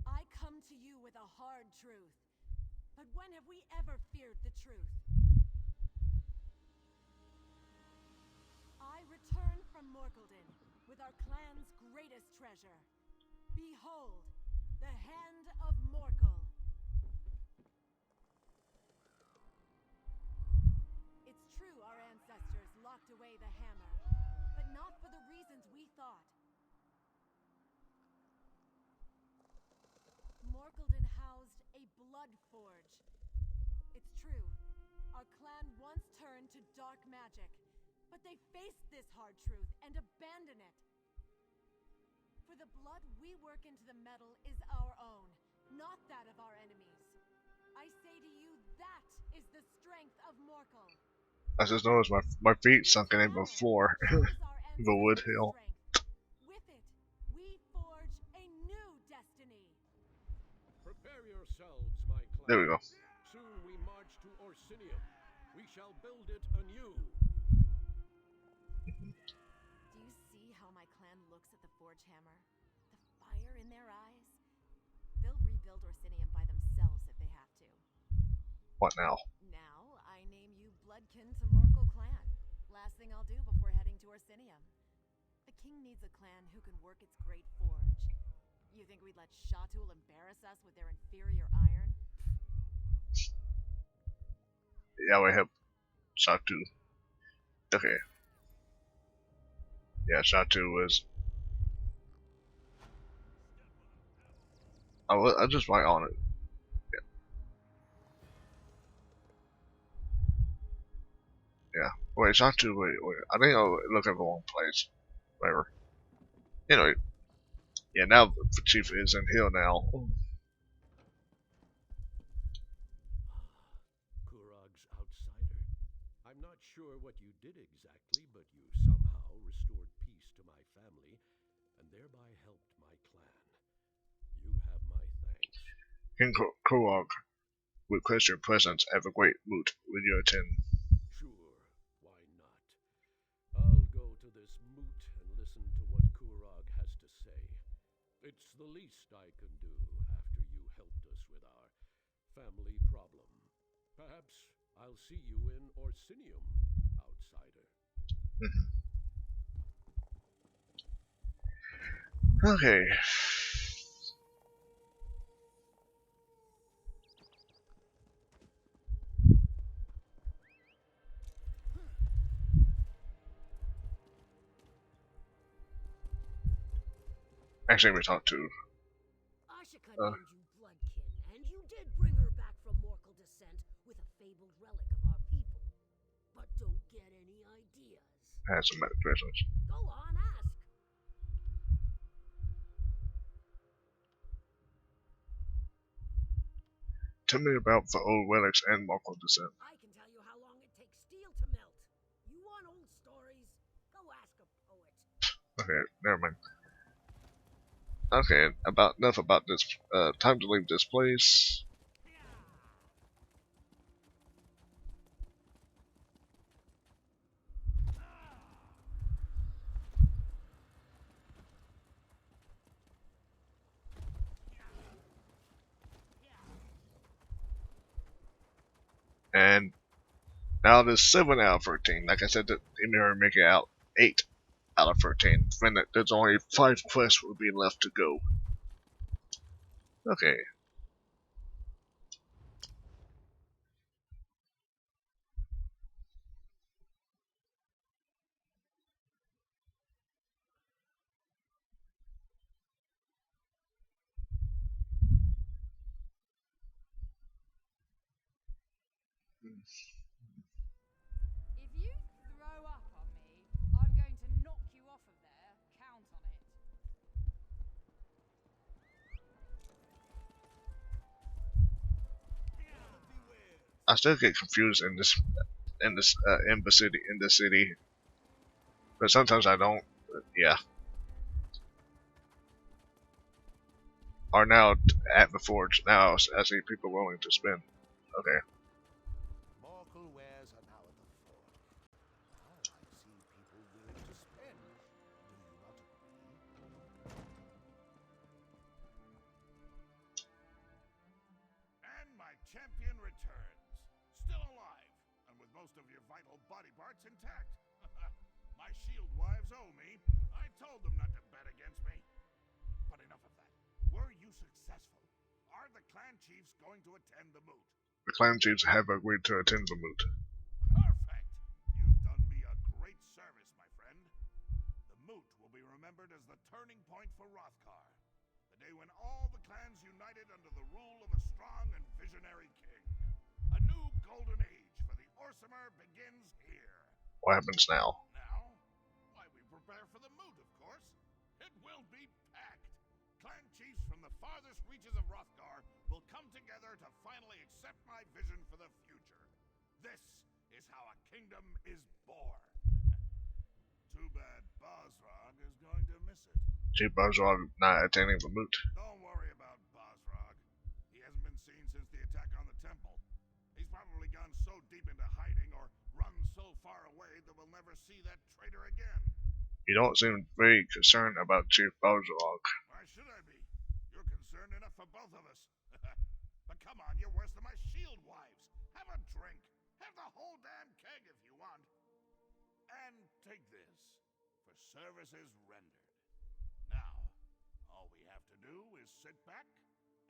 I come to you with a hard truth. But when have we ever feared the truth? I return from Morkeldin with our clan's greatest treasure. Behold, the Hand of Morkel. It's true our ancestors locked away the hammer, but not for the reasons we thought. Morkeldin housed a blood forge. It's true, our clan once turned to dark magic, but they faced this hard truth and abandoned it. For the blood we work into the metal is our own, not that of our enemies. I say to you, that is the strength of Morkel. I just noticed my feet sunken in the floor. The wood hill. With it, we forge a new destiny. Prepare yourselves, my clan. There we go. Soon we march to Orsinium. We shall build it anew. Do you see how my clan looks at the forge hammer? The fire in their eyes? They'll rebuild Orsinium by themselves if they have to. What now? Now, I name you bloodkin to Morkel clan. Last thing I'll do before heading to Orsinium. The king needs a clan who can work its great forge. You think we'd let Shatul embarrass us with their inferior iron? Yeah, we have Shatu. Okay. Yeah, Shatu was. I just went on it. Yeah. Wait, Shatu. Wait. I think I'll look at the wrong place. Whatever. Anyway. Yeah, now the chief is in here now. Kurog's outsider. I'm not sure what you did exactly, but you somehow restored peace to my family, and thereby helped my clan. You have my thanks. King Kurog request your presence at the Great Moot when you attend. Sure, why not? I'll go to this moot and listen to what Kurog has to say. It's the least I can do after you helped us with our family problem. Perhaps I'll see you in Orsinium, outsider. Okay. Actually, we talked to. Ashaka named you bloodkin, and you did bring her back from Morkel descent with a fabled relic of our people. But don't get any ideas. Has some presence. Go on, ask. Tell me about the old relics and Morkel descent. I can tell you how long it takes steel to melt. You want old stories? Go ask a poet. Okay, never mind. Okay, enough about this. Time to leave this place. And now it is 7 out of 13. Like I said, that they may make it out 8 out of 13. Then there's only 5 quests will be left to go. Okay. If you throw up on me, I'm going to knock you off of there. Count on it. I still get confused in this in the city, but sometimes I don't. Yeah. Are now at the forge. Now I see people willing to spend. Okay. Mortal wares are now at the forge. Now I see people willing to spend. Do you not agree? And my champion returns. Still alive, and with most of your vital body parts intact. My shield wives owe me. I told them not to bet against me. But enough of that. Were you successful? Are the clan chiefs going to attend the moot? The clan chiefs have agreed to attend the moot. Perfect! You've done me a great service, my friend. The moot will be remembered as the turning point for Rothgar. The day when all the clans united under the rule of a strong and visionary king. A new golden age for the Orsimer begins here. What happens now? Now? Why, we prepare for the moot, of course. It will be packed. Clan chiefs from the farthest reaches of Rothgar will come together to finally accept my vision for the future. This is how a kingdom is born. Too bad Bosrog is going to miss it. Chief Bosrog not attending the moot. Don't worry about Bosrog. He hasn't been seen since the attack on the temple. He's probably gone so deep into hiding or run so far away that we'll never see that traitor again. You don't seem very concerned about Chief Bosrog. Why should I be? You're concerned enough for both of us. But come on, you're worse than my shield wives. Have a drink. Have the whole damn keg if you want. And take this for services rendered. Now, all we have to do is sit back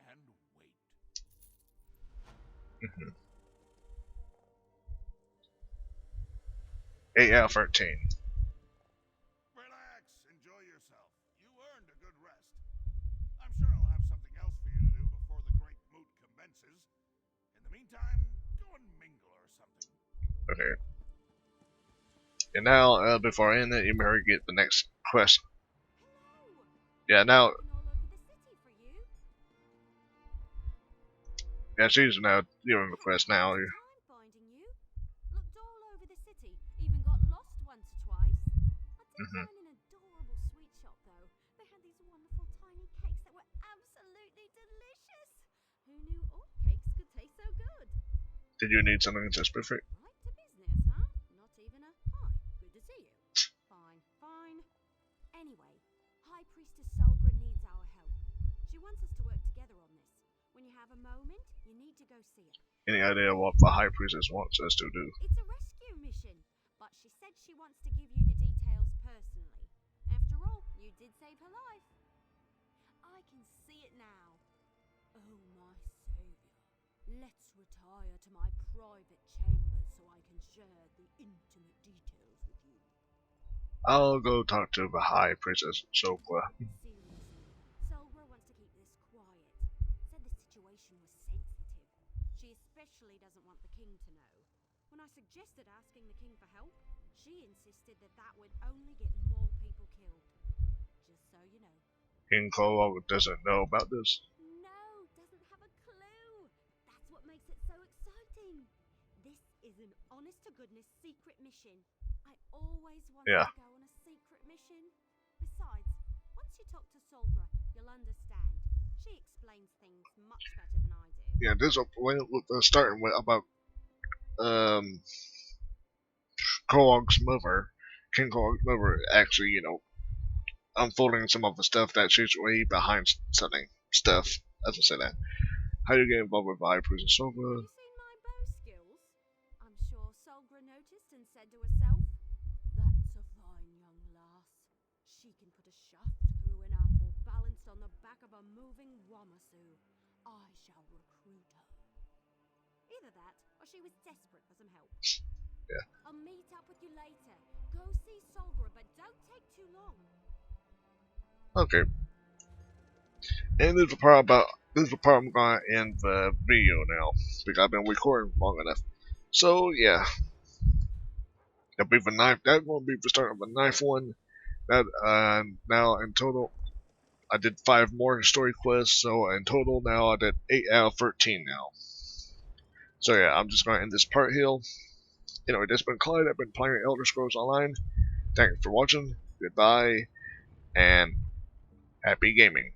and wait. 8 out of 13. Relax, enjoy yourself. You earned a good rest. I'm sure I'll have something else for you to do before the great moot commences. In the meantime, go and mingle or something. Okay. And now, before I end it, you better get the next quest. Yeah, now. Yeah, she's now doing the quest now. Finding you. Looked all over the city. Even got lost once or twice. I did find an adorable sweet shop though. They had these wonderful tiny cakes that were absolutely delicious. Who knew all cakes could taste so good? Did you need something specific? Right to business, huh? Not even a hi. Good to see you. Fine, fine. Anyway, High Priestess Solgra needs our help. She wants us to work together on this. When you have a moment, you need to go see her. Any idea what the High Priestess wants us to do? It's a rescue mission, but she said she wants to give you the details personally. After all, you did save her life. I can see it now. Oh, my savior. Let's retire to my private chamber so I can share the intimate details with you. I'll go talk to the High Priestess Sokla. Seriously, Solgra wants to keep this quiet. Said the situation was sensitive. She especially doesn't want the king to know. When I suggested asking the king for help, she insisted that that would only get more people killed. Just so you know. King Kolo doesn't know about this. No, doesn't have a clue. That's what makes it so exciting. This is an honest-to-goodness secret mission. I always wanted to go on a secret mission. Besides, once you talk to Solgra, you'll understand. She explains things much better than I do. Yeah, this is starting with about Kolog's mother, King Kolog's mother, actually, unfolding some of the stuff that she's way behind something stuff. As I say that. How do you get involved with High Priestess Solgra? Have you seen my bow skills? I'm sure Solgra noticed and said to herself, "That's a fine young lass. She can put a shaft through an apple balanced on the back of a moving Wamasu. I shall recruit her." Either that, or she was desperate for some help. Yeah. I'll meet up with you later. Go see Solgra, but don't take too long. Okay. And this is the part I'm gonna end the video now because I've been recording long enough. So yeah, that'll be the ninth. That's gonna be the start of the ninth one. That now in total, I did 5 more story quests. So in total now I did 8 out of 13 now. So yeah, I'm just going to end this part here. Anyway, this has been Clyde. I've been playing Elder Scrolls Online. Thank you for watching. Goodbye, and happy gaming.